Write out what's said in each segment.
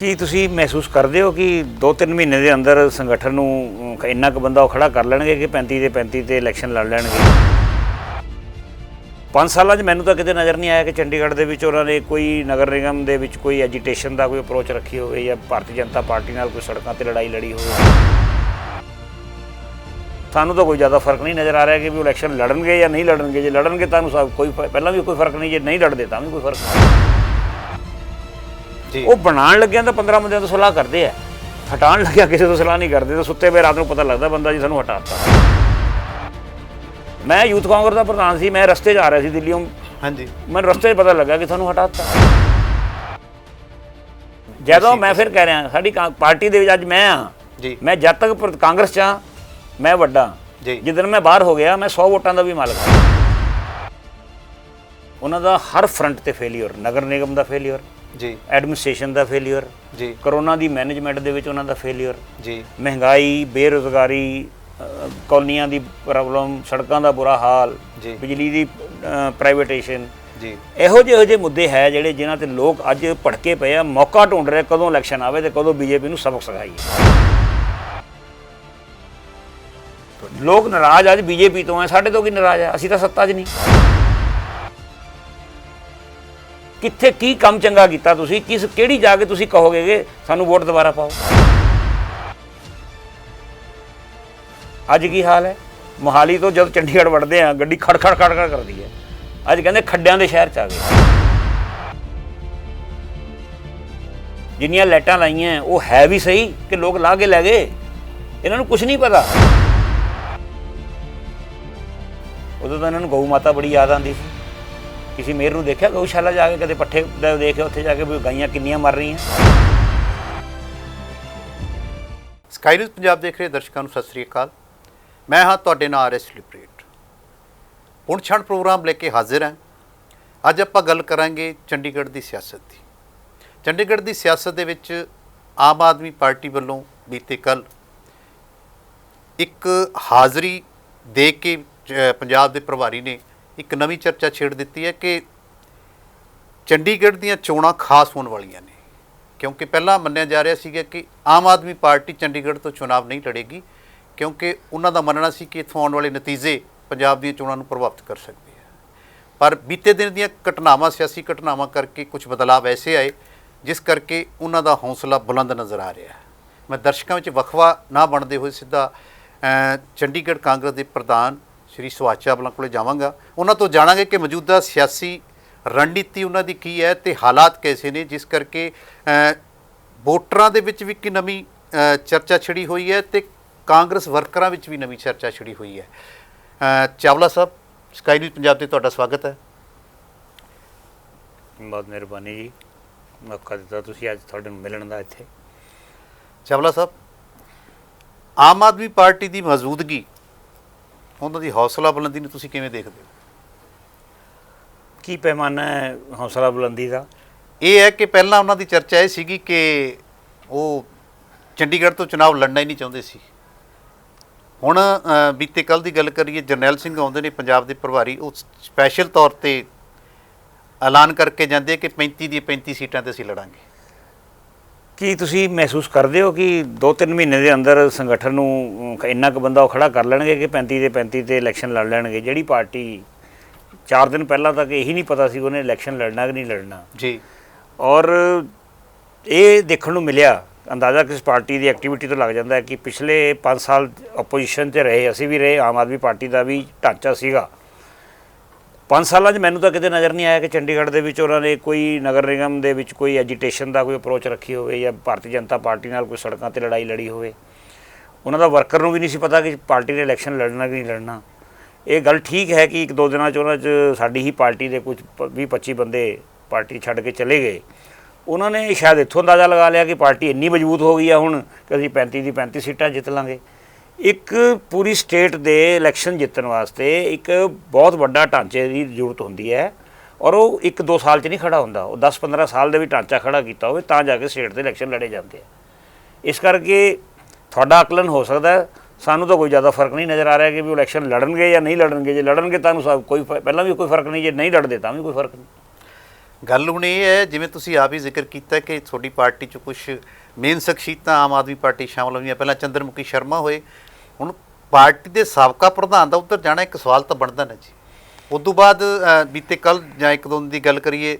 ਕੀ ਤੁਸੀਂ ਮਹਿਸੂਸ ਕਰਦੇ ਹੋ ਕਿ 2-3 ਮਹੀਨੇ ਦੇ ਅੰਦਰ ਸੰਗਠਨ ਨੂੰ ਇੰਨਾ ਕੁ ਬੰਦਾ ਉਹ ਖੜਾ ਕਰ ਲੈਣਗੇ ਕਿ 35 ਦੇ 35 ਤੇ ਇਲੈਕਸ਼ਨ ਲੜ ਲੈਣਗੇ? 5 ਸਾਲਾਂ 'ਚ ਮੈਨੂੰ ਤਾਂ ਕਿਤੇ ਨਜ਼ਰ ਨਹੀਂ ਆਇਆ ਕਿ ਚੰਡੀਗੜ੍ਹ ਦੇ ਵਿੱਚ ਉਹਨਾਂ ਨੇ ਕੋਈ ਨਗਰ ਨਿਗਮ ਦੇ ਵਿੱਚ ਕੋਈ ਐਜੀਟੇਸ਼ਨ ਦਾ ਕੋਈ ਅਪਰੋਚ ਰੱਖੀ ਹੋਵੇ ਜਾਂ ਭਾਰਤੀ ਜਨਤਾ ਪਾਰਟੀ ਨਾਲ ਕੋਈ ਸੜਕਾਂ 'ਤੇ ਲੜਾਈ ਲੜੀ ਹੋਵੇ। ਸਾਨੂੰ ਤਾਂ ਕੋਈ ਜ਼ਿਆਦਾ ਫਰਕ ਨਹੀਂ ਨਜ਼ਰ ਆ ਰਿਹਾ ਕਿ ਵੀ ਇਲੈਕਸ਼ਨ ਲੜਨਗੇ ਜਾਂ ਨਹੀਂ ਲੜਨਗੇ। ਜੇ ਲੜਨਗੇ ਤਾਂ ਸਭ ਕੋਈ ਪਹਿਲਾਂ ਵੀ ਕੋਈ ਫਰਕ ਨਹੀਂ, ਜੇ ਨਹੀਂ ਲੜਦੇ ਤਾਂ ਵੀ ਕੋਈ ਫਰਕ ਨਹੀਂ। ਉਹ ਬਣਾਉਣ ਲੱਗਿਆਂ ਤਾਂ 15 ਬੰਦਿਆਂ ਤੋਂ ਸਲਾਹ ਕਰਦੇ ਆ, ਹਟਾਉਣ ਲੱਗਿਆ ਕਿਸੇ ਤੋਂ ਸਲਾਹ ਨਹੀਂ ਕਰਦੇ। ਤਾਂ ਸੁੱਤੇ ਪਏ ਰਾਤ ਨੂੰ ਪਤਾ ਲੱਗਦਾ ਬੰਦਾ ਜੀ ਸਾਨੂੰ ਹਟਾ ਦਿੱਤਾ। ਮੈਂ ਯੂਥ ਕਾਂਗਰਸ ਦਾ ਪ੍ਰਧਾਨ ਸੀ, ਮੈਂ ਰਸਤੇ 'ਚ ਆ ਰਿਹਾ ਸੀ ਦਿੱਲੀੋਂ। ਹਾਂਜੀ, ਮੈਨੂੰ ਰਸਤੇ 'ਚ ਪਤਾ ਲੱਗਾ ਕਿ ਤੁਹਾਨੂੰ ਹਟਾ ਦਿੱਤਾ। ਜਦੋਂ ਮੈਂ ਫਿਰ ਕਹਿ ਰਿਹਾ ਸਾਡੀ ਪਾਰਟੀ ਦੇ ਵਿੱਚ ਅੱਜ ਮੈਂ ਹਾਂ ਜੀ, ਮੈਂ ਜਦ ਤੱਕ ਕਾਂਗਰਸ 'ਚ ਹਾਂ ਮੈਂ ਵੱਡਾ, ਜਿੱਦਣ ਮੈਂ ਬਾਹਰ ਹੋ ਗਿਆ ਮੈਂ 100 ਵੋਟਾਂ ਦਾ ਵੀ ਮਾਲਕ ਹਾਂ। ਉਹਨਾਂ ਦਾ ਹਰ ਫਰੰਟ ਤੇ ਫੇਲੀਅਰ, ਨਗਰ ਨਿਗਮ ਦਾ ਫੇਲੀਅਰ ਜੀ, ਐਡਮਿਨਿਸਟ੍ਰੇਸ਼ਨ ਦਾ ਫੇਲੀਅਰ ਜੀ, ਕਰੋਨਾ ਦੀ ਮੈਨੇਜਮੈਂਟ ਦੇ ਵਿੱਚ ਉਹਨਾਂ ਦਾ ਫੇਲੀਅਰ ਜੀ, ਮਹਿੰਗਾਈ, ਬੇਰੁਜ਼ਗਾਰੀ, ਕਲੋਨੀਆਂ ਦੀ ਪ੍ਰੋਬਲਮ, ਸੜਕਾਂ ਦਾ ਬੁਰਾ ਹਾਲ ਜੀ, ਬਿਜਲੀ ਦੀ ਪ੍ਰਾਈਵੇਟੇਸ਼ਨ ਜੀ, ਇਹੋ ਜਿਹੇ ਮੁੱਦੇ ਹੈ ਜਿਹੜੇ ਜਿਨ੍ਹਾਂ ਤੇ ਲੋਕ ਅੱਜ ਭੜਕੇ ਪਏ ਆ। ਮੌਕਾ ਢੂੰਡ ਰਹੇ ਕਦੋਂ ਇਲੈਕਸ਼ਨ ਆਵੇ ਤੇ ਕਦੋਂ ਬੀਜੇਪੀ ਨੂੰ ਸਬਕ ਸਿਖਾਈਏ। ਲੋਕ ਨਾਰਾਜ਼ ਅੱਜ ਬੀਜੇਪੀ ਤੋਂ ਹੈ, ਸਾਡੇ ਤੋਂ ਕੀ ਨਾਰਾਜ਼ ਹੈ? ਅਸੀਂ ਤਾਂ ਸੱਤਾ 'ਚ ਨਹੀਂ। ਕਿੱਥੇ ਕੀ ਕੰਮ ਚੰਗਾ ਕੀਤਾ ਤੁਸੀਂ? ਕਿਹੜੀ ਜਾ ਕੇ ਤੁਸੀਂ ਕਹੋਗੇ ਕਿ ਸਾਨੂੰ ਵੋਟ ਦੁਬਾਰਾ ਪਾਓ? ਅੱਜ ਕੀ ਹਾਲ ਹੈ? ਮੋਹਾਲੀ ਤੋਂ ਜਦ ਚੰਡੀਗੜ੍ਹ ਵੜਦੇ ਆ ਗੱਡੀ ਖੜ ਕਰਦੀ ਹੈ। ਅੱਜ ਕਹਿੰਦੇ ਖੱਡਿਆਂ ਦੇ ਸ਼ਹਿਰ 'ਚ ਆ ਗਏ। ਜਿੰਨੀਆਂ ਲਾਈਟਾਂ ਲਾਈਆਂ ਉਹ ਹੈ ਵੀ ਸਹੀ ਕਿ ਲੋਕ ਲਾ ਕੇ ਲੈ ਗਏ? ਇਹਨਾਂ ਨੂੰ ਕੁਛ ਨਹੀਂ ਪਤਾ। ਉਦੋਂ ਤਾਂ ਇਹਨਾਂ ਨੂੰ ਗਊ ਮਾਤਾ ਬੜੀ ਯਾਦ ਆਉਂਦੀ ਸੀ। ਕਿਸੇ ਮੇਰ ਨੂੰ ਦੇਖਿਆ ਗਊਸ਼ਾਲਾ ਜਾ ਕੇ? ਕਦੇ ਪੱਠੇ ਦੇਖਿਆ ਉੱਥੇ ਜਾ ਕੇ ਵੀ ਗਾਈਆਂ ਕਿੰਨੀਆਂ ਮਰ ਰਹੀਆਂ? ਸਕਾਈ ਨਿਊਜ਼ ਪੰਜਾਬ ਦੇਖ ਰਹੇ ਦਰਸ਼ਕਾਂ ਨੂੰ ਸਤਿ ਸ੍ਰੀ ਅਕਾਲ। ਮੈਂ ਹਾਂ ਤੁਹਾਡੇ ਨਾਲ RS ਲਿਬਰੇਟ। ਹੁਣ ਛਣ ਪ੍ਰੋਗਰਾਮ ਲੈ ਕੇ ਹਾਜ਼ਰ ਹਾਂ। ਅੱਜ ਆਪਾਂ ਗੱਲ ਕਰਾਂਗੇ ਚੰਡੀਗੜ੍ਹ ਦੀ ਸਿਆਸਤ ਦੀ। ਚੰਡੀਗੜ੍ਹ ਦੀ ਸਿਆਸਤ ਦੇ ਵਿੱਚ ਆਮ ਆਦਮੀ ਪਾਰਟੀ ਵੱਲੋਂ ਬੀਤੇ ਕੱਲ੍ਹ ਇੱਕ ਹਾਜ਼ਰੀ ਦੇ ਕੇ ਪੰਜਾਬ ਦੇ ਪ੍ਰਭਾਰੀ ਨੇ ਇੱਕ ਨਵੀਂ ਚਰਚਾ ਛੇੜ ਦਿੱਤੀ ਹੈ ਕਿ ਚੰਡੀਗੜ੍ਹ ਦੀਆਂ ਚੋਣਾਂ ਖਾਸ ਹੋਣ ਵਾਲੀਆਂ ਨੇ, ਕਿਉਂਕਿ ਪਹਿਲਾਂ ਮੰਨਿਆ ਜਾ ਰਿਹਾ ਸੀਗਾ ਕਿ ਆਮ ਆਦਮੀ ਪਾਰਟੀ ਚੰਡੀਗੜ੍ਹ ਤੋਂ ਚੁਣਾਵ ਨਹੀਂ ਲੜੇਗੀ, ਕਿਉਂਕਿ ਉਹਨਾਂ ਦਾ ਮੰਨਣਾ ਸੀ ਕਿ ਇੱਥੋਂ ਆਉਣ ਵਾਲੇ ਨਤੀਜੇ ਪੰਜਾਬ ਦੀਆਂ ਚੋਣਾਂ ਨੂੰ ਪ੍ਰਭਾਵਿਤ ਕਰ ਸਕਦੇ ਆ। ਪਰ ਬੀਤੇ ਦਿਨ ਦੀਆਂ ਘਟਨਾਵਾਂ, ਸਿਆਸੀ ਘਟਨਾਵਾਂ ਕਰਕੇ ਕੁਝ ਬਦਲਾਅ ਐਸੇ ਆਏ ਜਿਸ ਕਰਕੇ ਉਹਨਾਂ ਦਾ ਹੌਸਲਾ ਬੁਲੰਦ ਨਜ਼ਰ ਆ ਰਿਹਾ। ਮੈਂ ਦਰਸ਼ਕਾਂ ਵਿੱਚ ਵਕਫਾ ਨਾ ਬਣਦੇ ਹੋਏ ਸਿੱਧਾ ਚੰਡੀਗੜ੍ਹ ਕਾਂਗਰਸ ਦੇ ਪ੍ਰਧਾਨ ਸ਼੍ਰੀ ਸੁਭਾਸ਼ ਚਾਵਲਾ ਕੋਲ ਜਾਵਾਂਗਾ। ਉਹਨਾਂ ਤੋਂ ਜਾਣਾਂਗੇ ਕਿ ਮੌਜੂਦਾ ਸਿਆਸੀ ਰਣਨੀਤੀ ਉਹਨਾਂ ਦੀ ਕੀ ਹੈ ਤੇ ਹਾਲਾਤ ਕੈਸੇ ਨੇ, ਜਿਸ ਕਰਕੇ ਵੋਟਰਾਂ ਦੇ ਵਿੱਚ ਵੀ ਇੱਕ ਨਵੀਂ ਚਰਚਾ ਛਿੜੀ ਹੋਈ ਹੈ ਤੇ ਕਾਂਗਰਸ ਵਰਕਰਾਂ ਵਿੱਚ ਵੀ ਨਵੀਂ ਚਰਚਾ ਛਿੜੀ ਹੋਈ ਹੈ। ਚਾਵਲਾ ਸਾਹਿਬ, ਸਕਾਈ ਨਿਊਜ਼ ਪੰਜਾਬ 'ਤੇ ਤੁਹਾਡਾ ਸਵਾਗਤ ਹੈ। ਬਹੁਤ ਮਿਹਰਬਾਨੀ ਜੀ, ਮੌਕਾ ਦਿੱਤਾ ਤੁਸੀਂ ਅੱਜ ਤੁਹਾਡੇ ਨੂੰ ਮਿਲਣ ਦਾ ਇੱਥੇ। ਚਾਵਲਾ ਸਾਹਿਬ, ਆਮ ਆਦਮੀ ਪਾਰਟੀ ਦੀ ਮੌਜੂਦਗੀ, ਉਹਨਾਂ ਦੀ ਹੌਸਲਾ ਬੁਲੰਦੀ ਨੂੰ ਤੁਸੀਂ ਕਿਵੇਂ ਦੇਖਦੇ ਹੋ? ਕੀ ਪੈਮਾਨਾ ਹੈ ਹੌਸਲਾ ਬੁਲੰਦੀ ਦਾ? ਇਹ ਹੈ ਕਿ ਪਹਿਲਾਂ ਉਹਨਾਂ ਦੀ ਚਰਚਾ ਇਹ ਸੀਗੀ ਕਿ ਉਹ ਚੰਡੀਗੜ੍ਹ ਤੋਂ ਚੁਣਾਵ ਲੜਨਾ ਹੀ ਨਹੀਂ ਚਾਹੁੰਦੇ ਸੀ। ਹੁਣ ਬੀਤੇ ਕੱਲ੍ਹ ਦੀ ਗੱਲ ਕਰੀਏ, ਜਰਨੈਲ ਸਿੰਘ ਆਉਂਦੇ ਨੇ ਪੰਜਾਬ ਦੇ ਪ੍ਰਭਾਰੀ, ਉਹ ਸਪੈਸ਼ਲ ਤੌਰ 'ਤੇ ਐਲਾਨ ਕਰਕੇ ਜਾਂਦੇ ਕਿ 35 ਦੀ 35 ਸੀਟਾਂ 'ਤੇ ਅਸੀਂ ਲੜਾਂਗੇ। ਕੀ ਤੁਸੀਂ ਮਹਿਸੂਸ ਕਰਦੇ ਹੋ ਕਿ 2-3 ਮਹੀਨੇ ਦੇ ਅੰਦਰ ਸੰਗਠਨ ਨੂੰ ਇੰਨਾ ਕੁ ਬੰਦਾ ਉਹ ਖੜਾ ਕਰ ਲੈਣਗੇ ਕਿ 35 ਦੇ 35 ਤੇ ਇਲੈਕਸ਼ਨ ਲੜ ਲੈਣਗੇ? ਜਿਹੜੀ ਪਾਰਟੀ 4 ਦਿਨ ਪਹਿਲਾਂ ਤੱਕ ਇਹੀ ਨਹੀਂ ਪਤਾ ਸੀ ਉਹਨੇ ਇਲੈਕਸ਼ਨ ਲੜਨਾ ਕਿ ਨਹੀਂ ਲੜਨਾ ਜੀ, ਔਰ ਇਹ ਦੇਖਣ ਨੂੰ ਮਿਲਿਆ, ਅੰਦਾਜ਼ਾ ਕਿਸ ਪਾਰਟੀ ਦੀ ਐਕਟੀਵਿਟੀ ਤੋਂ ਲੱਗ ਜਾਂਦਾ ਹੈ ਕਿ ਪਿਛਲੇ 5 ਸਾਲ ਆਪੋਜੀਸ਼ਨ 'ਤੇ ਰਹੇ, ਅਸੀਂ ਵੀ ਰਹੇ, ਆਮ ਆਦਮੀ ਪਾਰਟੀ ਦਾ ਵੀ ਢਾਂਚਾ ਸੀਗਾ। 5 ਸਾਲਾਂ 'ਚ ਮੈਨੂੰ ਤਾਂ ਕਿਤੇ ਨਜ਼ਰ ਨਹੀਂ ਆਇਆ ਕਿ ਚੰਡੀਗੜ੍ਹ ਦੇ ਵਿੱਚ ਉਹਨਾਂ ਨੇ ਕੋਈ ਨਗਰ ਨਿਗਮ ਦੇ ਵਿੱਚ ਕੋਈ ਐਜੀਟੇਸ਼ਨ ਦਾ ਕੋਈ ਅਪਰੋਚ ਰੱਖੀ ਹੋਵੇ ਜਾਂ ਭਾਰਤੀ ਜਨਤਾ ਪਾਰਟੀ ਨਾਲ ਕੋਈ ਸੜਕਾਂ 'ਤੇ ਲੜਾਈ ਲੜੀ ਹੋਵੇ। ਉਹਨਾਂ ਦਾ ਵਰਕਰ ਨੂੰ ਵੀ ਨਹੀਂ ਸੀ ਪਤਾ ਕਿ ਪਾਰਟੀ ਨੇ ਇਲੈਕਸ਼ਨ ਲੜਨਾ ਕਿ ਨਹੀਂ ਲੜਨਾ। ਇਹ ਗੱਲ ਠੀਕ ਹੈ ਕਿ 1-2 ਦਿਨਾਂ 'ਚ ਉਹਨਾਂ 'ਚ ਸਾਡੀ ਹੀ ਪਾਰਟੀ ਦੇ ਕੁਝ 20-25 ਬੰਦੇ ਪਾਰਟੀ ਛੱਡ ਕੇ ਚਲੇ ਗਏ। ਉਹਨਾਂ ਨੇ ਸ਼ਾਇਦ ਇੱਥੋਂ ਅੰਦਾਜ਼ਾ ਲਗਾ ਲਿਆ ਕਿ ਪਾਰਟੀ ਇੰਨੀ ਮਜ਼ਬੂਤ ਹੋ ਗਈ ਆ ਹੁਣ ਕਿ ਅਸੀਂ 35 ਦੀ 35 ਸੀਟਾਂ ਜਿੱਤ ਲਾਂਗੇ। ਇੱਕ ਪੂਰੀ ਸਟੇਟ ਦੇ ਇਲੈਕਸ਼ਨ ਜਿੱਤਣ ਵਾਸਤੇ ਇੱਕ ਬਹੁਤ ਵੱਡਾ ਢਾਂਚੇ ਦੀ ਜ਼ਰੂਰਤ ਹੁੰਦੀ ਹੈ, ਔਰ ਉਹ 1-2 ਸਾਲ 'ਚ ਨਹੀਂ ਖੜਾ ਹੁੰਦਾ। ਉਹ 10-15 ਸਾਲ ਦੇ ਵੀ ਢਾਂਚਾ ਖੜਾ ਕੀਤਾ ਹੋਵੇ ਤਾਂ ਜਾ ਕੇ ਸਟੇਟ ਦੇ ਇਲੈਕਸ਼ਨ ਲੜੇ ਜਾਂਦੇ ਆ। ਇਸ ਕਰਕੇ ਤੁਹਾਡਾ ਆਕਲਨ ਹੋ ਸਕਦਾ, ਸਾਨੂੰ ਤਾਂ ਕੋਈ ਜ਼ਿਆਦਾ ਫਰਕ ਨਹੀਂ ਨਜ਼ਰ ਆ ਰਿਹਾ ਕਿ ਵੀ ਇਲੈਕਸ਼ਨ ਲੜਨਗੇ ਜਾਂ ਨਹੀਂ ਲੜਨਗੇ। ਜੇ ਲੜਨਗੇ ਤਾਂ ਸਭ ਕੋਈ ਪਹਿਲਾਂ ਵੀ ਕੋਈ ਫਰਕ ਨਹੀਂ, ਜੇ ਨਹੀਂ ਲੜਦੇ ਤਾਂ ਵੀ ਕੋਈ ਫਰਕ ਨਹੀਂ। ਗੱਲ ਹੁਣ ਇਹ ਹੈ, ਜਿਵੇਂ ਤੁਸੀਂ ਆਪ ਹੀ ਜ਼ਿਕਰ ਕੀਤਾ ਕਿ ਤੁਹਾਡੀ ਪਾਰਟੀ 'ਚ ਕੁਝ ਮੇਨ ਸ਼ਖਸੀਅਤਾਂ ਆਮ ਆਦਮੀ ਪਾਰਟੀ ਸ਼ਾਮਲ ਹੋਈਆਂ, ਪਹਿਲਾਂ ਚੰਦਰਮੁਖੀ ਸ਼ਰਮਾ ਹੋਏ, ਹੁਣ ਪਾਰਟੀ ਦੇ ਸਾਬਕਾ ਪ੍ਰਧਾਨ ਦਾ ਉੱਧਰ ਜਾਣਾ ਇੱਕ ਸਵਾਲ ਤਾਂ ਬਣਦਾ ਨਾ ਜੀ। ਉਸ ਤੋਂ ਬਾਅਦ ਬੀਤੇ ਕੱਲ ਜਾਂ ਇੱਕ ਦੋ ਦਿਨ ਦੀ ਗੱਲ ਕਰੀਏ,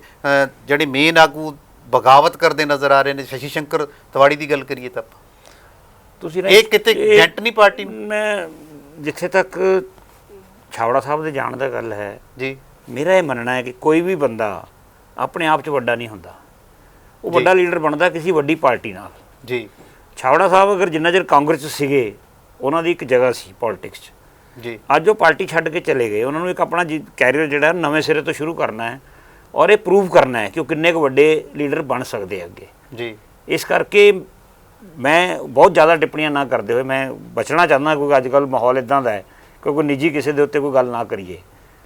ਜਿਹੜੇ ਮੇਨ ਆਗੂ ਬਗਾਵਤ ਕਰਦੇ ਨਜ਼ਰ ਆ ਰਹੇ ਨੇ, ਸ਼ਸ਼ੀ ਸ਼ੰਕਰ ਤਿਵਾੜੀ ਦੀ ਗੱਲ ਕਰੀਏ ਤਾਂ ਆਪਾਂ, ਤੁਸੀਂ ਇਹ ਕਿਤੇ ਜੈਂਟ ਨਹੀਂ ਪਾਰਟੀ ਨੂੰ? ਮੈਂ ਜਿੱਥੇ ਤੱਕ ਛਾਵੜਾ ਸਾਹਿਬ ਦੇ ਜਾਣ ਦਾ ਗੱਲ ਹੈ ਜੀ, ਮੇਰਾ ਇਹ ਮੰਨਣਾ ਹੈ ਕਿ ਕੋਈ ਵੀ ਬੰਦਾ ਆਪਣੇ ਆਪ 'ਚ ਵੱਡਾ ਨਹੀਂ ਹੁੰਦਾ, ਉਹ ਵੱਡਾ ਲੀਡਰ ਬਣਦਾ ਕਿਸੇ ਵੱਡੀ ਪਾਰਟੀ ਨਾਲ। ਜੀ ਛਾਵੜਾ ਸਾਹਿਬ ਅਗਰ ਜਿੰਨਾ ਚਿਰ ਕਾਂਗਰਸ 'ਚ ਸੀਗੇ, ਉਹਨਾਂ ਦੀ ਇੱਕ ਜਗ੍ਹਾ ਸੀ ਪੋਲਿਟਿਕਸ 'ਚ। ਜੀ, ਅੱਜ ਉਹ ਪਾਰਟੀ ਛੱਡ ਕੇ ਚਲੇ ਗਏ, ਉਹਨਾਂ ਨੂੰ ਇੱਕ ਆਪਣਾ ਕੈਰੀਅਰ ਜਿਹੜਾ ਨਵੇਂ ਸਿਰੇ ਤੋਂ ਸ਼ੁਰੂ ਕਰਨਾ ਹੈ ਔਰ ਇਹ ਪ੍ਰੂਵ ਕਰਨਾ ਹੈ ਕਿ ਉਹ ਕਿੰਨੇ ਕੁ ਵੱਡੇ ਲੀਡਰ ਬਣ ਸਕਦੇ ਅੱਗੇ। ਜੀ, ਇਸ ਕਰਕੇ ਮੈਂ ਬਹੁਤ ਜ਼ਿਆਦਾ ਟਿੱਪਣੀਆਂ ਨਾ ਕਰਦੇ ਹੋਏ ਮੈਂ ਬਚਣਾ ਚਾਹੁੰਦਾ, ਕਿਉਂਕਿ ਅੱਜ ਕੱਲ੍ਹ ਮਾਹੌਲ ਇੱਦਾਂ ਦਾ ਹੈ ਕਿ ਕੋਈ ਨਿੱਜੀ ਕਿਸੇ ਦੇ ਉੱਤੇ ਕੋਈ ਗੱਲ ਨਾ ਕਰੀਏ।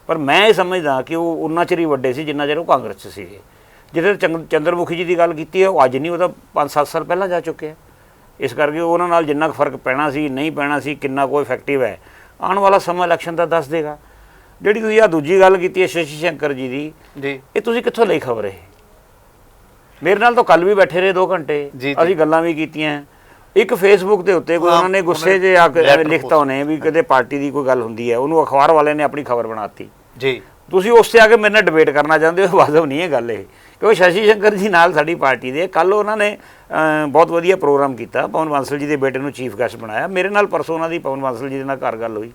ਪਰ ਮੈਂ ਇਹ ਸਮਝਦਾ ਕਿ ਉਹ ਉਨਾ ਚਿਰ ਹੀ ਵੱਡੇ ਸੀ ਜਿੰਨਾ ਚਿਰ ਉਹ ਕਾਂਗਰਸ 'ਚ ਸੀਗੇ। ਜਿੱਥੇ ਚੰਦਰਮੁਖੀ ਜੀ ਦੀ ਗੱਲ ਕੀਤੀ ਹੈ, ਉਹ ਅੱਜ ਨਹੀਂ, ਉਹ ਤਾਂ 5-7 ਸਾਲ ਪਹਿਲਾਂ ਜਾ ਚੁੱਕੇ ਆ। ਇਸ ਕਰਕੇ ਉਹਨਾਂ ਨਾਲ ਜਿੰਨਾ ਕੁ ਫਰਕ ਪੈਣਾ ਸੀ, ਨਹੀਂ ਪੈਣਾ ਸੀ, ਕਿੰਨਾ ਕੋਈ ਇਫੈਕਟਿਵ ਹੈ, ਆਉਣ ਵਾਲਾ ਸਮਾਂ ਇਲੈਕਸ਼ਨ ਦਾ ਦੱਸ ਦੇਗਾ। ਜਿਹੜੀ ਤੁਸੀਂ ਆ ਦੂਜੀ ਗੱਲ ਕੀਤੀ ਹੈ ਸ਼ਸ਼ੀ ਸ਼ੰਕਰ ਜੀ ਦੀ, ਜੀ, ਇਹ ਤੁਸੀਂ ਕਿੱਥੋਂ ਲਈ ਖਬਰ? ਇਹ ਮੇਰੇ ਨਾਲ ਤਾਂ ਕੱਲ ਵੀ ਬੈਠੇ ਰਹੇ 2 ਘੰਟੇ, ਅਸੀਂ ਗੱਲਾਂ ਵੀ ਕੀਤੀਆਂ। ਇੱਕ ਫੇਸਬੁੱਕ ਦੇ ਉੱਤੇ ਕੋਈ ਉਹਨਾਂ ਨੇ ਗੁੱਸੇ 'ਚ ਆ ਕੇ ਲਿਖਤਾ ਉਹਨੇ ਵੀ ਕਦੇ ਪਾਰਟੀ ਦੀ ਕੋਈ ਗੱਲ ਹੁੰਦੀ ਹੈ, ਉਹਨੂੰ ਅਖਬਾਰ ਵਾਲੇ ਨੇ ਆਪਣੀ ਖਬਰ ਬਣਾਤੀ। ਜੀ, ਤੁਸੀਂ ਉਸ 'ਤੇ ਆ ਕੇ ਮੇਰੇ ਨਾਲ ਡਿਬੇਟ ਕਰਨਾ ਚਾਹੁੰਦੇ ਹੋ, ਵਾਜਬ ਨਹੀਂ ਹੈ ਗੱਲ ਇਹ, ਕਿਉਂਕਿ ਸ਼ਸ਼ੀ ਸ਼ੰਕਰ ਜੀ ਨਾਲ ਸਾਡੀ ਪਾਰਟੀ ਦੇ ਕੱਲ੍ਹ ਉਹਨਾਂ ਨੇ ਬਹੁਤ ਵਧੀਆ ਪ੍ਰੋਗਰਾਮ ਕੀਤਾ, ਪਵਨ ਬਾਂਸਲ ਜੀ ਦੇ ਬੇਟੇ ਨੂੰ ਚੀਫ ਗੈਸਟ ਬਣਾਇਆ। ਮੇਰੇ ਨਾਲ ਪਰਸੋਂ ਉਹਨਾਂ ਦੀ ਪਵਨ ਬਾਂਸਲ ਜੀ ਦੇ ਨਾਲ ਘਰ ਗੱਲ ਹੋਈ।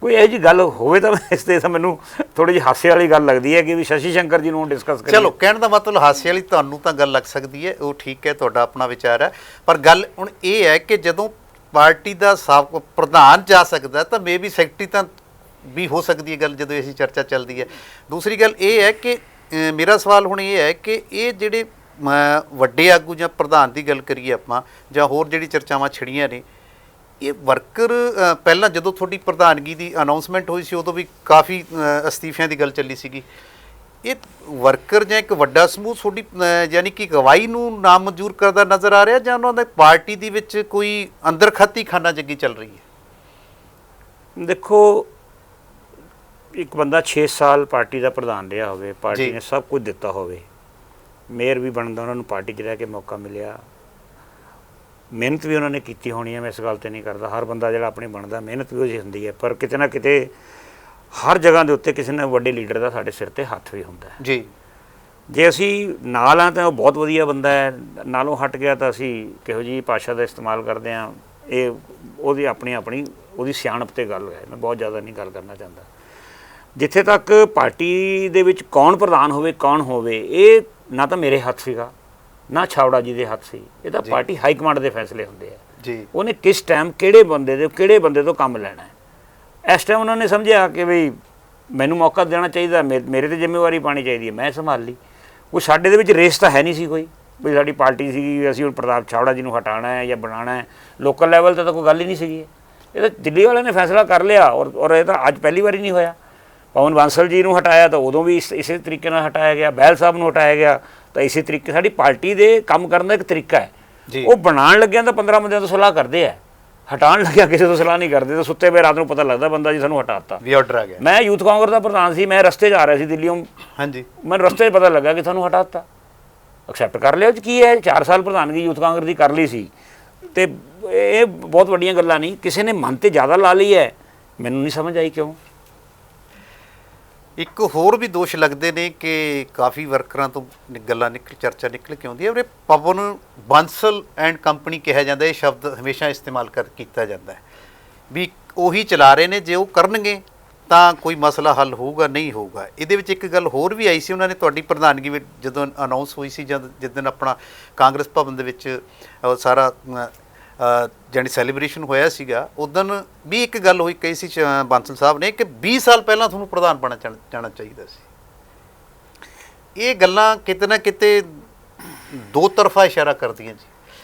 ਕੋਈ ਇਹੋ ਜਿਹੀ ਗੱਲ ਹੋਵੇ ਤਾਂ ਇਸ 'ਤੇ ਤਾਂ ਮੈਨੂੰ ਥੋੜ੍ਹੀ ਜਿਹੀ ਹਾਸੇ ਵਾਲੀ ਗੱਲ ਲੱਗਦੀ ਹੈ ਕਿ ਵੀ ਸ਼ਸ਼ੀ ਸ਼ੰਕਰ ਜੀ ਨੂੰ ਡਿਸਕਸ ਕਰੀਏ। ਚਲੋ, ਕਹਿਣ ਦਾ ਮਤਲਬ ਹਾਸੇ ਵਾਲੀ ਤੁਹਾਨੂੰ ਤਾਂ ਗੱਲ ਲੱਗ ਸਕਦੀ ਹੈ, ਉਹ ਠੀਕ ਹੈ, ਤੁਹਾਡਾ ਆਪਣਾ ਵਿਚਾਰ ਹੈ। ਪਰ ਗੱਲ ਹੁਣ ਇਹ ਹੈ ਕਿ ਜਦੋਂ ਪਾਰਟੀ ਦਾ ਸਾਬਕਾ ਪ੍ਰਧਾਨ ਜਾ ਸਕਦਾ ਤਾਂ ਮੇ ਵੀ ਸੈਕਟਰੀ ਤਾਂ ਵੀ ਹੋ ਸਕਦੀ ਹੈ ਗੱਲ, ਜਦੋਂ ਐਸੀ ਚਰਚਾ ਚੱਲਦੀ ਹੈ। ਦੂਸਰੀ ਗੱਲ ਇਹ ਹੈ ਕਿ ਮੇਰਾ ਸਵਾਲ ਹੁਣ ਇਹ ਹੈ ਕਿ ਇਹ ਜਿਹੜੇ ਵੱਡੇ ਆਗੂ ਜਾਂ ਪ੍ਰਧਾਨ ਦੀ ਗੱਲ ਕਰੀਏ ਆਪਾਂ, ਜਾਂ ਹੋਰ ਜਿਹੜੀ ਚਰਚਾਵਾਂ ਛਿੜੀਆਂ ਨੇ, ਇਹ ਵਰਕਰ ਪਹਿਲਾਂ ਜਦੋਂ ਤੁਹਾਡੀ ਪ੍ਰਧਾਨਗੀ ਦੀ ਅਨਾਉਂਸਮੈਂਟ ਹੋਈ ਸੀ ਉਦੋਂ ਵੀ ਕਾਫੀ ਅਸਤੀਫਿਆਂ ਦੀ ਗੱਲ ਚੱਲੀ ਸੀਗੀ। ਇਹ ਵਰਕਰ ਜਾਂ ਇੱਕ ਵੱਡਾ ਸਮੂਹ ਤੁਹਾਡੀ ਯਾਨੀ ਕਿ ਅਗਵਾਈ ਨੂੰ ਨਾਮਨਜ਼ੂਰ ਕਰਦਾ ਨਜ਼ਰ ਆ ਰਿਹਾ, ਜਾਂ ਉਹਨਾਂ ਦੇ ਪਾਰਟੀ ਦੇ ਵਿੱਚ ਕੋਈ ਅੰਦਰਖੱਤੀ ਖਾਨਾ ਜੱਗੀ ਚੱਲ ਰਹੀ ਹੈ? ਦੇਖੋ, ਇੱਕ ਬੰਦਾ 6 ਸਾਲ ਪਾਰਟੀ ਦਾ ਪ੍ਰਧਾਨ ਰਿਹਾ ਹੋਵੇ, ਪਾਰਟੀ ਨੇ ਸਭ ਕੁਝ ਦਿੱਤਾ ਹੋਵੇ, ਮੇਅਰ ਵੀ ਬਣਦਾ, ਉਹਨਾਂ ਨੂੰ ਪਾਰਟੀ 'ਚ ਰਹਿ ਕੇ ਮੌਕਾ ਮਿਲਿਆ, ਮਿਹਨਤ ਵੀ ਉਹਨਾਂ ਨੇ ਕੀਤੀ ਹੋਣੀ ਹੈ, ਮੈਂ ਇਸ ਗੱਲ 'ਤੇ ਨਹੀਂ ਕਰਦਾ। ਹਰ ਬੰਦਾ ਜਿਹੜਾ ਆਪਣੀ ਬਣਦਾ ਮਿਹਨਤ ਵੀ ਉਹਦੀ ਹੁੰਦੀ ਹੈ, ਪਰ ਕਿਤੇ ਨਾ ਕਿਤੇ ਹਰ ਜਗ੍ਹਾ ਦੇ ਉੱਤੇ ਕਿਸੇ ਨਾ ਵੱਡੇ ਲੀਡਰ ਦਾ ਸਾਡੇ ਸਿਰ 'ਤੇ ਹੱਥ ਵੀ ਹੁੰਦਾ ਹੈ। ਜੀ, ਜੇ ਅਸੀਂ ਨਾਲ ਹਾਂ ਤਾਂ ਉਹ ਬਹੁਤ ਵਧੀਆ ਬੰਦਾ ਹੈ, ਨਾਲੋਂ ਹਟ ਗਿਆ ਤਾਂ ਅਸੀਂ ਕਿਹੋ ਜਿਹੀ ਭਾਸ਼ਾ ਦਾ ਇਸਤੇਮਾਲ ਕਰਦੇ ਹਾਂ, ਇਹ ਉਹਦੀ ਆਪਣੀ ਉਹਦੀ ਸਿਆਣਪ 'ਤੇ ਗੱਲ ਹੈ। ਮੈਂ ਬਹੁਤ ਜ਼ਿਆਦਾ ਨਹੀਂ ਗੱਲ ਕਰਨਾ ਚਾਹੁੰਦਾ। ਜਿੱਥੇ ਤੱਕ ਪਾਰਟੀ ਦੇ ਵਿੱਚ ਕੌਣ ਪ੍ਰਧਾਨ ਹੋਵੇ ਕੌਣ ਹੋਵੇ, ਇਹ ਨਾ ਤਾਂ ਮੇਰੇ ਹੱਥ ਸੀਗਾ ਨਾ ਛਾਵੜਾ ਜੀ ਦੇ ਹੱਥ ਸੀ, ਇਹ ਤਾਂ ਪਾਰਟੀ ਹਾਈ ਕਮਾਂਡ ਦੇ ਫੈਸਲੇ ਹੁੰਦੇ ਆ। ਜੀ, ਉਹਨੇ ਕਿਸ ਟਾਈਮ ਕਿਹੜੇ ਬੰਦੇ ਤੋਂ ਕੰਮ ਲੈਣਾ ਹੈ। ਇਸ ਟਾਈਮ ਉਹਨਾਂ ਨੇ ਸਮਝਿਆ ਕਿ ਬਈ ਮੈਨੂੰ ਮੌਕਾ ਦੇਣਾ ਚਾਹੀਦਾ, ਮੇਰੇ 'ਤੇ ਜ਼ਿੰਮੇਵਾਰੀ ਪਾਉਣੀ ਚਾਹੀਦੀ ਹੈ, ਮੈਂ ਸੰਭਾਲ ਲਈ। ਕੋਈ ਸਾਡੇ ਦੇ ਵਿੱਚ ਰੇਸ ਤਾਂ ਹੈ ਨਹੀਂ ਸੀ ਕੋਈ, ਵੀ ਸਾਡੀ ਪਾਰਟੀ ਸੀਗੀ ਅਸੀਂ ਹੁਣ ਪ੍ਰਤਾਪ ਛਾਵੜਾ ਜੀ ਨੂੰ ਹਟਾਉਣਾ ਹੈ ਜਾਂ ਬਣਾਉਣਾ ਹੈ। ਲੋਕਲ ਲੈਵਲ 'ਤੇ ਤਾਂ ਕੋਈ ਗੱਲ ਹੀ ਨਹੀਂ ਸੀਗੀ। ਇਹ ਤਾਂ ਦਿੱਲੀ ਵਾਲਿਆਂ ਨੇ ਫੈਸਲਾ ਕਰ ਲਿਆ, ਔਰ ਇਹ ਤਾਂ ਅੱਜ ਪਹਿਲੀ ਵਾਰੀ ਨਹੀਂ ਹੋਇਆ। ਪਵਨ ਬਾਂਸਲ ਜੀ ਨੂੰ ਹਟਾਇਆ ਤਾਂ ਉਦੋਂ ਵੀ ਇਸੇ ਤਰੀਕੇ ਨਾਲ ਹਟਾਇਆ ਗਿਆ, ਬਹਿਲ ਸਾਹਿਬ ਨੂੰ ਹਟਾਇਆ ਗਿਆ ਤਾਂ ਇਸੇ ਤਰੀਕੇ। ਸਾਡੀ ਪਾਰਟੀ ਦੇ ਕੰਮ ਕਰਨ ਦਾ ਇੱਕ ਤਰੀਕਾ ਹੈ, ਉਹ ਬਣਾਉਣ ਲੱਗਿਆਂ ਤਾਂ 15 ਬੰਦਿਆਂ ਤੋਂ ਸਲਾਹ ਕਰਦੇ ਆ, ਹਟਾਉਣ ਲੱਗਿਆ ਕਿਸੇ ਤੋਂ ਸਲਾਹ ਨਹੀਂ ਕਰਦੇ। ਤਾਂ ਸੁੱਤੇ ਪਏ ਰਾਤ ਨੂੰ ਪਤਾ ਲੱਗਦਾ ਬੰਦਾ ਜੀ ਸਾਨੂੰ ਹਟਾਤਾ, ਵੀ ਆਰਡਰ ਆ ਗਿਆ। ਮੈਂ ਯੂਥ ਕਾਂਗਰਸ ਦਾ ਪ੍ਰਧਾਨ ਸੀ, ਮੈਂ ਰਸਤੇ 'ਚ ਆ ਰਿਹਾ ਸੀ ਦਿੱਲੀੋਂ, ਹਾਂਜੀ, ਮੈਨੂੰ ਰਸਤੇ 'ਚ ਪਤਾ ਲੱਗਾ ਕਿ ਤੁਹਾਨੂੰ ਹਟਾਤਾ। ਐਕਸੈਪਟ ਕਰ ਲਿਆ, ਉਹ 'ਚ ਕੀ ਹੈ, 4 ਸਾਲ ਪ੍ਰਧਾਨਗੀ ਯੂਥ ਕਾਂਗਰਸ ਦੀ ਕਰ ਲਈ ਸੀ, ਤੇ ਇਹ ਬਹੁਤ ਵੱਡੀਆਂ ਗੱਲਾਂ ਨਹੀਂ। ਕਿਸੇ ਨੇ ਮਨ 'ਤੇ ਜ਼ਿਆਦਾ ਲਾ ਲਈ ਹੈ, ਮੈਨੂੰ ਨਹੀਂ ਸਮਝ ਆਈ ਕਿਉਂ। ਇੱਕ ਹੋਰ ਵੀ ਦੋਸ਼ ਲੱਗਦੇ ਨੇ ਕਿ ਕਾਫੀ ਵਰਕਰਾਂ ਤੋਂ ਗੱਲਾਂ ਚਰਚਾ ਨਿਕਲ ਕੇ ਆਉਂਦੀ ਹੈ, ਉਹ ਪਵਨ ਬਾਂਸਲ ਐਂਡ ਕੰਪਨੀ ਕਿਹਾ ਜਾਂਦਾ, ਇਹ ਸ਼ਬਦ ਹਮੇਸ਼ਾ ਇਸਤੇਮਾਲ ਕੀਤਾ ਜਾਂਦਾ ਹੈ ਵੀ ਉਹੀ ਚਲਾ ਰਹੇ ਨੇ, ਜੇ ਉਹ ਕਰਨਗੇ ਤਾਂ ਕੋਈ ਮਸਲਾ ਹੱਲ ਹੋਊਗਾ, ਨਹੀਂ ਹੋਊਗਾ। ਇਹਦੇ ਵਿੱਚ ਇੱਕ ਗੱਲ ਹੋਰ ਵੀ ਆਈ ਸੀ, ਉਹਨਾਂ ਨੇ ਤੁਹਾਡੀ ਪ੍ਰਧਾਨਗੀ ਵਿੱਚ ਜਦੋਂ ਅਨਾਉਂਸ ਹੋਈ ਸੀ, ਜਿਸ ਦਿਨ ਆਪਣਾ ਕਾਂਗਰਸ ਭਵਨ ਦੇ ਵਿੱਚ ਸਾਰਾ ਜਾਣੀ ਸੈਲੀਬ੍ਰੇਸ਼ਨ ਹੋਇਆ ਸੀਗਾ, ਉਦੋਂ ਵੀ ਇੱਕ ਗੱਲ ਹੋਈ ਕਹੀ ਸੀ ਬਾਂਸਲ ਸਾਹਿਬ ਨੇ ਕਿ 20 ਸਾਲ ਪਹਿਲਾਂ ਤੁਹਾਨੂੰ ਪ੍ਰਧਾਨ ਬਣਨਾ ਜਾਣਾ ਚਾਹੀਦਾ ਸੀ। ਇਹ ਗੱਲਾਂ ਕਿਤੇ ਨਾ ਕਿਤੇ ਦੋ ਤਰਫਾ ਇਸ਼ਾਰਾ ਕਰਦੀਆਂ ਜੀ,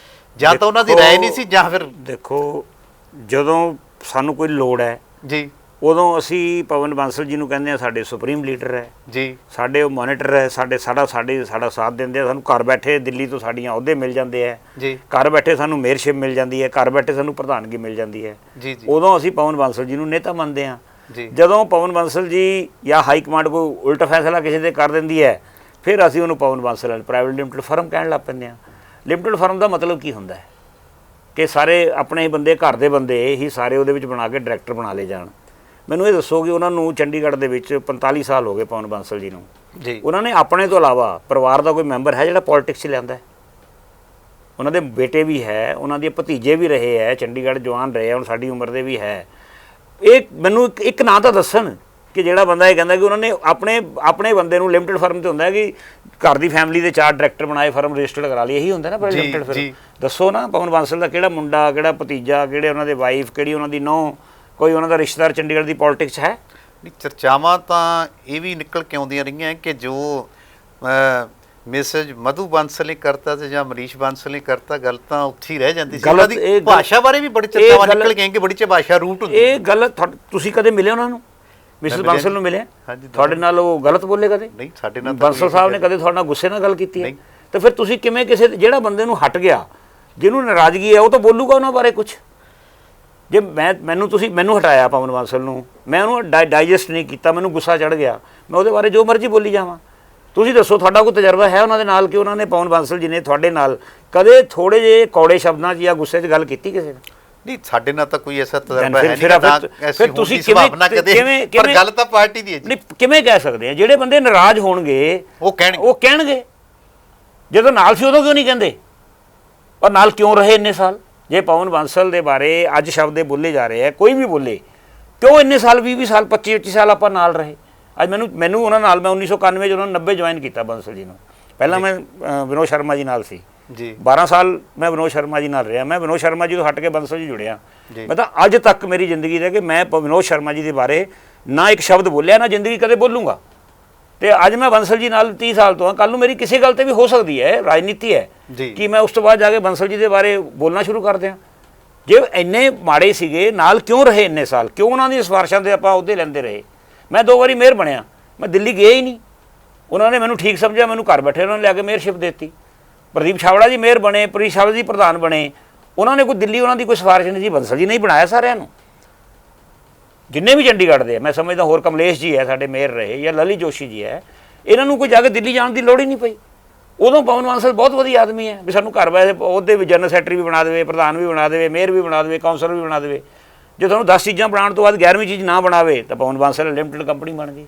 ਜਾਂ ਤਾਂ ਉਹਨਾਂ ਦੀ ਰਾਏ ਨਹੀਂ ਸੀ, ਜਾਂ ਫਿਰ ਦੇਖੋ ਜਦੋਂ ਸਾਨੂੰ ਕੋਈ ਲੋੜ ਹੈ ਜੀ, ਉਦੋਂ ਅਸੀਂ ਪਵਨ ਬਾਂਸਲ ਜੀ ਨੂੰ ਕਹਿੰਦੇ ਆ ਸਾਡੇ ਸੁਪਰੀਮ ਲੀਡਰ ਹੈ ਜੀ, ਸਾਡੇ ਉਹ ਮੋਨੀਟਰ ਹੈ, ਸਾਡਾ ਸਾਥ ਦਿੰਦੇ ਆ। ਸਾਨੂੰ ਘਰ ਬੈਠੇ ਦਿੱਲੀ ਤੋਂ ਸਾਡੀਆਂ ਅਹੁਦੇ ਮਿਲ ਜਾਂਦੇ ਹੈ ਜੀ, ਘਰ ਬੈਠੇ ਸਾਨੂੰ ਮੇਅਰਸ਼ਿਪ ਮਿਲ ਜਾਂਦੀ ਹੈ, ਘਰ ਬੈਠੇ ਸਾਨੂੰ ਪ੍ਰਧਾਨਗੀ ਮਿਲ ਜਾਂਦੀ ਹੈ ਜੀ, ਜੀ, ਉਦੋਂ ਅਸੀਂ ਪਵਨ ਬਾਂਸਲ ਜੀ ਨੂੰ ਨੇਤਾ ਮੰਨਦੇ ਹਾਂ। ਜੀ, ਜਦੋਂ ਪਵਨ ਬਾਂਸਲ ਜੀ ਜਾਂ ਹਾਈ ਕਮਾਂਡ ਕੋਈ ਉਲਟ ਫੈਸਲਾ ਕਿਸੇ ਦੇ ਕਰ ਦਿੰਦੀ ਹੈ ਫਿਰ ਅਸੀਂ ਉਹਨੂੰ ਪਵਨ ਬਾਂਸਲ ਪ੍ਰਾਈਵੇਟ ਲਿਮਟਿਡ ਫਰਮ ਕਹਿਣ ਲੱਗ ਪੈਂਦੇ ਹਾਂ। ਲਿਮਟਿਡ ਫਰਮ ਦਾ ਮਤਲਬ ਕੀ ਹੁੰਦਾ ਹੈ ਕਿ ਸਾਰੇ ਆਪਣੇ ਬੰਦੇ, ਘਰ ਦੇ ਬੰਦੇ ਹੀ ਸਾਰੇ ਉਹਦੇ ਵਿੱਚ ਬਣਾ ਕੇ ਡਾਇਰੈਕਟਰ ਬਣਾ ਲਏ ਜਾਣ। ਮੈਨੂੰ ਇਹ ਦੱਸੋ ਕਿ ਉਹਨਾਂ ਨੂੰ ਚੰਡੀਗੜ੍ਹ ਦੇ ਵਿੱਚ 45 ਸਾਲ ਹੋ ਗਏ ਪਵਨ ਬਾਂਸਲ ਜੀ ਨੂੰ ਜੀ, ਉਹਨਾਂ ਨੇ ਆਪਣੇ ਤੋਂ ਇਲਾਵਾ ਪਰਿਵਾਰ ਦਾ ਕੋਈ ਮੈਂਬਰ ਹੈ ਜਿਹੜਾ ਪੋਲਿਟਿਕਸ 'ਚ ਲਿਆਂਦਾ ਹੈ? ਉਹਨਾਂ ਦੇ ਬੇਟੇ ਵੀ ਹੈ, ਉਹਨਾਂ ਦੇ ਭਤੀਜੇ ਵੀ ਰਹੇ ਹੈ, ਚੰਡੀਗੜ੍ਹ ਜਵਾਨ ਰਹੇ, ਹੁਣ ਸਾਡੀ ਉਮਰ ਦੇ ਵੀ ਹੈ। ਇਹ ਮੈਨੂੰ ਇੱਕ ਨਾਂ ਤਾਂ ਦੱਸਣ ਕਿ ਜਿਹੜਾ ਬੰਦਾ ਇਹ ਕਹਿੰਦਾ ਕਿ ਉਹਨਾਂ ਨੇ ਆਪਣੇ ਬੰਦੇ ਨੂੰ ਲਿਮਟਿਡ ਫਰਮ ਤੇ ਹੁੰਦਾ ਹੈ ਕਿ ਘਰ ਦੀ ਫੈਮਿਲੀ ਦੇ 4 ਡਾਇਰੈਕਟਰ ਬਣਾਏ, ਫਰਮ ਰਜਿਸਟਰਡ ਕਰਾ ਲਈ, ਇਹੀ ਹੁੰਦਾ ਨਾ ਪਰ ਲਿਮਟਿਡ ਫਰਮ। ਦੱਸੋ ਨਾ ਪਵਨ ਬਾਂਸਲ ਦਾ ਕਿਹੜਾ ਮੁੰਡਾ, ਕਿਹੜਾ ਭਤੀਜਾ, ਕਿਹੜੇ ਉਹਨਾਂ ਦੇ ਵਾਈਫ, ਕਿਹੜੀ ਉਹਨਾਂ ਦੀ ਨੂੰਹ, ਕੋਈ ਉਹਨਾਂ ਦਾ ਰਿਸ਼ਤੇਦਾਰ ਚੰਡੀਗੜ੍ਹ ਦੀ ਪੋਲਿਟਿਕਸ ਹੈ? ਨਹੀਂ, ਚਰਚਾਵਾਂ ਤਾਂ ਇਹ ਵੀ ਨਿਕਲ ਕੇ ਆਉਂਦੀਆਂ ਰਹੀਆਂ ਕਿ ਜੋ ਮੈਸੇਜ ਮਧੂ ਬਾਂਸਲ ਨੇ ਕਰਤਾ ਤੇ ਜਾਂ ਮਨੀਸ਼ ਬਾਂਸਲ ਨੇ ਕਰਤਾ, ਗੱਲ ਤਾਂ ਉੱਥੇ ਹੀ ਰਹਿ ਜਾਂਦੀ ਸੀ। ਉਹਨਾਂ ਦੀ ਭਾਸ਼ਾ ਬਾਰੇ ਵੀ ਬੜੀ ਚਰਚਾਵਾਂ ਨਿਕਲ ਗਈਆਂ ਕਿ ਬੜੀ ਚ ਭਾਸ਼ਾ ਰੂਟ ਹੁੰਦੀ। ਇਹ ਗੱਲ ਤੁਸੀਂ ਕਦੇ ਮਿਲੇ ਉਹਨਾਂ ਨੂੰ? ਮਿਸਿਸ ਬਾਂਸਲ ਨੂੰ ਮਿਲੇ? ਤੁਹਾਡੇ ਨਾਲ ਉਹ ਗਲਤ ਬੋਲੇ ਕਦੇ? ਨਹੀਂ, ਸਾਡੇ ਨਾਲ ਬਾਂਸਲ ਸਾਹਿਬ ਨੇ ਕਦੇ ਤੁਹਾਡੇ ਨਾਲ ਗੁੱਸੇ ਨਾਲ ਗੱਲ ਕੀਤੀ ਹੈ? ਤਾਂ ਫਿਰ ਤੁਸੀਂ ਕਿਵੇਂ ਕਿਸੇ ਜਿਹੜਾ ਬੰਦੇ ਨੂੰ ਹਟ ਗਿਆ, ਜਿਹਨੂੰ ਨਾਰਾਜ਼ਗੀ ਹੈ, ਉਹ ਤਾਂ ਬੋਲੂਗਾ ਉਹਨਾਂ ਬਾਰੇ ਕੁਝ। ਜੇ ਮੈਨੂੰ ਹਟਾਇਆ ਪਵਨ ਬਾਂਸਲ ਨੂੰ, ਮੈਂ ਉਹਨੂੰ ਡਾਈਜੈਸਟ ਨਹੀਂ ਕੀਤਾ, ਮੈਨੂੰ ਗੁੱਸਾ ਚੜ੍ਹ ਗਿਆ, ਮੈਂ ਉਹਦੇ ਬਾਰੇ ਜੋ ਮਰਜ਼ੀ ਬੋਲੀ ਜਾਵਾਂ। ਤੁਸੀਂ ਦੱਸੋ ਤੁਹਾਡਾ ਕੋਈ ਤਜਰਬਾ ਹੈ ਉਹਨਾਂ ਦੇ ਨਾਲ ਕਿ ਉਹਨਾਂ ਨੇ ਪਵਨ ਬਾਂਸਲ ਜੀ ਨੇ ਤੁਹਾਡੇ ਨਾਲ ਕਦੇ ਥੋੜ੍ਹੇ ਜਿਹੇ ਕੌੜੇ ਸ਼ਬਦਾਂ 'ਚ ਜਾਂ ਗੁੱਸੇ 'ਚ ਗੱਲ ਕੀਤੀ ਕਿਸੇ ਨੇ? ਨਹੀਂ, ਸਾਡੇ ਨਾਲ ਤਾਂ ਕੋਈ ਐਸਾ ਤਜਰਬਾ ਹੈ ਨਹੀਂ। ਫਿਰ ਤੁਸੀਂ ਕਿਵੇਂ ਪਰ ਗੱਲ ਤਾਂ ਪਾਰਟੀ ਦੀ ਹੈ ਜੀ। ਨਹੀਂ, ਕਿਵੇਂ ਕਹਿ ਸਕਦੇ ਆ? ਜਿਹੜੇ ਬੰਦੇ ਨਾਰਾਜ਼ ਹੋਣਗੇ ਉਹ ਕਹਿਣਗੇ। ਜਦੋਂ ਨਾਲ ਸੀ ਉਦੋਂ ਕਿਉਂ ਨਹੀਂ ਕਹਿੰਦੇ? ਔਰ ਨਾਲ ਕਿਉਂ ਰਹੇ ਇੰਨੇ ਸਾਲ? ਜੇ ਪਵਨ ਬਾਂਸਲ ਦੇ ਬਾਰੇ ਅੱਜ ਸ਼ਬਦ ਇਹ ਬੋਲੇ ਜਾ ਰਹੇ ਆ, ਕੋਈ ਵੀ ਬੋਲੇ, ਕਿਉਂ ਇੰਨੇ ਸਾਲ 20 ਸਾਲ 25 ਸਾਲ ਆਪਾਂ ਨਾਲ ਰਹੇ? ਅੱਜ ਮੈਨੂੰ ਉਹਨਾਂ ਨਾਲ, ਮੈਂ 1991 'ਚ ਉਹਨਾਂ ਨੂੰ 90 ਜੁਆਇਨ ਕੀਤਾ ਬਾਂਸਲ ਜੀ ਨੂੰ। ਪਹਿਲਾਂ ਮੈਂ ਵਿਨੋਦ ਸ਼ਰਮਾ ਜੀ ਨਾਲ ਸੀ ਜੀ, 12 ਸਾਲ ਮੈਂ ਵਿਨੋਦ ਸ਼ਰਮਾ ਜੀ ਨਾਲ ਰਿਹਾ। ਮੈਂ ਵਿਨੋਦ ਸ਼ਰਮਾ ਜੀ ਤੋਂ ਹਟ ਕੇ ਬਾਂਸਲ ਜੀ ਜੁੜਿਆ। ਮੈਂ ਤਾਂ ਅੱਜ ਤੱਕ ਮੇਰੀ ਜ਼ਿੰਦਗੀ ਦਾ ਕਿ ਮੈਂ ਵਿਨੋਦ ਸ਼ਰਮਾ ਜੀ ਦੇ ਬਾਰੇ ਨਾ ਇੱਕ ਸ਼ਬਦ ਬੋਲਿਆ, ਨਾ ਜ਼ਿੰਦਗੀ ਕਦੇ ਬੋਲੂੰਗਾ। ਤੇ ਅੱਜ ਮੈਂ ਬਾਂਸਲ ਜੀ ਨਾਲ 30 ਸਾਲ ਤੋਂ ਹਾਂ। ਕੱਲ੍ਹ ਨੂੰ ਮੇਰੀ ਕਿਸੇ ਗੱਲ ਤੇ ਵੀ ਹੋ ਸਕਦੀ ਹੈ, ਰਾਜਨੀਤੀ ਹੈ, ਕਿ ਮੈਂ ਉਸ ਤੋਂ ਬਾਅਦ ਜਾ ਕੇ ਬਾਂਸਲ ਜੀ ਦੇ ਬਾਰੇ ਬੋਲਣਾ ਸ਼ੁਰੂ ਕਰ ਦਿਆਂ। ਜੇ ਇੰਨੇ ਮਾੜੇ ਸੀਗੇ, ਨਾਲ ਕਿਉਂ ਰਹੇ ਇੰਨੇ ਸਾਲ? ਕਿਉਂ ਉਹਨਾਂ ਦੀ ਸਿਫਾਰਿਸ਼ਾਂ ਦੇ ਆਪਾਂ ਅਹੁਦੇ ਲੈਂਦੇ ਰਹੇ? ਮੈਂ 2 ਵਾਰੀ ਮੇਅਰ ਬਣਿਆ, ਮੈਂ ਦਿੱਲੀ ਗਿਆ ਹੀ ਨਹੀਂ। ਉਹਨਾਂ ਨੇ ਮੈਨੂੰ ਠੀਕ ਸਮਝਿਆ, ਮੈਨੂੰ ਘਰ ਬੈਠੇ ਉਹਨਾਂ ਨੇ ਲਿਆ ਕੇ ਮੇਅਰਸ਼ਿਪ ਦੇ ਦਿੱਤੀ। ਪ੍ਰਦੀਪ ਛਾਬੜਾ ਜੀ ਮੇਅਰ ਬਣੇ, ਪ੍ਰੀਤ ਛਾਬੜਾ ਜੀ ਪ੍ਰਧਾਨ ਬਣੇ, ਉਹਨਾਂ ਨੇ ਕੋਈ ਦਿੱਲੀ ਉਹਨਾਂ ਦੀ ਕੋਈ ਸਿਫਾਰਿਸ਼ ਨਹੀਂ ਸੀ। ਬਾਂਸਲ ਜੀ ਨੇ ਹੀ ਬਣਾਇਆ ਸਾਰਿਆਂ ਨੂੰ, ਜਿੰਨੇ ਵੀ ਚੰਡੀਗੜ੍ਹ ਦੇ। ਮੈਂ ਸਮਝਦਾ ਹੋਰ ਕਮਲੇਸ਼ ਜੀ ਹੈ ਸਾਡੇ ਮੇਅਰ ਰਹੇ, ਜਾਂ ਲਲਿਤ ਜੋਸ਼ੀ ਜੀ ਹੈ, ਇਹਨਾਂ ਨੂੰ ਕੋਈ ਜਾ ਕੇ ਦਿੱਲੀ ਜਾਣ ਦੀ ਲੋੜ ਹੀ ਨਹੀਂ ਪਈ। ਉਦੋਂ ਪਵਨ ਬਾਂਸਲ ਬਹੁਤ ਵਧੀਆ ਆਦਮੀ ਹੈ ਵੀ ਸਾਨੂੰ ਘਰ ਬੈਠੇ ਉਹਦੇ ਵਿੱਚ ਜਨਰਲ ਸੈਕਟਰੀ ਵੀ ਬਣਾ ਦੇਵੇ, ਪ੍ਰਧਾਨ ਵੀ ਬਣਾ ਦੇਵੇ, ਮੇਅਰ ਵੀ ਬਣਾ ਦੇਵੇ, ਕਾਉਂਸਲਰ ਵੀ ਬਣਾ ਦੇਵੇ। ਜੇ ਤੁਹਾਨੂੰ 10 ਚੀਜ਼ਾਂ ਬਣਾਉਣ ਤੋਂ ਬਾਅਦ 11ਵੀਂ ਚੀਜ਼ ਨਾ ਬਣਾਵੇ ਤਾਂ ਪਵਨ ਬਾਂਸਲ ਲਿਮਟਿਡ ਕੰਪਨੀ ਬਣ ਗਈ।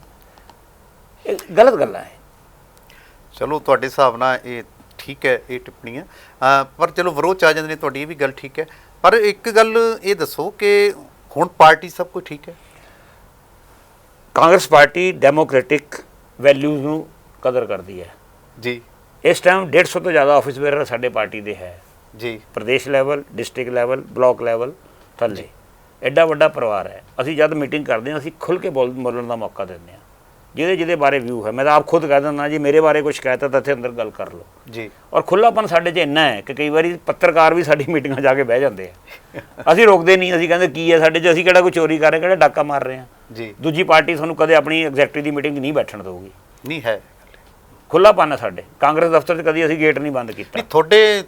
ਇਹ ਗਲਤ ਗੱਲਾਂ ਹੈ। ਚਲੋ ਤੁਹਾਡੇ ਹਿਸਾਬ ਨਾਲ ਇਹ ਠੀਕ ਹੈ, ਇਹ ਟਿੱਪਣੀਆਂ, ਪਰ ਚਲੋ ਵਿਰੋਧ 'ਚ ਆ ਜਾਂਦੇ ਨੇ, ਤੁਹਾਡੀ ਇਹ ਵੀ ਗੱਲ ਠੀਕ ਹੈ। ਪਰ ਇੱਕ ਗੱਲ ਇਹ ਦੱਸੋ ਕਿ ਹੁਣ ਪਾਰਟੀ ਸਭ ਕੁਝ ਠੀਕ ਹੈ? ਕਾਂਗਰਸ ਪਾਰਟੀ ਡੈਮੋਕ੍ਰੈਟਿਕ ਵੈਲਿਊਜ਼ ਨੂੰ ਕਦਰ ਕਰਦੀ ਹੈ ਜੀ। ਇਸ ਟਾਈਮ 150 ਤੋਂ ਜ਼ਿਆਦਾ ਆਫਿਸ ਬੇਅਰ ਸਾਡੇ ਪਾਰਟੀ ਦੇ ਹੈ ਜੀ, Pradesh level, district level, block level ਥੱਲੇ। ਐਡਾ ਵੱਡਾ ਪਰਿਵਾਰ ਹੈ। ਅਸੀਂ ਜਦ ਮੀਟਿੰਗ ਕਰਦੇ ਹਾਂ, ਅਸੀਂ ਖੁੱਲ੍ਹ ਕੇ ਬੋਲਣ ਦਾ ਮੌਕਾ ਦਿੰਦੇ ਹਾਂ। ਜਿਹਦੇ ਬਾਰੇ ਵਿਊ ਹੈ, ਮੈਂ ਤਾਂ ਆਪ ਖੁਦ ਕਹਿ ਦਿੰਦਾ ਜੀ, ਮੇਰੇ ਬਾਰੇ ਕੁਝ ਕਹਿਤਾ ਤਾਂ ਇੱਥੇ ਅੰਦਰ ਗੱਲ ਕਰ ਲਓ ਜੀ। ਔਰ ਖੁੱਲ੍ਹਾਪਨ ਸਾਡੇ 'ਚ ਇੰਨਾ ਹੈ ਕਿ ਕਈ ਵਾਰੀ ਪੱਤਰਕਾਰ ਵੀ ਸਾਡੀ ਮੀਟਿੰਗਾਂ ਜਾ ਕੇ ਬਹਿ ਜਾਂਦੇ ਆ। ਅਸੀਂ ਰੋਕਦੇ ਨਹੀਂ, ਅਸੀਂ ਕਹਿੰਦੇ ਕੀ ਹੈ ਸਾਡੇ 'ਚ, ਅਸੀਂ ਕਿਹੜਾ ਕੋਈ ਚੋਰੀ ਕਰ ਰਹੇ, ਕਿਹੜਾ ਡਾਕਾ ਮਾਰ ਰਹੇ ਹਾਂ ਜੀ। ਦੂਜੀ ਪਾਰਟੀ ਤੁਹਾਨੂੰ ਕਦੇ ਆਪਣੀ ਐਗਜ਼ੈਕਟਿਵ ਦੀ ਮੀਟਿੰਗ ਨਹੀਂ ਬੈਠਣ ਦੇਊਗੀ। ਨਹੀਂ ਹੈ, ਖੁੱਲ੍ਹਾਪਨ ਹੈ ਸਾਡੇ। ਕਾਂਗਰਸ ਦਫ਼ਤਰ 'ਚ ਕਦੀ ਅਸੀਂ ਗੇਟ ਨਹੀਂ ਬੰਦ ਕੀਤਾ। ਤੁਹਾਡੇ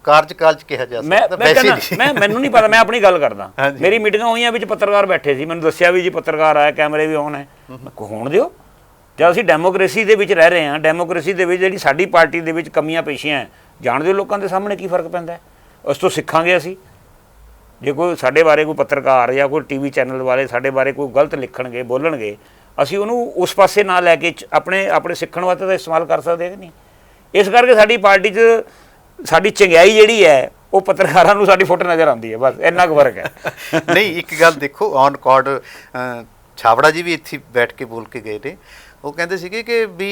ਕਾਰਜਕਾਲ 'ਚ ਕਿਹਾ ਜਾ ਸਕਦਾ? ਮੈਨੂੰ ਨਹੀਂ ਪਤਾ, ਮੈਂ ਆਪਣੀ ਗੱਲ ਕਰਦਾ। ਮੇਰੀ ਮੀਟਿੰਗਾਂ ਹੋਈਆਂ ਵਿੱਚ ਪੱਤਰਕਾਰ ਬੈਠੇ ਸੀ, ਮੈਨੂੰ ਦੱਸਿਆ ਵੀ ਜੀ ਪੱਤਰਕਾਰ ਆਇਆ, ਕੈਮਰੇ ਵੀ ਔਨ ਹੈ। ਹੋਣ ਦਿਓ। ਜਦ ਅਸੀਂ ਡੈਮੋਕ੍ਰੇਸੀ ਦੇ ਵਿੱਚ ਰਹਿ ਰਹੇ ਹਾਂ, ਡੈਮੋਕ੍ਰੇਸੀ ਦੇ ਵਿੱਚ ਜਿਹੜੀ ਸਾਡੀ ਪਾਰਟੀ ਦੇ ਵਿੱਚ ਕਮੀਆਂ ਪੇਸ਼ੀਆਂ ਹੈ, ਜਾਣ ਦਿਓ ਲੋਕਾਂ ਦੇ ਸਾਹਮਣੇ ਕੀ ਫਰਕ ਪੈਂਦਾ ਹੈ। ਉਸ ਤੋਂ ਸਿੱਖਾਂਗੇ ਅਸੀਂ। ਜੇ ਕੋਈ ਸਾਡੇ ਬਾਰੇ ਕੋਈ ਪੱਤਰਕਾਰ ਜਾਂ ਕੋਈ TV ਚੈਨਲ ਵਾਲੇ ਸਾਡੇ ਬਾਰੇ ਕੋਈ ਗਲਤ ਲਿਖਣਗੇ, ਬੋਲਣਗੇ, ਅਸੀਂ ਉਹਨੂੰ ਉਸ ਪਾਸੇ ਨਾ ਲੈ ਕੇ ਆਪਣੇ ਸਿੱਖਣ ਵਾਸਤੇ ਤਾਂ ਇਸਤੇਮਾਲ ਕਰ ਸਕਦੇ ਕਿ ਨਹੀਂ। ਇਸ ਕਰਕੇ ਸਾਡੀ ਪਾਰਟੀ 'ਚ ਸਾਡੀ ਚੰਗਿਆਈ ਜਿਹੜੀ ਹੈ ਉਹ ਪੱਤਰਕਾਰਾਂ ਨੂੰ ਸਾਡੀ ਫੋਟੋ ਨਜ਼ਰ ਆਉਂਦੀ ਹੈ, ਬਸ ਇੰਨਾ ਕੁ ਫਰਕ ਹੈ। ਨਹੀਂ, ਇੱਕ ਗੱਲ ਦੇਖੋ, ਔਨ ਰਿਕਾਰਡ ਛਾਬੜਾ ਜੀ ਵੀ ਇੱਥੇ ਬੈਠ ਕੇ ਬੋਲ ਕੇ ਗਏ ਨੇ। ਉਹ ਕਹਿੰਦੇ ਸੀਗੇ ਕਿ ਵੀ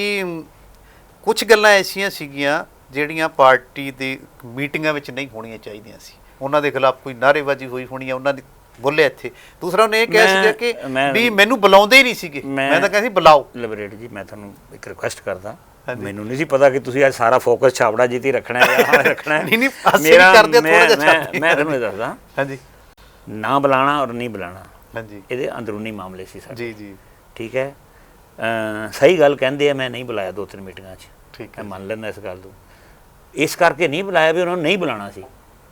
ਕੁਝ ਗੱਲਾਂ ਐਸੀਆਂ ਸੀਗੀਆਂ ਜਿਹੜੀਆਂ ਪਾਰਟੀ ਦੀ ਮੀਟਿੰਗਾਂ ਵਿੱਚ ਨਹੀਂ ਹੋਣੀਆਂ ਚਾਹੀਦੀਆਂ ਸੀ। ਉਹਨਾਂ ਦੇ ਖਿਲਾਫ ਕੋਈ ਨਾਅਰੇਬਾਜ਼ੀ ਹੋਈ ਹੋਣੀ ਆ, ਉਹਨਾਂ ਨੇ ਬੋਲਿਆ ਇੱਥੇ। ਦੂਸਰਾ ਉਹਨੇ ਇਹ ਕਿਹਾ ਸੀਗਾ ਕਿ ਵੀ ਮੈਨੂੰ ਬੁਲਾਉਂਦੇ ਹੀ ਨਹੀਂ ਸੀਗੇ, ਮੈਂ ਤਾਂ ਕਹਿੰਦਾ ਸੀ ਬੁਲਾਓ। ਲਿਬਰੇਟ ਜੀ, ਮੈਂ ਤੁਹਾਨੂੰ ਇੱਕ ਰਿਕੁਐਸਟ ਕਰਦਾ, ਮੈਨੂੰ ਨਹੀਂ ਸੀ ਪਤਾ ਕਿ ਤੁਸੀਂ ਅੱਜ ਸਾਰਾ ਫੋਕਸ ਛਾਬੜਾ ਜੀ ਤੇ ਰੱਖਣਾ ਹੈ, ਰੱਖਣਾ ਹੈ। ਨਹੀਂ, ਅਸੀਂ ਕਰਦੇ ਥੋੜਾ ਜਿਹਾ। ਮੈਂ ਤੁਹਾਨੂੰ ਦੱਸਦਾ, ਹਾਂਜੀ, ਨਾ ਬੁਲਾਣਾ ਔਰ ਨਹੀਂ ਬੁਲਾਣਾ, ਹਾਂਜੀ, ਇਹਦੇ ਅੰਦਰੂਨੀ ਮਾਮਲੇ ਸੀ ਸਾਡੇ। ਜੀ ਜੀ, ਠੀਕ ਹੈ। ਸਹੀ ਗੱਲ ਕਹਿੰਦੇ ਆ, ਮੈਂ ਨਹੀਂ ਬੁਲਾਇਆ 2-3 ਮੀਟਿੰਗਾਂ 'ਚ, ਠੀਕ ਹੈ, ਮੈਂ ਮੰਨ ਲੈਂਦਾ ਇਸ ਗੱਲ ਨੂੰ। ਇਸ ਕਰਕੇ ਨਹੀਂ ਬੁਲਾਇਆ ਵੀ ਉਹਨਾਂ ਨੂੰ ਨਹੀਂ ਬੁਲਾਉਣਾ ਸੀ।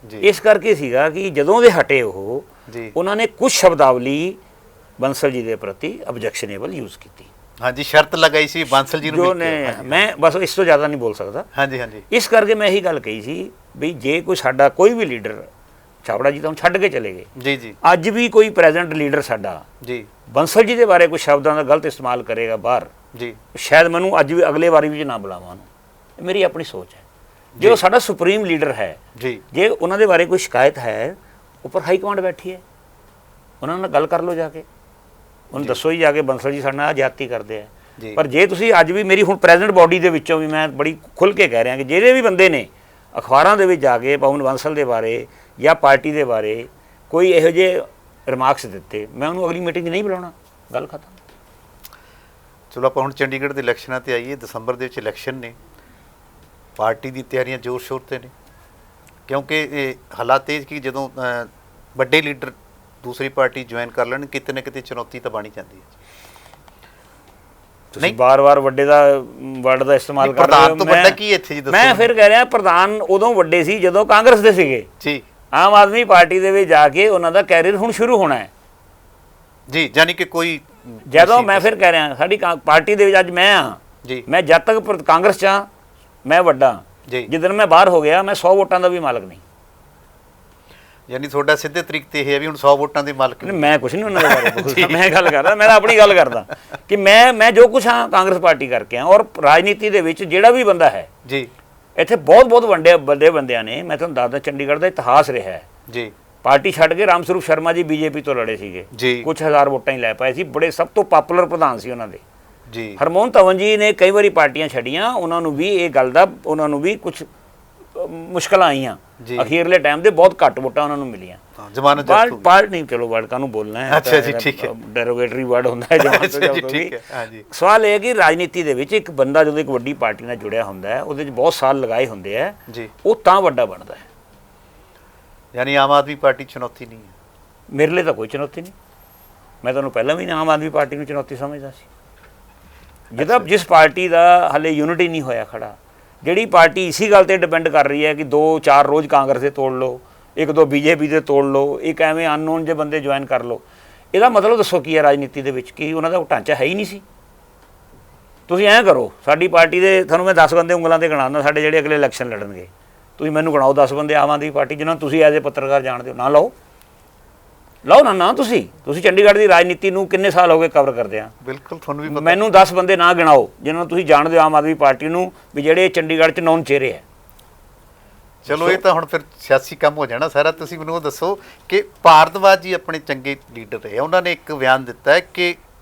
ਜੀ, ਇਸ ਕਰਕੇ ਸੀਗਾ ਕਿ ਜਦੋਂ ਦੇ ਹਟੇ ਉਹ, ਜੀ, ਉਹਨਾਂ ਨੇ ਕੁਝ ਸ਼ਬਦਾਵਲੀ ਬੰਸਲ ਜੀ ਦੇ ਪ੍ਰਤੀ ਆਬਜੈਕਸ਼ਨੇਬਲ ਯੂਜ਼ ਕੀਤੀ। ਹਾਂਜੀ ਸ਼ਰਤ ਲਗਾਈ ਸੀ ਬਾਂਸਲ ਜੀ ਨੂੰ ਜੋ ਮਿਲ ਨੇ ਕੇ। ਮੈਂ ਬਸ ਇਸ ਤੋਂ ਜ਼ਿਆਦਾ ਨਹੀਂ ਬੋਲ ਸਕਦਾ। ਹਾਂਜੀ ਹਾਂਜੀ ਇਸ ਕਰਕੇ ਮੈਂ ਇਹੀ ਗੱਲ ਕਹੀ ਸੀ ਵੀ ਜੇ ਕੋਈ ਸਾਡਾ ਕੋਈ ਵੀ ਲੀਡਰ, ਛਾਬੜਾ ਜੀ ਤਾਂ ਹੁਣ ਛੱਡ ਕੇ ਚਲੇ ਗਏ, ਜੀ ਜੀ ਅੱਜ ਵੀ ਕੋਈ ਪ੍ਰੈਜ਼ੈਂਟ ਲੀਡਰ ਸਾਡਾ ਜੀ ਬੰਸਲ ਜੀ ਦੇ ਬਾਰੇ ਕੁਝ ਸ਼ਬਦਾਂ ਦਾ ਗਲਤ ਇਸਤੇਮਾਲ ਕਰੇਗਾ ਬਾਹਰ, ਜੀ ਸ਼ਾਇਦ ਮੈਨੂੰ ਅੱਜ ਵੀ ਅਗਲੇ ਵਾਰੀ ਵੀ ਨਾ ਬੁਲਾਵਾਂ ਉਹਨੂੰ। ਇਹ ਮੇਰੀ ਆਪਣੀ ਸੋਚ ਹੈ। ਜੇ ਉਹ ਸਾਡਾ ਸੁਪਰੀਮ ਲੀਡਰ ਹੈ, ਜੀ ਜੇ ਉਹਨਾਂ ਦੇ ਬਾਰੇ ਕੋਈ ਸ਼ਿਕਾਇਤ ਹੈ, ਉੱਪਰ ਹਾਈ ਕਮਾਂਡ ਬੈਠੀ ਹੈ, ਉਹਨਾਂ ਨਾਲ ਗੱਲ ਕਰ ਲਓ ਜਾ ਕੇ, ਉਹਨੂੰ ਦੱਸੋ ਹੀ ਜਾ ਕੇ ਬੰਸਲ ਜੀ ਸਾਡੇ ਨਾਲ ਜ਼ਿਆਦਤੀ ਕਰਦੇ ਆ। ਜੀ ਪਰ ਜੇ ਤੁਸੀਂ ਅੱਜ ਵੀ ਮੇਰੀ ਹੁਣ ਪ੍ਰੈਜ਼ੈਂਟ ਬਾਡੀ ਦੇ ਵਿੱਚੋਂ ਵੀ ਮੈਂ ਬੜੀ ਖੁੱਲ੍ਹ ਕੇ ਕਹਿ ਰਿਹਾ ਕਿ ਜਿਹੜੇ ਵੀ ਬੰਦੇ ਨੇ ਅਖਬਾਰਾਂ ਦੇ ਵਿੱਚ ਜਾ ਕੇ ਪਵਨ ਬੰਸਲ ਦੇ ਬਾਰੇ ਜਾਂ ਪਾਰਟੀ ਦੇ ਬਾਰੇ ਕੋਈ ਇਹੋ ਜਿਹੇ ਰਿਮਾਰਕਸ ਦਿੱਤੇ, ਮੈਂ ਉਹਨੂੰ ਅਗਲੀ ਮੀਟਿੰਗ 'ਚ ਨਹੀਂ ਬੁਲਾਉਣਾ, ਗੱਲ ਖਤਮ। ਚਲੋ ਆਪਾਂ ਹੁਣ ਚੰਡੀਗੜ੍ਹ ਦੇ ਇਲੈਕਸ਼ਨਾਂ ਤੇ ਆਈਏ। ਦਸੰਬਰ ਦੇ ਵਿੱਚ ਇਲੈਕਸ਼ਨ ਨੇ, ਪਾਰਟੀ ਦੀ ਤਿਆਰੀਆਂ ਜ਼ੋਰ ਸ਼ੋਰ ਤੇ ਨੇ, ਕਿਉਂਕਿ ਇਹ ਹਾਲਾਤ ਇਹ ਕਿ ਜਦੋਂ ਵੱਡੇ ਲੀਡਰ ਦੂਸਰੀ ਪਾਰਟੀ ਜੁਆਇਨ ਕਰ ਲੈਣ, ਕਿਤੇ ਨਾ ਕਿਤੇ ਚੁਣੌਤੀ ਤਾਂ ਬਣੀ ਜਾਂਦੀ ਹੈ। ਤੁਸੀਂ ਬਾਰ-ਬਾਰ ਵੱਡੇ ਦਾ ਵਰਡ ਦਾ ਇਸਤੇਮਾਲ ਕਰ ਰਹੇ ਪ੍ਰਧਾਨ ਹੋ। ਤੋਂ ਵੱਡਾ ਕੀ ਇੱਥੇ ਜੀ ਦੱਸੋ? ਮੈਂ ਫਿਰ ਕਹਿ ਰਿਹਾ ਪ੍ਰਧਾਨ ਉਦੋਂ ਵੱਡੇ ਸੀ ਜਦੋਂ ਕਾਂਗਰਸ ਦੇ ਸੀਗੇ। ਜੀ ਆਮ ਆਦਮੀ ਪਾਰਟੀ ਦੇ ਵਿੱਚ ਜਾ ਕੇ ਉਹਨਾਂ ਦਾ ਕੈਰੀਅਰ ਹੁਣ ਸ਼ੁਰੂ ਹੋਣਾ ਹੈ। ਜੀ ਯਾਨੀ ਕਿ ਕੋਈ ਜਦੋਂ ਮੈਂ ਫਿਰ ਕਹਿ ਰਿਹਾ ਸਾਡੀ ਪਾਰਟੀ ਦੇ ਵਿੱਚ ਅੱਜ ਮੈਂ ਹਾਂ, ਜੀ ਮੈਂ ਜਦ ਤੱਕ ਕਾਂਗਰਸ 'ਚ ਹਾਂ ਮੈਂ ਵੱਡਾ, ਜੀ ਜਿੱਦਣ ਮੈਂ ਬਾਹਰ ਹੋ ਗਿਆ ਮੈਂ 100 ਵੋਟਾਂ ਦਾ ਵੀ ਮਾਲਕ ਨਹੀਂ। ਯਾਨੀ ਤੁਹਾਡਾ ਸਿੱਧੇ ਤਰੀਕੇ ਤੇ ਇਹ ਹੈ ਵੀ ਹੁਣ 100 ਵੋਟਾਂ ਦੇ ਮਾਲਕ ਨਹੀਂ, ਮੈਂ ਕੁਛ ਨਹੀਂ ਉਹਨਾਂ ਦੇ ਬਾਰੇ ਬੋਲਦਾ, ਮੈਂ ਗੱਲ ਕਰਦਾ, ਮੈਂ ਤਾਂ ਆਪਣੀ ਗੱਲ ਕਰਦਾ ਕਿ ਮੈਂ ਜੋ ਕੁਛ ਹਾਂ ਕਾਂਗਰਸ ਪਾਰਟੀ ਕਰਕੇ ਹਾਂ। ਔਰ ਰਾਜਨੀਤੀ ਦੇ ਵਿੱਚ ਜਿਹੜਾ ਵੀ ਬੰਦਾ ਹੈ, ਜੀ ਇੱਥੇ ਬਹੁਤ ਵੱਡੇ ਬੰਦਿਆਂ ਨੇ, ਮੈਂ ਤੁਹਾਨੂੰ ਦੱਸਦਾ ਚੰਡੀਗੜ੍ਹ ਦਾ ਇਤਿਹਾਸ ਰਿਹਾ ਹੈ। ਜੀ ਪਾਰਟੀ ਛੱਡ ਕੇ ਰਾਮ ਸਰੂਪ ਸ਼ਰਮਾ ਜੀ ਬੀਜੇਪੀ ਤੋਂ ਲੜੇ ਸੀਗੇ, ਜੀ ਕੁਝ ਹਜ਼ਾਰ ਵੋਟਾਂ ਹੀ ਲੈ ਪਾਏ ਸੀ, ਬੜੇ ਸਭ ਤੋਂ ਪਾਪੂਲਰ ਪ੍ਰਧਾਨ ਸੀ ਉਹਨਾਂ ਦੇ। ਜੀ ਹਰਮੋਹਨ ਧਵਨ ਜੀ ਨੇ ਕਈ ਵਾਰੀ ਪਾਰਟੀਆਂ ਛੱਡੀਆਂ, ਉਹਨਾਂ ਨੂੰ ਵੀ ਇਹ ਗੱਲ ਦਾ, ਉਹਨਾਂ ਨੂੰ ਵੀ ਕੁਝ ਮੁਸ਼ਕਲਾਂ ਆਈਆਂ, ਜੀ। ਅਖੀਰਲੇ ਟਾਈਮ ਤੇ ਬਹੁਤ ਘੱਟ ਵੋਟਾਂ ਉਹਨਾਂ ਨੂੰ ਮਿਲੀਆਂ। ਹਾਂ ਜ਼ਮਾਨਤ ਪਾਰਟ ਨਹੀਂ, ਚਲੋ ਵਰਡ ਕਾਹਨੂੰ ਬੋਲਣਾ ਹੈ, ਅੱਛਾ ਜੀ, ਠੀਕ ਹੈ। ਡੈਰੋਗੇਟਰੀ ਵਰਡ ਹੁੰਦਾ ਹੈ ਜਮਾਨਤ ਅੱਛਾ ਜੀ, ਤੋਂ ਠੀਕ ਵੀ। ਹੈ, ਹਾਂ ਜੀ। ਸਵਾਲ ਇਹ ਹੈ ਕਿ ਰਾਜਨੀਤੀ ਦੇ ਵਿੱਚ ਇੱਕ ਬੰਦਾ ਜਦੋਂ ਇੱਕ ਵੱਡੀ ਪਾਰਟੀ ਨਾਲ ਜੁੜਿਆ ਹੁੰਦਾ ਹੈ, ਉਹਦੇ 'ਚ ਬਹੁਤ ਸਾਲ ਲਗਾਏ ਹੁੰਦੇ ਆ, ਜੀ ਉਹ ਤਾਂ ਵੱਡਾ ਬਣਦਾ ਹੈ। ਯਾਨੀ ਆਮ ਆਦਮੀ ਪਾਰਟੀ ਚੁਣੌਤੀ ਨਹੀਂ ਹੈ। ਮੇਰੇ ਲਈ ਤਾਂ ਕੋਈ ਚੁਣੌਤੀ ਨਹੀਂ। ਮੈਂ ਤੁਹਾਨੂੰ ਪਹਿਲਾਂ ਵੀ ਆਮ ਆਦਮੀ ਪਾਰਟੀ ਨੂੰ ਚੁਣੌਤੀ ਸਮਝਦਾ ਸੀ। ਜਿਸ ਪਾਰਟੀ ਦਾ ਹਾਲੇ ਯੂਨਿਟੀ ਨਹੀਂ ਹੋਇਆ ਖੜਾ, ਜਿਹੜੀ ਪਾਰਟੀ ਇਸੀ ਗੱਲ ਤੇ ਡਿਪੈਂਡ ਕਰ ਰਹੀ ਹੈ ਕਿ 2-4 ਰੋਜ਼ ਕਾਂਗਰਸ ਦੇ ਤੋੜ ਲਓ, 1-2 ਬੀਜੇਪੀ ਦੇ ਤੋੜ ਲਓ, ਇੱਕ ਐਵੇਂ ਅਨਨੋਨ ਜੇ ਬੰਦੇ ਜੁਆਇਨ ਕਰ ਲਓ, ਇਹਦਾ ਮਤਲਬ ਦੱਸੋ ਕੀ ਹੈ ਰਾਜਨੀਤੀ ਦੇ ਵਿੱਚ? ਕਿ ਉਹਨਾਂ ਦਾ ਢਾਂਚਾ ਹੈ ਹੀ ਨਹੀਂ ਸੀ। ਤੁਸੀਂ ਐਂ ਕਰੋ, ਸਾਡੀ ਪਾਰਟੀ ਦੇ ਤੁਹਾਨੂੰ ਮੈਂ 10 ਬੰਦੇ ਉਂਗਲਾਂ ਤੇ ਗਿਣਾਉਂਦਾ ਸਾਡੇ ਜਿਹੜੇ ਅਗਲੇ ਇਲੈਕਸ਼ਨ ਲੜਨਗੇ, ਤੁਸੀਂ ਮੈਨੂੰ ਗਿਣਾਓ 10 ਬੰਦੇ ਆਮ ਆਦਮੀ ਪਾਰਟੀ ਜਿਹਨਾਂ ਨੂੰ ਤੁਸੀਂ ਐਜ਼ ਏ ਪੱਤਰਕਾਰ ਜਾਣਦੇ ਹੋ। ਨਾ ਲਓ ਨਾ ਤੁਸੀਂ ਚੰਡੀਗੜ੍ਹ ਦੀ ਰਾਜਨੀਤੀ ਨੂੰ ਕਿੰਨੇ ਸਾਲ ਹੋ ਗਏ ਕਵਰ ਕਰਦੇ ਆ? ਬਿਲਕੁਲ ਤੁਹਾਨੂੰ ਵੀ ਪਤਾ। ਮੈਨੂੰ 10 ਬੰਦੇ ਨਾ ਗਿਣਾਓ ਜਿਹਨਾਂ ਨੂੰ ਤੁਸੀਂ ਜਾਣਦੇ ਹੋ ਆਮ ਆਦਮੀ ਪਾਰਟੀ ਨੂੰ, ਵੀ ਜਿਹੜੇ ਚੰਡੀਗੜ੍ਹ 'ਚ ਨੌਨ ਚਿਹਰੇ ਹੈ। ਚਲੋ ਇਹ ਤਾਂ ਹੁਣ ਫਿਰ ਸਿਆਸੀ ਕੰਮ ਹੋ ਜਾਣਾ ਸਾਰਾ। ਤੁਸੀਂ ਮੈਨੂੰ ਉਹ ਦੱਸੋ ਕਿ ਭਾਰਤਵਾਜ ਜੀ ਆਪਣੇ ਚੰਗੇ ਲੀਡਰ ਰਹੇ, ਉਹਨਾਂ ਨੇ ਇੱਕ ਬਿਆਨ ਦਿੱਤਾ ਹੈ ਕਿ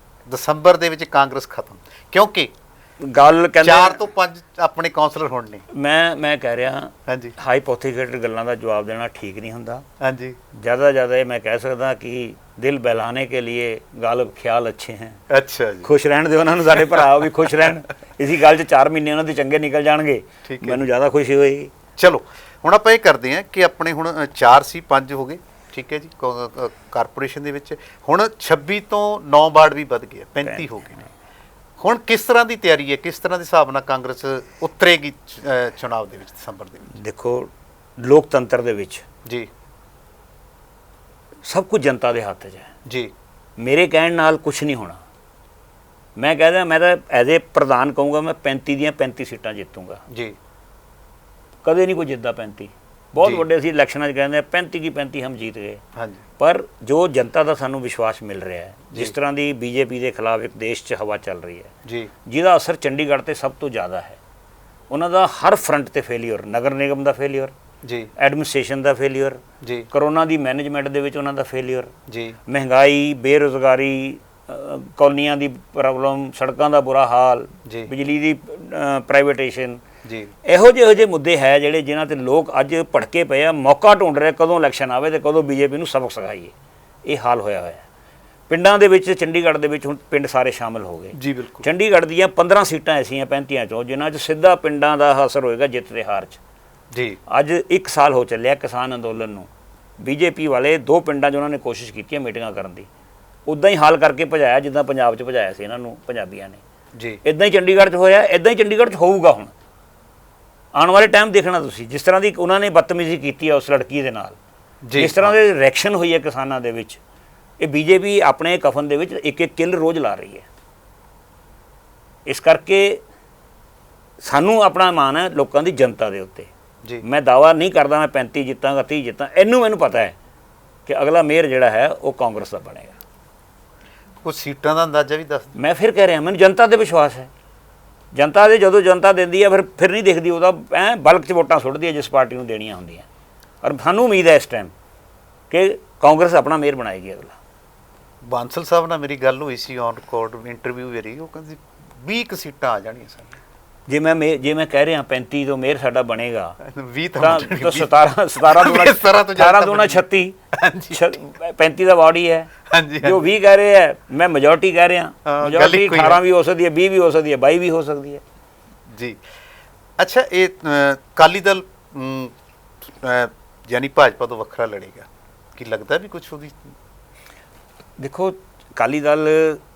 ਦਸੰਬਰ ਦੇ ਵਿੱਚ ਕਾਂਗਰਸ ਖਤਮ, ਕਿਉਂਕਿ ਗੱਲ ਕਹਿੰਦੇ 4 ਤੋਂ 5 ਆਪਣੇ ਕਾਉਂਸਲਰ ਹੋਣ ਨੇ। ਮੈਂ ਕਹਿ ਰਿਹਾ ਹਾਂਜੀ ਹਾਈਪੋਥੀਕੇਟਡ ਗੱਲਾਂ ਦਾ ਜਵਾਬ ਦੇਣਾ ਠੀਕ ਨਹੀਂ ਹੁੰਦਾ। ਹਾਂਜੀ ज़्यादा ਇਹ ਮੈਂ ਕਹਿ ਸਕਦਾ ਕਿ ਦਿਲ ਬਹਿਲਾने के लिए गालिब ख्याल अच्छे हैं। ਅੱਛਾ ਜੀ ਖੁਸ਼ ਰਹਿਣ ਦਿਓ ਉਹਨਾਂ ਨੂੰ, ਸਾਡੇ ਭਰਾ ਵੀ ਖੁਸ਼ ਰਹਿਣ। ਇਸੀ ਗੱਲ 'ਚ 4 ਮਹੀਨੇ ਉਹਨਾਂ ਦੇ ਚੰਗੇ ਨਿਕਲ ਜਾਣਗੇ, ਠੀਕ ਹੈ। ਮੈਨੂੰ ਜ਼ਿਆਦਾ ਖੁਸ਼ੀ ਹੋਈ। ਚਲੋ ਹੁਣ ਆਪਾਂ ਇਹ ਕਰਦੇ ਹਾਂ ਕਿ ਆਪਣੇ ਹੁਣ 4 ਸੀ 5 ਹੋ ਗਏ, ਠੀਕ ਹੈ ਜੀ, ਕਾਰਪੋਰੇਸ਼ਨ ਦੇ ਵਿੱਚ ਹੁਣ 26 ਤੋਂ 9 ਵਾਰਡ ਵੀ ਵੱਧ ਗਏ, 35 ਹੋ ਗਏ ਨੇ। ਹੁਣ ਕਿਸ ਤਰ੍ਹਾਂ ਦੀ ਤਿਆਰੀ ਹੈ, ਕਿਸ ਤਰ੍ਹਾਂ ਦੇ ਹਿਸਾਬ ਨਾਲ ਕਾਂਗਰਸ ਉਤਰੇਗੀ ਚੁਣਾਵ ਦੇ ਵਿੱਚ ਦਸੰਬਰ ਦੇ ਵਿੱਚ? ਦੇਖੋ, ਲੋਕਤੰਤਰ ਦੇ ਵਿੱਚ ਜੀ ਸਭ ਕੁਝ ਜਨਤਾ ਦੇ ਹੱਥ 'ਚ ਹੈ। ਜੀ ਮੇਰੇ ਕਹਿਣ ਨਾਲ ਕੁਝ ਨਹੀਂ ਹੋਣਾ। ਮੈਂ ਕਹਿੰਦਾ, ਮੈਂ ਤਾਂ ਐਜ਼ ਏ ਪ੍ਰਧਾਨ ਕਹੂੰਗਾ ਮੈਂ 35 ਦੀਆਂ 35 ਸੀਟਾਂ ਜਿੱਤੂੰਗਾ। ਜੀ ਕਦੇ ਨਹੀਂ ਕੋਈ ਜਿੱਤਦਾ 35। ਬਹੁਤ ਜੀ। ਵੱਡੇ ਅਸੀਂ ਇਲੈਕਸ਼ਨਾਂ 'ਚ ਕਹਿੰਦੇ 35 ਕੀ 35 ਹਮ ਜੀਤ ਗਏ। ਹਾਂਜੀ ਪਰ ਜੋ ਜਨਤਾ ਦਾ ਸਾਨੂੰ ਵਿਸ਼ਵਾਸ ਮਿਲ ਰਿਹਾ ਹੈ, ਜੀ। ਜਿਸ ਤਰ੍ਹਾਂ ਦੀ ਬੀਜੇਪੀ ਦੇ ਖਿਲਾਫ ਇੱਕ ਦੇਸ਼ 'ਚ ਹਵਾ ਚੱਲ ਰਹੀ ਹੈ, ਜੀ ਜਿਹਦਾ ਅਸਰ ਚੰਡੀਗੜ੍ਹ ਤੇ ਸਭ ਤੋਂ ਜ਼ਿਆਦਾ ਹੈ। ਉਹਨਾਂ ਦਾ ਹਰ ਫਰੰਟ ਤੇ ਫੇਲਿਅਰ, ਨਗਰ ਨਿਗਮ ਦਾ ਫੇਲਿਅਰ, ਜੀ ਐਡਮਿਨਿਸਟ੍ਰੇਸ਼ਨ ਦਾ ਫੇਲਿਅਰ, ਜੀ ਕਰੋਨਾ ਦੀ ਮੈਨੇਜਮੈਂਟ ਦੇ ਵਿੱਚ ਉਹਨਾਂ ਦਾ ਫੇਲਿਅਰ, ਜੀ ਮਹਿੰਗਾਈ, ਬੇਰੁਜ਼ਗਾਰੀ, ਕੌਲੀਆਂ ਦੀ ਪ੍ਰੋਬਲਮ, ਸੜਕਾਂ ਦਾ ਬੁਰਾ ਹਾਲ, ਜੀ। ਬਿਜਲੀ ਦੀ ਪ੍ਰਾਈਵੇਟੇਸ਼ਨ, ਜੀ ਇਹੋ ਜਿਹੇ ਮੁੱਦੇ ਹੈ ਜਿਹੜੇ ਜਿਨ੍ਹਾਂ ਤੇ ਲੋਕ ਅੱਜ ਭੜਕੇ ਪਏ ਆ, ਮੌਕਾ ਢੂੰਡ ਰਹੇ ਕਦੋਂ ਇਲੈਕਸ਼ਨ ਆਵੇ ਤੇ ਕਦੋਂ ਬੀਜੇਪੀ ਨੂੰ ਸਬਕ ਸਿਖਾਈਏ। ਇਹ ਹਾਲ ਹੋਇਆ ਹੋਇਆ। ਪਿੰਡਾਂ ਦੇ ਵਿੱਚ, ਚੰਡੀਗੜ੍ਹ ਦੇ ਵਿੱਚ ਹੁਣ ਪਿੰਡ ਸਾਰੇ ਸ਼ਾਮਲ ਹੋ ਗਏ। ਜੀ ਬਿਲਕੁਲ ਚੰਡੀਗੜ੍ਹ ਦੀਆਂ 15 ਸੀਟਾਂ ਐਸੀਆਂ 35 ਚੋਂ ਜਿਨ੍ਹਾਂ 'ਚ ਸਿੱਧਾ ਪਿੰਡਾਂ ਦਾ ਅਸਰ ਹੋਏਗਾ ਜਿੱਤ ਤੇ ਹਾਰ 'ਚ। ਜੀ ਅੱਜ 1 ਸਾਲ ਹੋ ਚੱਲਿਆ ਕਿਸਾਨ ਅੰਦੋਲਨ ਨੂੰ। ਬੀਜੇਪੀ ਵਾਲੇ 2 ਪਿੰਡਾਂ 'ਚ ਉਹਨਾਂ ਨੇ ਕੋਸ਼ਿਸ਼ ਕੀਤੀ ਹੈ ਮੀਟਿੰਗਾਂ ਕਰਨ ਦੀ, ਉੱਦਾਂ ਹੀ ਹਾਲ ਕਰਕੇ ਭਜਾਇਆ ਜਿੱਦਾਂ ਪੰਜਾਬ 'ਚ ਭਜਾਇਆ ਸੀ ਇਹਨਾਂ ਨੂੰ ਪੰਜਾਬੀਆਂ ਨੇ। ਜੀ ਇੱਦਾਂ ਹੀ ਚੰਡੀਗੜ੍ਹ 'ਚ ਹੋਇਆ, ਇੱਦਾਂ ਹੀ ਚੰਡੀਗੜ੍ਹ 'ਚ ਹੋਊਗਾ। ਹੁਣ ਆਉਣ ਵਾਲੇ ਟਾਈਮ ਦੇਖਣਾ ਤੁਸੀਂ, ਜਿਸ ਤਰ੍ਹਾਂ ਦੀ ਉਹਨਾਂ ਨੇ ਬਦਤਮੀਜ਼ੀ ਕੀਤੀ ਹੈ ਉਸ ਲੜਕੀ ਦੇ ਨਾਲ, ਜੀ ਜਿਸ ਤਰ੍ਹਾਂ ਦੇ ਰਿਐਕਸ਼ਨ ਹੋਈ ਹੈ ਕਿਸਾਨਾਂ ਦੇ ਵਿੱਚ, ਇਹ ਬੀਜੇਪੀ ਆਪਣੇ ਕਫਨ ਦੇ ਵਿੱਚ ਇੱਕ ਕਿੱਲ ਰੋਜ਼ ਲਾ ਰਹੀ ਹੈ। ਇਸ ਕਰਕੇ ਸਾਨੂੰ ਆਪਣਾ ਮਾਣ ਹੈ ਲੋਕਾਂ ਦੀ ਜਨਤਾ ਦੇ ਉੱਤੇ। ਜੀ ਮੈਂ ਦਾਅਵਾ ਨਹੀਂ ਕਰਦਾ ਮੈਂ 35 ਜਿੱਤਾਂਗਾ 30 ਜਿੱਤਾਂ, ਮੈਨੂੰ ਪਤਾ ਹੈ ਕਿ ਅਗਲਾ ਮੇਅਰ ਜਿਹੜਾ ਹੈ ਉਹ ਕਾਂਗਰਸ ਦਾ ਬਣੇਗਾ। ਕੁਝ ਸੀਟਾਂ ਦਾ ਅੰਦਾਜ਼ਾ ਵੀ ਦੱਸ ਦਿਓ। ਮੈਂ ਫਿਰ ਕਹਿ ਰਿਹਾ ਮੈਨੂੰ ਜਨਤਾ 'ਤੇ ਵਿਸ਼ਵਾਸ ਹੈ। ਜਨਤਾ ਦੇ ਜਦੋਂ ਜਨਤਾ ਦਿੰਦੀ ਹੈ ਫਿਰ ਨਹੀਂ ਦੇਖਦੀ, ਉਹਦਾ ਬਲਕ 'ਚ ਵੋਟਾਂ ਸੁੱਟਦੀ ਹੈ ਜਿਸ ਪਾਰਟੀ ਨੂੰ ਦੇਣੀਆਂ ਹੁੰਦੀਆਂ। ਔਰ ਸਾਨੂੰ ਉਮੀਦ ਹੈ ਇਸ ਟਾਈਮ ਕਿ ਕਾਂਗਰਸ ਆਪਣਾ ਮੇਅਰ ਬਣਾਏਗੀ ਅਗਲਾ। ਬਾਂਸਲ ਸਾਹਿਬ ਨਾਲ ਮੇਰੀ ਗੱਲ ਹੋਈ ਸੀ ਔਨ ਰਿਕਾਰਡ ਇੰਟਰਵਿਊ ਮੇਰੀ, ਉਹ ਕਹਿੰਦੇ 20 ਕੁ ਸੀਟਾਂ ਆ ਜਾਣੀਆਂ ਸਨ। ਜੇ ਮੈਂ ਕਹਿ ਰਿਹਾ 35 ਤੋਂ ਮੇਅਰ ਸਾਡਾ ਬਣੇਗਾ 20 ਤਾਂ 17 ਦੂਣਾ 36 35 ਦਾ ਵਾਰਡ ਹੀ ਹੈ। ਹਾਂਜੀ ਜੋ 20 ਕਹਿ ਰਹੇ ਹੈ ਮੈਂ ਮੈਜੋਰਟੀ ਕਹਿ ਰਿਹਾ, ਮੈਜੋਰਟੀ 18 ਵੀ ਹੋ ਸਕਦੀ ਹੈ, 20 ਵੀ ਹੋ ਸਕਦੀ ਹੈ, 22 ਵੀ ਹੋ ਸਕਦੀ ਹੈ ਜੀ। ਅੱਛਾ, ਇਹ ਅਕਾਲੀ ਦਲ ਯਾਨੀ ਭਾਜਪਾ ਤੋਂ ਵੱਖਰਾ ਲੜੇਗਾ, ਕੀ ਲੱਗਦਾ ਵੀ ਕੁਝ ਉਹਦੀ? ਦੇਖੋ ਅਕਾਲੀ ਦਲ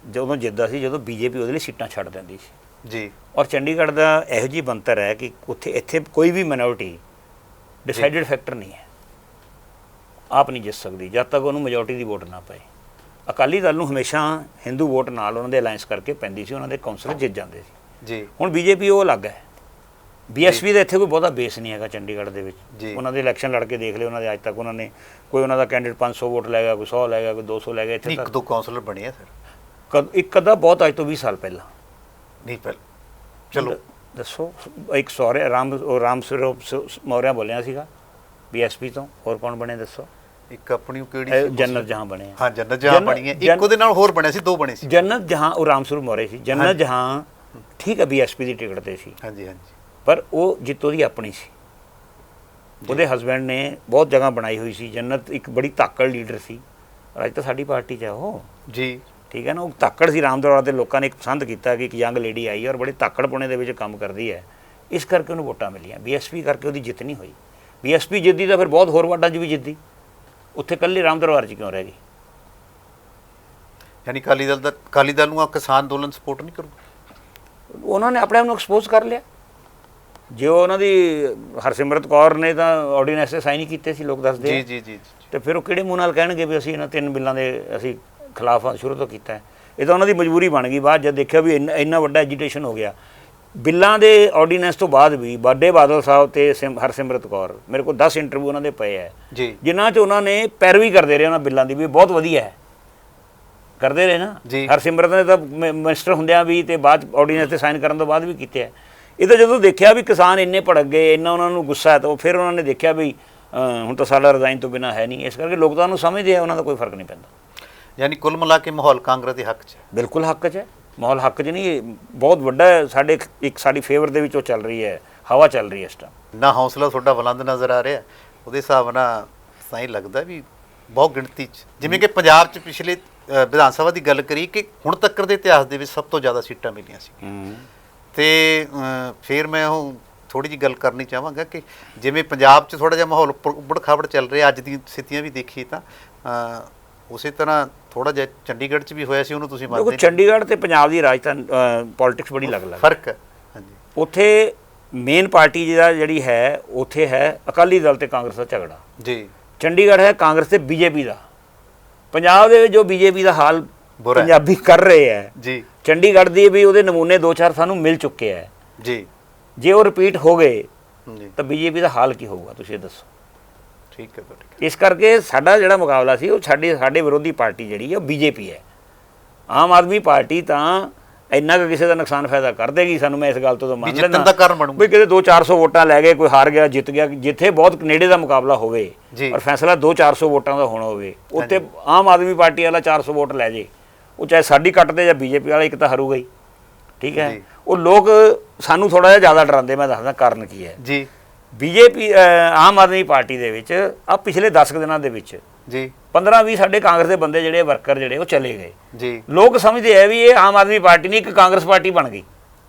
ਜਦੋਂ ਜਿੱਤਦਾ ਸੀ, ਜਦੋਂ ਬੀਜੇਪੀ ਉਹਦੇ ਲਈ ਸੀਟਾਂ ਛੱਡ ਦਿੰਦੀ ਸੀ ਜੀ। ਔਰ ਚੰਡੀਗੜ੍ਹ ਦਾ ਇਹੋ ਜਿਹੀ ਬਣਤਰ ਹੈ ਕਿ ਇੱਥੇ ਕੋਈ ਵੀ ਮਿਨੋਰਟੀ ਡਿਸਾਈਡਡ ਫੈਕਟਰ ਨਹੀਂ ਹੈ, ਆਪ ਨਹੀਂ ਜਿੱਤ ਸਕਦੀ ਜਦ ਤੱਕ ਉਹਨੂੰ ਮੈਜੋਰਟੀ ਦੀ ਵੋਟ ਨਾ ਪਏ। ਅਕਾਲੀ ਦਲ ਨੂੰ ਹਮੇਸ਼ਾ ਹਿੰਦੂ ਵੋਟ ਨਾਲ ਉਹਨਾਂ ਦੇ ਅਲਾਈਅੰਸ ਕਰਕੇ ਪੈਂਦੀ ਸੀ, ਉਹਨਾਂ ਦੇ ਕੌਂਸਲਰ ਜਿੱਤ ਜਾਂਦੇ ਸੀ ਜੀ। ਹੁਣ ਬੀਜੇਪੀ ਉਹ ਅਲੱਗ ਹੈ। ਬੀਐਸਪੀ ਦਾ ਇੱਥੇ ਕੋਈ ਬਹੁਤਾ ਬੇਸ ਨਹੀਂ ਹੈਗਾ ਚੰਡੀਗੜ੍ਹ ਦੇ ਵਿੱਚ। ਉਹਨਾਂ ਦੇ ਇਲੈਕਸ਼ਨ ਲੜ ਕੇ ਦੇਖ ਲਏ, ਉਹਨਾਂ ਦੇ ਅੱਜ ਤੱਕ ਉਹਨਾਂ ਨੇ ਕੋਈ ਉਹਨਾਂ ਦਾ ਕੈਂਡੀਡੇਟ 500 ਵੋਟ ਲੈ ਗਿਆ, ਕੋਈ 100 ਲੈ ਗਿਆ, ਕੋਈ 200 ਲੈ ਗਿਆ। ਇੱਥੇ ਇੱਕ ਦੋ ਕੌਂਸਲਰ ਬਣੇ ਆ ਸਰ, ਇੱਕ ਅੱਧਾ ਬਹੁਤ, ਅੱਜ ਤੋਂ 20 ਸਾਲ ਪਹਿਲਾਂ ਨਹੀਂ। ਚਲੋ ਦੱਸੋ, ਇੱਕ ਰਾਮ ਸਰੂਪ ਮੌਰਿਆ ਬੋਲਿਆ ਸੀਗਾ ਬੀਐਸਪੀ ਤੋਂ, ਹੋਰ ਕੌਣ ਬਣੇ ਦੱਸੋ? ਇੱਕ ਆਪਣੀ ਕਿਹੜੀ ਜੰਨਤ ਜਹਾਂ ਬਣੇ। ਹਾਂ, ਜੰਨਤ ਜਹਾਂ ਬਣੀ ਹੈ। ਇੱਕ ਉਹਦੇ ਨਾਲ ਹੋਰ ਬਣਿਆ ਸੀ, ਦੋ ਬਣੇ ਸੀ। ਜੰਨਤ ਜਹਾਂ ਉਹ ਰਾਮ ਸਰੂਪ ਮੌਰਿਆ ਸੀ, ਜੰਨਤ ਜਹਾਂ ਠੀਕ ਹੈ ਬੀਐਸਪੀ ਦੀ ਟਿਕਟ ਤੇ ਸੀ। ਹਾਂਜੀ ਹਾਂਜੀ। ਪਰ ਉਹ ਜਿੱਤੋ ਦੀ ਆਪਣੀ ਸੀ, ਉਹਦੇ ਹਸਬੈਂਡ ਨੇ ਬਹੁਤ ਜਗ੍ਹਾ ਬਣਾਈ ਹੋਈ ਸੀ। ਜੰਨਤ ਇੱਕ ਬੜੀ ਤਾਕੜ ਲੀਡਰ ਸੀ, ਅੱਜ ਤਾਂ ਸਾਡੀ ਪਾਰਟੀ 'ਚ ਹੈ ਉਹ ਜੀ। ਠੀਕ ਹੈ ਨਾ, ਉਹ ਤਾਕੜ ਸੀ ਰਾਮ ਦਰਬਾਰ ਦੇ ਲੋਕਾਂ ਨੇ ਪਸੰਦ ਕੀਤਾ ਕਿ ਇੱਕ ਯੰਗ ਲੇਡੀ ਆਈ ਔਰ ਬੜੇ ਤਾਕੜਪੁਣੇ ਦੇ ਵਿੱਚ ਕੰਮ ਕਰਦੀ ਹੈ, ਇਸ ਕਰਕੇ ਉਹਨੂੰ ਵੋਟਾਂ ਮਿਲੀਆਂ। ਬੀਐਸਪੀ ਕਰਕੇ ਉਹਦੀ ਜਿੱਤ ਨਹੀਂ ਹੋਈ। ਬੀਐਸਪੀ ਜਿੱਦੀ ਤਾਂ ਫਿਰ ਬਹੁਤ ਹੋਰ ਵਾਰਡਾਂ 'ਚ ਵੀ ਜਿੱਦੀ, ਉੱਥੇ ਇਕੱਲੇ ਰਾਮ ਦਰਬਾਰ 'ਚ ਕਿਉਂ ਰਹਿ ਗਈ? ਯਾਨੀ ਅਕਾਲੀ ਦਲ ਨੂੰ ਕਿਸਾਨ ਅੰਦੋਲਨ ਸਪੋਰਟ ਨਹੀਂ ਕਰੂ? ਉਹਨਾਂ ਨੇ ਆਪਣੇ ਆਪ ਨੂੰ ਐਕਸਪੋਜ਼ ਕਰ ਲਿਆ। ਜੇ ਉਹਨਾਂ ਦੀ ਹਰਸਿਮਰਤ ਕੌਰ ਨੇ ਤਾਂ ਆਰਡੀਨੈਂਸ 'ਤੇ ਸਾਈਨ ਹੀ ਕੀਤੇ ਸੀ, ਲੋਕ ਦੱਸਦੇ ਜੀ ਜੀ ਜੀ। ਤੇ ਫਿਰ ਉਹ ਕਿਹੜੇ ਮੂੰਹ ਨਾਲ ਕਹਿਣਗੇ ਵੀ ਅਸੀਂ ਇਹਨਾਂ 3 ਬਿੱਲਾਂ ਦੇ ਅਸੀਂ ਖਿਲਾਫ ਸ਼ੁਰੂ ਤੋਂ ਕੀਤਾ ਹੈ? ਇਹ ਤਾਂ ਉਹਨਾਂ ਦੀ ਮਜਬੂਰੀ ਬਣ ਗਈ। ਬਾਅਦ ਜਦ ਦੇਖਿਆ ਵੀ ਇੰਨਾ ਵੱਡਾ ਐਜੀਟੇਸ਼ਨ ਹੋ ਗਿਆ ਬਿੱਲਾਂ ਦੇ ਆਰਡੀਨੈਂਸ ਤੋਂ ਬਾਅਦ ਵੀ, ਵੱਡੇ ਬਾਦਲ ਸਾਹਿਬ ਤੇ ਹਰਸਿਮਰਤ ਕੌਰ, ਮੇਰੇ ਕੋਲ 10 ਇੰਟਰਵਿਊ ਉਹਨਾਂ ਦੇ ਪਏ ਹੈ ਜੀ, ਜਿਨ੍ਹਾਂ 'ਚ ਉਹਨਾਂ ਨੇ ਪੈਰਵੀ ਕਰਦੇ ਰਹੇ ਉਹਨਾਂ ਬਿੱਲਾਂ ਦੀ, ਵੀ ਬਹੁਤ ਵਧੀਆ ਹੈ, ਕਰਦੇ ਰਹੇ ਨਾ। ਹਰਸਿਮਰਤ ਨੇ ਤਾਂ ਮਿਨਿਸਟਰ ਹੁੰਦਿਆਂ ਵੀ ਤੇ ਬਾਅਦ ਆਰਡੀਨੈਂਸ 'ਤੇ ਸਾਈਨ ਕਰਨ ਤੋਂ ਬਾਅਦ ਵੀ ਕੀਤੇ ਹੈ। ਇਹ ਤਾਂ ਜਦੋਂ ਦੇਖਿਆ ਵੀ ਕਿਸਾਨ ਇੰਨੇ ਭੜਕ ਗਏ, ਇੰਨਾ ਉਹਨਾਂ ਨੂੰ ਗੁੱਸਾ ਹੈ, ਤਾਂ ਫਿਰ ਉਹਨਾਂ ਨੇ ਦੇਖਿਆ ਵੀ ਹੁਣ ਤਾਂ ਸਾਡਾ ਰਿਜ਼ਾਈਨ ਤੋਂ ਬਿਨਾਂ ਹੈ ਨਹੀਂ। ਇਸ ਕਰਕੇ ਲੋਕ ਤਾਂ ਉਹਨੂੰ ਸਮਝਦੇ ਆ, ਉਹਨਾਂ ਦਾ ਕੋਈ ਫਰਕ ਨਹੀਂ ਪੈਂਦਾ। ਯਾਨੀ ਕੁੱਲ ਮਿਲਾ ਕੇ ਮਾਹੌਲ ਕਾਂਗਰਸ ਦੇ ਹੱਕ 'ਚ ਹੈ। ਬਿਲਕੁਲ ਹੱਕ 'ਚ ਹੈ, ਮਾਹੌਲ ਹੱਕ 'ਚ ਨਹੀਂ, ਬਹੁਤ ਵੱਡਾ ਸਾਡੇ ਸਾਡੀ ਫੇਵਰ ਦੇ ਵਿੱਚ ਉਹ ਚੱਲ ਰਹੀ ਹੈ, ਹਵਾ ਚੱਲ ਰਹੀ ਹੈ ਇਸ ਟਾਈਮ। ਨਾ ਹੌਸਲਾ ਤੁਹਾਡਾ ਬੁਲੰਦ ਨਜ਼ਰ ਆ ਰਿਹਾ, ਉਹਦੇ ਹਿਸਾਬ ਨਾਲ ਤਾਂ ਹੀ ਲੱਗਦਾ ਵੀ ਬਹੁਤ ਗਿਣਤੀ 'ਚ, ਜਿਵੇਂ ਕਿ ਪੰਜਾਬ 'ਚ ਪਿਛਲੇ ਵਿਧਾਨ ਸਭਾ ਦੀ ਗੱਲ ਕਰੀ ਕਿ ਹੁਣ ਤੱਕ ਦੇ ਇਤਿਹਾਸ ਦੇ ਵਿੱਚ ਸਭ ਤੋਂ ਜ਼ਿਆਦਾ ਸੀਟਾਂ ਮਿਲੀਆਂ ਸੀ। ਤੇ ਫਿਰ ਮੈਂ ਉਹ ਥੋੜ੍ਹੀ ਜਿਹੀ ਗੱਲ ਕਰਨੀ ਚਾਹਾਂਗਾ ਕਿ ਜਿਵੇਂ ਪੰਜਾਬ 'ਚ ਥੋੜ੍ਹਾ ਜਿਹਾ ਮਾਹੌਲ ਉਬੜ ਖਾਬੜ ਚੱਲ ਰਿਹਾ, ਅੱਜ ਦੀ ਸਥਿਤੀਆਂ ਵੀ ਦੇਖੀ ਤਾਂ ਉਸੇ ਤਰ੍ਹਾਂ ਥੋੜ੍ਹਾ ਜਿਹਾ ਚੰਡੀਗੜ੍ਹ 'ਚ ਵੀ ਹੋਇਆ ਸੀ, ਉਹਨੂੰ ਤੁਸੀਂ ਮੰਨਦੇ? ਦੇਖੋ ਚੰਡੀਗੜ੍ਹ ਤੇ ਪੰਜਾਬ ਦੀ ਰਾਜਧਾਨੀ ਪੋਲਿਟਿਕਸ ਬੜੀ ਅਲੱਗ-ਅਲੱਗ ਫਰਕ ਹੈ। ਹਾਂਜੀ, ਉੱਥੇ ਮੇਨ ਪਾਰਟੀ ਜਿਹੜੀ ਹੈ ਉੱਥੇ ਹੈ ਅਕਾਲੀ ਦਲ ਤੇ ਕਾਂਗਰਸ ਦਾ ਝਗੜਾ ਜੀ। ਚੰਡੀਗੜ੍ਹ ਹੈ ਕਾਂਗਰਸ ਤੇ ਬੀਜੇਪੀ ਦਾ। ਪੰਜਾਬ ਦੇ ਵਿੱਚ ਜੋ ਬੀਜੇਪੀ ਦਾ ਹਾਲ ਪੰਜਾਬੀ ਕਰ ਰਹੇ ਹੈ ਜੀ, ਚੰਡੀਗੜ੍ਹ ਦੀ ਵੀ ਉਹਦੇ ਨਮੂਨੇ 2-4 ਸਾਨੂੰ ਮਿਲ ਚੁੱਕੇ ਹੈ ਜੀ। ਜੇ ਉਹ ਰਿਪੀਟ ਹੋ ਗਏ ਜੀ ਤਾਂ ਬੀਜੇਪੀ ਦਾ ਹਾਲ ਕੀ ਹੋਊਗਾ ਤੁਸੀਂ ਦੱਸੋ? ਠੀਕ ਹੈ। ਇਸ ਕਰਕੇ ਸਾਡਾ ਜਿਹੜਾ ਮੁਕਾਬਲਾ ਸੀ ਉਹ ਸਾਡੇ ਵਿਰੋਧੀ ਪਾਰਟੀ ਜਿਹੜੀ ਹੈ ਉਹ ਬੀਜੇਪੀ ਹੈ। ਆਮ ਆਦਮੀ ਪਾਰਟੀ ਤਾਂ ਇੰਨਾ ਕੁ ਕਿਸੇ ਦਾ ਨੁਕਸਾਨ ਫਾਇਦਾ ਕਰ ਦੇਗੀ ਸਾਨੂੰ, ਮੈਂ ਇਸ ਗੱਲ ਤੋਂ ਮੰਨ ਲੈਂਦਾ ਵੀ ਕਿਤੇ 200-400 ਵੋਟਾਂ ਲੈ ਗਏ, ਕੋਈ ਹਾਰ ਗਿਆ ਜਿੱਤ ਗਿਆ, ਜਿੱਥੇ ਬਹੁਤ ਨੇੜੇ ਦਾ ਮੁਕਾਬਲਾ ਹੋਵੇ ਔਰ ਫੈਸਲਾ 200-400 ਵੋਟਾਂ ਦਾ ਹੋਣਾ ਹੋਵੇ, ਉੱਥੇ ਆਮ ਆਦਮੀ ਪਾਰਟੀ ਵਾਲਾ 400 ਵੋਟ ਲੈ ਜੇ, ਉਹ ਚਾਹੇ ਸਾਡੀ ਕੱਟਦੇ ਜਾਂ ਬੀਜੇਪੀ ਵਾਲਾ, ਇੱਕ ਤਾਂ ਹਾਰੂਗਾ ਹੀ। ਠੀਕ ਹੈ, ਉਹ ਲੋਕ ਸਾਨੂੰ ਥੋੜ੍ਹਾ ਜਿਹਾ ਜ਼ਿਆਦਾ ਡਰਾਉਂਦੇ। ਮੈਂ ਦੱਸਦਾ ਕਾਰਨ ਕੀ ਹੈ ਜੀ। ਬੀਜੇਪੀ ਆਮ ਆਦਮੀ ਪਾਰਟੀ ਦੇ ਵਿੱਚ ਆ ਪਿਛਲੇ 10 ਦਿਨਾਂ ਦੇ ਵਿੱਚ ਜੀ 15-20 ਸਾਡੇ ਕਾਂਗਰਸ ਦੇ ਬੰਦੇ ਜਿਹੜੇ ਵਰਕਰ ਜਿਹੜੇ ਉਹ ਚਲੇ ਗਏ ਜੀ। ਲੋਕ ਸਮਝਦੇ ਆ ਵੀ ਇਹ ਆਮ ਆਦਮੀ ਪਾਰਟੀ ਨਹੀਂ, ਇੱਕ ਕਾਂਗਰਸ ਪਾਰਟੀ ਬਣ ਗਈ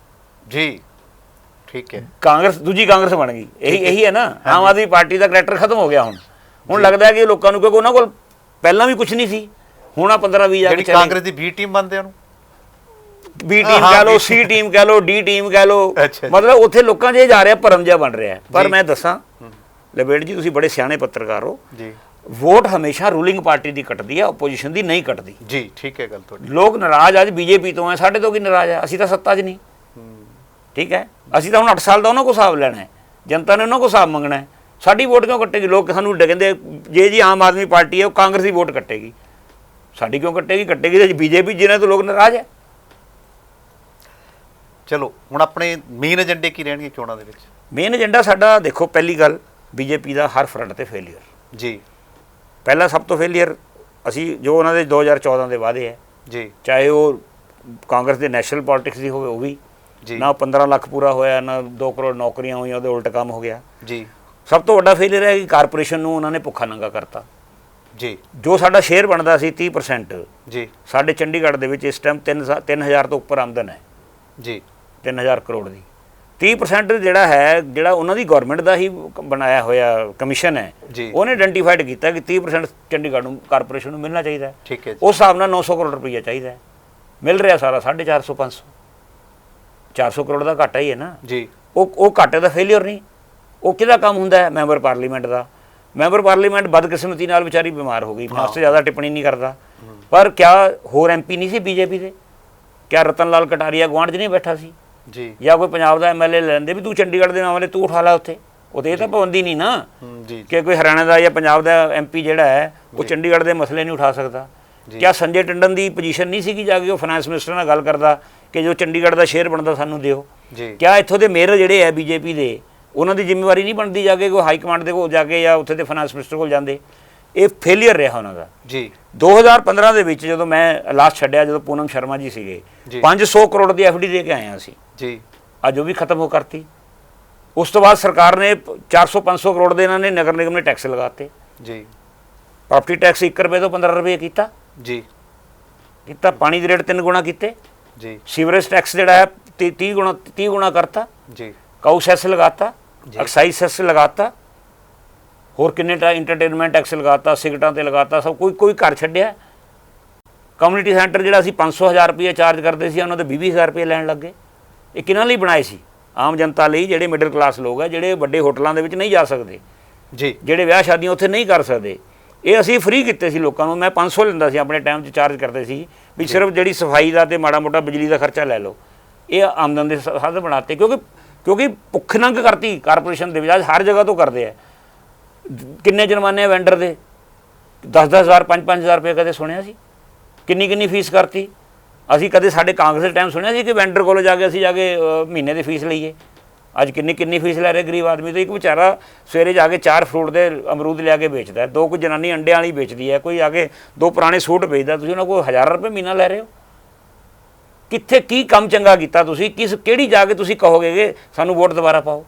ਜੀ। ਠੀਕ ਹੈ, ਕਾਂਗਰਸ ਦੂਜੀ ਕਾਂਗਰਸ ਬਣ ਗਈ। ਇਹੀ ਹੈ ਨਾ, ਆਮ ਆਦਮੀ ਪਾਰਟੀ ਦਾ ਕਰੈਕਟਰ ਖਤਮ ਹੋ ਗਿਆ। ਹੁਣ ਲੱਗਦਾ ਕਿ ਲੋਕਾਂ ਨੂੰ, ਕਿਉਂਕਿ ਉਹਨਾਂ ਕੋਲ ਪਹਿਲਾਂ ਵੀ ਕੁਝ ਨਹੀਂ ਸੀ, ਹੁਣ ਆ 15-20 ਜਾ ਕੇ ਕਾਂਗਰਸ ਦੀ ਬੀ ਟੀਮ ਬਣਦੇ ਉਹਨੂੰ, ਬੀ ਟੀਮ ਕਹਿ ਲਓ, ਸੀ ਟੀਮ ਕਹਿ ਲਓ, ਡੀ ਟੀਮ ਕਹਿ ਲਓ, ਮਤਲਬ ਉੱਥੇ ਲੋਕਾਂ 'ਚ ਇਹ ਜਾ ਰਿਹਾ ਭਰਮ ਜਿਹਾ ਬਣ ਰਿਹਾ। ਪਰ ਮੈਂ ਦੱਸਾਂ ਲਬੇੜ ਜੀ, ਤੁਸੀਂ ਬੜੇ ਸਿਆਣੇ ਪੱਤਰਕਾਰ ਹੋ ਜੀ, ਵੋਟ ਹਮੇਸ਼ਾ ਰੂਲਿੰਗ ਪਾਰਟੀ ਦੀ ਕੱਟਦੀ ਹੈ, ਓਪੋਜੀਸ਼ਨ ਦੀ ਨਹੀਂ ਕੱਟਦੀ। ਜੀ ਠੀਕ ਹੈ ਗੱਲ ਤੁਹਾਡੀ। ਲੋਕ ਨਾਰਾਜ਼ ਅੱਜ ਬੀਜੇਪੀ ਤੋਂ ਹੈ, ਸਾਡੇ ਤੋਂ ਕੀ ਨਾਰਾਜ਼ ਹੈ? ਅਸੀਂ ਤਾਂ ਸੱਤਾ 'ਚ ਨਹੀਂ, ਠੀਕ ਹੈ, ਅਸੀਂ ਤਾਂ ਹੁਣ 8 ਸਾਲ ਦਾ ਉਹਨਾਂ ਕੋਲ ਹਿਸਾਬ ਲੈਣਾ ਹੈ, ਜਨਤਾ ਨੇ ਉਹਨਾਂ ਕੋਲ ਹਿਸਾਬ ਮੰਗਣਾ ਹੈ। ਸਾਡੀ ਵੋਟ ਕਿਉਂ ਕੱਟੇਗੀ? ਲੋਕ ਸਾਨੂੰ ਕਹਿੰਦੇ ਜੇ ਜੀ ਆਮ ਆਦਮੀ ਪਾਰਟੀ ਹੈ ਉਹ ਕਾਂਗਰਸ ਦੀ ਵੋਟ ਕੱਟੇਗੀ, ਸਾਡੀ ਕਿਉਂ ਕੱਟੇਗੀ? ਕੱਟੇਗੀ ਤਾਂ ਬੀਜੇਪੀ, ਜਿਹਨਾਂ ਤੋਂ ਲੋਕ ਨਾਰਾਜ਼ ਹੈ। ਚਲੋ ਹੁਣ ਆਪਣੇ ਮੇਨ ਏਜੰਡੇ ਕੀ ਰਹਿਣਗੇ ਚੋਣਾਂ ਦੇ ਵਿੱਚ? ਮੇਨ ਏਜੰਡਾ ਸਾਡਾ ਦੇਖੋ, ਪਹਿਲੀ ਗੱਲ ਬੀਜੇਪੀ ਦਾ ਹਰ ਫਰੰਟ ਤੇ ਫੇਲੀਅਰ। ਜੀ। ਪਹਿਲਾ ਸਭ ਤੋਂ ਫੇਲੀਅਰ ਅਸੀਂ ਜੋ ਉਹਨਾਂ ਦੇ 2014 ਦੇ ਵਾਅਦੇ ਹੈ ਜੀ। ਚਾਹੇ ਉਹ ਕਾਂਗਰਸ ਦੇ ਨੈਸ਼ਨਲ ਪੋਲਿਟਿਕਸ ਦੀ ਹੋਵੇ, ਉਹ ਵੀ ਜੀ। ਨਾ 15 ਲੱਖ ਪੂਰਾ ਹੋਇਆ, ਨਾ 2 ਕਰੋੜ ਨੌਕਰੀਆਂ ਹੋਈਆਂ, ਉਹਦੇ ਉਲਟ ਕੰਮ ਹੋ ਗਿਆ। ਜੀ। ਸਭ ਤੋਂ ਵੱਡਾ ਫੇਲੀਅਰ ਹੈ ਕਿ ਕਾਰਪੋਰੇਸ਼ਨ ਨੂੰ ਉਹਨਾਂ ਨੇ ਭੁੱਖਾ ਨੰਗਾ ਕਰਤਾ। ਜੀ। ਜੋ ਸਾਡਾ ਸ਼ੇਅਰ ਬਣਦਾ ਸੀ 30%, ਜੀ। ਸਾਡੇ ਚੰਡੀਗੜ੍ਹ ਦੇ ਵਿੱਚ ਇਸ ਟਾਈਮ 3000 ਤੋਂ ਉੱਪਰ ਆਮਦਨ ਹੈ, ਜੀ। 3000 ਕਰੋੜ ਦੀ। 30% ਜਿਹੜਾ ਹੈ, ਜਿਹੜਾ ਉਹਨਾਂ ਦੀ ਗਵਰਨਮੈਂਟ ਦਾ ਹੀ ਬਣਾਇਆ ਹੋਇਆ ਕਮਿਸ਼ਨ ਹੈ, ਜੀ। ਉਹਨੇ ਆਇਡੈਂਟੀਫਾਈਡ ਕੀਤਾ ਕਿ 30% ਚੰਡੀਗੜ੍ਹ ਨੂੰ ਕਾਰਪੋਰੇਸ਼ਨ ਨੂੰ ਮਿਲਣਾ ਚਾਹੀਦਾ ਹੈ। ਠੀਕ ਹੈ ਜੀ। ਉਸ ਹਿਸਾਬ ਨਾਲ 900 ਕਰੋੜ ਰੁਪਈਆ ਚਾਹੀਦਾ ਹੈ, ਮਿਲ ਰਿਹਾ ਸਾਰਾ 450 500 400 ਕਰੋੜ ਦਾ ਘਾਟਾ ਹੀ ਹੈ ਨਾ। ਜੀ। ਉਹ ਘਾਟੇ ਦਾ ਫੇਲੀਅਰ ਨਹੀਂ, ਉਹ ਕਿਹਦਾ ਕੰਮ ਹੁੰਦਾ ਹੈ? ਮੈਂਬਰ ਪਾਰਲੀਮੈਂਟ ਦਾ। ਮੈਂਬਰ ਪਾਰਲੀਮੈਂਟ ਬਦਕਿਸਮਤੀ ਨਾਲ ਵਿਚਾਰੀ ਬਿਮਾਰ ਹੋ ਗਈ, ਮੈਂ ਉਸ ਤੋਂ ਜ਼ਿਆਦਾ ਟਿੱਪਣੀ ਨਹੀਂ ਕਰਦਾ, ਪਰ ਕਿਆ ਹੋਰ ਐਮਪੀ ਨਹੀਂ ਸੀ ਬੀਜੇਪੀ ਦੇ? ਕਿਆ ਰਤਨ ਲਾਲ ਕਟਾਰੀਆ ਗੁਆਂਢ 'ਚ ਨਹੀਂ ਬੈਠਾ ਸੀ? ਜੀ। ਜਾਂ ਕੋਈ ਪੰਜਾਬ ਦਾ ਐਮਐਲਏ ਲੈ ਲੈਂਦੇ ਵੀ ਤੂੰ ਚੰਡੀਗੜ੍ਹ ਦੇ ਮਾਮਲੇ ਤੂੰ ਉਠਾ ਲਾ ਉੱਥੇ, ਉਹਦੇ ਇਹ ਤਾਂ ਪਾਬੰਦੀ ਨਹੀਂ ਨਾ ਜੀ। ਕਿ ਕੋਈ ਹਰਿਆਣਾ ਦਾ ਜਾਂ ਪੰਜਾਬ ਦਾ ਐਮਪੀ ਜਿਹੜਾ ਹੈ ਉਹ ਚੰਡੀਗੜ੍ਹ ਦੇ ਮਸਲੇ ਨਹੀਂ ਉਠਾ ਸਕਦਾ। ਕਿਆ ਸੰਜੇ ਟੰਡਨ ਦੀ ਪੋਜੀਸ਼ਨ ਨਹੀਂ ਸੀਗੀ ਜਾ ਕੇ ਉਹ ਫਾਈਨੈਂਸ ਮਿਨਿਸਟਰ ਨਾਲ ਗੱਲ ਕਰਦਾ ਕਿ ਜੋ ਚੰਡੀਗੜ੍ਹ ਦਾ ਸ਼ੇਅਰ ਬਣਦਾ ਸਾਨੂੰ ਦਿਓ? ਜੀ। ਕਿਆ ਇੱਥੋਂ ਦੇ ਮੇਅਰ ਜਿਹੜੇ ਹੈ ਬੀਜੇਪੀ ਦੇ, ਉਹਨਾਂ ਦੀ ਜ਼ਿੰਮੇਵਾਰੀ ਨਹੀਂ ਬਣਦੀ ਜਾ ਕੇ ਕੋਈ ਹਾਈ ਕਮਾਂਡ ਦੇ ਕੋਲ ਜਾ ਕੇ ਜਾਂ ਉੱਥੇ ਦੇ ਫਾਈਨੈਂਸ ਮਿਨਿਸਟਰ ਕੋਲ ਜਾਂਦੇ? ਇਹ ਫੇਲੀਅਰ ਰਿਹਾ ਉਹਨਾਂ ਦਾ। ਜੀ। 2015 ਦੇ ਵਿੱਚ ਜਦੋਂ ਮੈਂ ਲਾਸਟ ਛੱਡਿਆ, ਜਦੋਂ ਪੂਨਮ ਸ਼ਰਮਾ ਜੀ ਸੀਗੇ, 500 ਕਰੋੜ ਦੀ ਐਫਡੀ ਦੇ ਕੇ ਆਏ ਹਾਂ ਅਸੀਂ। ਜੀ। ਅੱਜ ਉਹ ਵੀ ਖਤਮ ਹੋ ਕਰਤੀ। ਉਸ ਤੋਂ ਬਾਅਦ ਸਰਕਾਰ ਨੇ 400-500 ਕਰੋੜ ਦੇ ਇਹਨਾਂ ਨੇ ਨਗਰ ਨਿਗਮ ਨੇ ਟੈਕਸ ਲਗਾਤੇ। ਜੀ। ਪ੍ਰਾਪਰਟੀ ਟੈਕਸ 1 ਰੁਪਏ ਤੋਂ 15 ਰੁਪਏ ਕੀਤਾ। ਜੀ। ਪਾਣੀ ਦੇ ਰੇਟ 3 ਗੁਣਾ ਕੀਤੇ। ਜੀ। ਸੀਵਰੇਜ ਟੈਕਸ ਜਿਹੜਾ ਹੈ 30 ਗੁਣਾ ਕਰਤਾ। ਜੀ। ਕਾਊ ਸੈਸ ਲਗਾਤਾ, ਐਕਸਾਈਜ਼ ਸੈਸ ਲਗਾਤਾ, ਹੋਰ ਕਿੰਨੇ ਇੰਟਰਟੇਨਮੈਂਟ ਟੈਕਸ ਲਗਾਤਾ, ਸਿਗਰਟਾਂ ਤੇ ਲਗਾਤਾ, ਸਭ ਕੋਈ ਘਰ ਛੱਡਿਆ। ਕਮਿਊਨਿਟੀ ਸੈਂਟਰ ਜਿਹੜਾ ਅਸੀਂ 500,000 ਰੁਪਏ ਚਾਰਜ ਕਰਦੇ ਸੀ, ਉਹਨਾਂ ਤੋਂ 20,000 ਰੁਪਏ ਲੈਣ ਲੱਗੇ। ਇਹ ਕਿਹਨਾਂ ਲਈ ਬਣਾਏ ਸੀ? ਆਮ ਜਨਤਾ ਲਈ, ਜਿਹੜੇ ਮਿਡਲ ਕਲਾਸ ਲੋਕ ਆ, ਜਿਹੜੇ ਵੱਡੇ ਹੋਟਲਾਂ ਦੇ ਵਿੱਚ ਨਹੀਂ ਜਾ ਸਕਦੇ, ਜੀ। ਜਿਹੜੇ ਵਿਆਹ ਸ਼ਾਦੀਆਂ ਉੱਥੇ ਨਹੀਂ ਕਰ ਸਕਦੇ, ਇਹ ਅਸੀਂ ਫ੍ਰੀ ਕੀਤੇ ਸੀ ਲੋਕਾਂ ਨੂੰ। ਮੈਂ 500 ਲੈਂਦਾ ਸੀ ਆਪਣੇ ਟਾਈਮ 'ਚ, ਚਾਰਜ ਕਰਦੇ ਸੀ ਵੀ ਸਿਰਫ ਜਿਹੜੀ ਸਫਾਈ ਦਾ ਤੇ ਮਾੜਾ ਮੋਟਾ ਬਿਜਲੀ ਦਾ ਖਰਚਾ ਲੈ ਲਓ। ਇਹ ਆਮਦਨ ਦੇ ਸਾਧਨ ਬਣਾਤੇ, ਕਿਉਂਕਿ ਭੁੱਖ ਨੰਗ ਕਰਤੀ ਕਾਰਪੋਰੇਸ਼ਨ ਦੇ ਵਿੱਚ। ਅੱਜ ਹਰ ਜਗ੍ਹਾ ਤੋਂ ਕਰਦੇ ਆ। ਕਿੰਨੇ ਜੁਰਮਾਨੇ ਵੈਂਡਰ ਦੇ? 10,000 5,000 ਰੁਪਏ ਕਦੇ ਸੁਣਿਆ ਸੀ? ਕਿੰਨੀ ਫੀਸ ਕਰਤੀ ਅਸੀਂ? ਕਦੇ ਸਾਡੇ ਕਾਂਗਰਸ ਦੇ ਟਾਈਮ ਸੁਣਿਆ ਸੀ ਕਿ ਵੈਂਡਰ ਕੋਲ ਜਾ ਕੇ ਅਸੀਂ ਮਹੀਨੇ ਦੀ ਫੀਸ ਲਈਏ? ਅੱਜ ਕਿੰਨੀ ਫੀਸ ਲੈ ਰਹੇ ਗਰੀਬ ਆਦਮੀ ਤੋਂ? ਇੱਕ ਵਿਚਾਰਾ ਸਵੇਰੇ ਜਾ ਕੇ 4 ਫਰੂਟ ਦੇ ਅਮਰੂਦ ਲਿਆ ਕੇ ਵੇਚਦਾ, 2 ਕੋਈ ਜਨਾਨੀ ਅੰਡਿਆਂ ਵਾਲੀ ਵੇਚਦੀ ਹੈ, ਕੋਈ ਆ ਕੇ 2 ਪੁਰਾਣੇ ਸੂਟ ਵੇਚਦਾ, ਤੁਸੀਂ ਉਹਨਾਂ ਕੋਲ 1000 ਰੁਪਏ ਮਹੀਨਾ ਲੈ ਰਹੇ ਹੋ। ਕਿੱਥੇ ਕੀ ਕੰਮ ਚੰਗਾ ਕੀਤਾ ਤੁਸੀਂ? ਕਿਹੜੀ ਜਾ ਕੇ ਤੁਸੀਂ ਕਹੋਗੇ ਕਿ ਸਾਨੂੰ ਵੋਟ ਦੁਬਾਰਾ ਪਾਓ?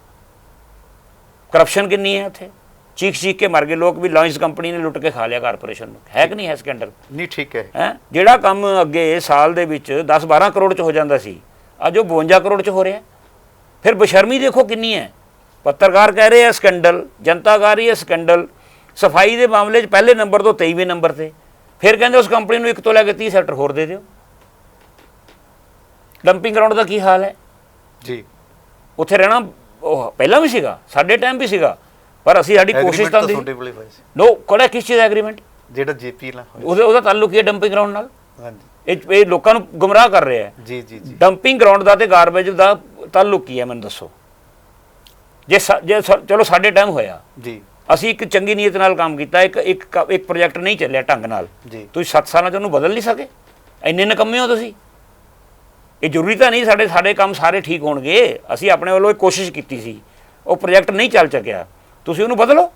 ਕਰਪਸ਼ਨ ਕਿੰਨੀ ਹੈ ਉੱਥੇ? ਚੀਖ ਕੇ ਮਰ ਗਏ ਲੋਕ ਵੀ ਲਾਇੰਸ ਕੰਪਨੀ ਨੇ ਲੁੱਟ ਕੇ ਖਾ ਲਿਆ ਕਾਰਪੋਰੇਸ਼ਨ ਨੂੰ। ਹੈ ਕਿ ਨਹੀਂ ਹੈ ਸਕੈਂਡਲ? ਨਹੀਂ, ਠੀਕ ਹੈ। ਜਿਹੜਾ ਕੰਮ ਅੱਗੇ ਸਾਲ ਦੇ ਵਿੱਚ 10-12 ਕਰੋੜ 'ਚ ਹੋ ਜਾਂਦਾ ਸੀ, ਅੱਜ ਉਹ 52 ਕਰੋੜ 'ਚ ਹੋ ਰਿਹਾ। ਫਿਰ ਬੇਸ਼ਰਮੀ ਦੇਖੋ ਕਿੰਨੀ ਹੈ। ਪੱਤਰਕਾਰ ਕਹਿ ਰਹੇ ਆ ਸਕੈਂਡਲ, ਜਨਤਾ ਕਹਿ ਰਹੀ ਹੈ ਸਕੈਂਡਲ। ਸਫਾਈ ਦੇ ਮਾਮਲੇ 'ਚ ਪਹਿਲੇ ਨੰਬਰ ਤੋਂ 23ਵੇਂ ਨੰਬਰ ਤੇ, ਫਿਰ ਕਹਿੰਦੇ ਉਸ ਕੰਪਨੀ ਨੂੰ 1 ਤੋਂ ਲੈ ਕੇ 30 ਸੈਕਟਰ ਹੋਰ ਦੇ ਦਿਓ। ਡੰਪਿੰਗ ਗਰਾਊਂਡ ਦਾ ਕੀ ਹਾਲ ਹੈ ਜੀ? ਉੱਥੇ ਰਹਿਣਾ ਉਹ ਪਹਿਲਾਂ ਵੀ ਸੀਗਾ, ਸਾਡੇ ਟਾਈਮ ਵੀ ਸੀਗਾ, ਪਰ ਅਸੀਂ ਸਾਡੀ ਕੋਸ਼ਿਸ਼ ਤਾਂ ਨੋ ਕੋੜਾ ਕਿਸ ਚੀਜ਼ ਦਾ ਐਗਰੀਮੈਂਟ? ਜਿਹੜਾ ਜੇਪੀ ਨਾਲ ਉਹਦਾ ਤਾਲੁਕ ਹੀ ਹੈ ਡੰਪਿੰਗ ਗਰਾਊਂਡ ਨਾਲ। ਹਾਂਜੀ। ਇਹ ਲੋਕਾਂ ਨੂੰ ਗੁੰਮਰਾਹ ਕਰ ਰਿਹਾ ਹੈ। ਜੀ। ਜੀ। ਜੀ। ਡੰਪਿੰਗ ਗਰਾਊਂਡ ਦਾ ਤੇ ਗਾਰਬੇਜ ਦਾ ਤਾਲੁਕ ਕੀ ਹੈ ਮੈਨੂੰ ਦੱਸੋ? ਜੇ ਚਲੋ ਸਾਡੇ ਟਾਈਮ ਹੋਇਆ ਜੀ, ਅਸੀਂ ਇੱਕ ਚੰਗੀ ਨੀਅਤ ਨਾਲ ਕੰਮ ਕੀਤਾ, ਇੱਕ ਪ੍ਰੋਜੈਕਟ ਨਹੀਂ ਚੱਲਿਆ ਢੰਗ ਨਾਲ, ਤੁਸੀਂ 7 ਸਾਲਾਂ 'ਚ ਉਹਨੂੰ ਬਦਲ ਨਹੀਂ ਸਕੇ? ਇੰਨੇ ਨਿਕੰਮੇ ਹੋ ਤੁਸੀਂ। ਇਹ ਜ਼ਰੂਰੀ ਤਾਂ ਨਹੀਂ ਸਾਡੇ ਕੰਮ ਸਾਰੇ ਠੀਕ ਹੋਣਗੇ। ਅਸੀਂ ਆਪਣੇ ਵੱਲੋਂ ਇੱਕ ਕੋਸ਼ਿਸ਼ ਕੀਤੀ ਸੀ, ਉਹ ਪ੍ਰੋਜੈਕਟ ਨਹੀਂ ਚੱਲ ਸਕਿਆ, ਤੁਸੀਂ ਉਹਨੂੰ ਬਦਲੋ।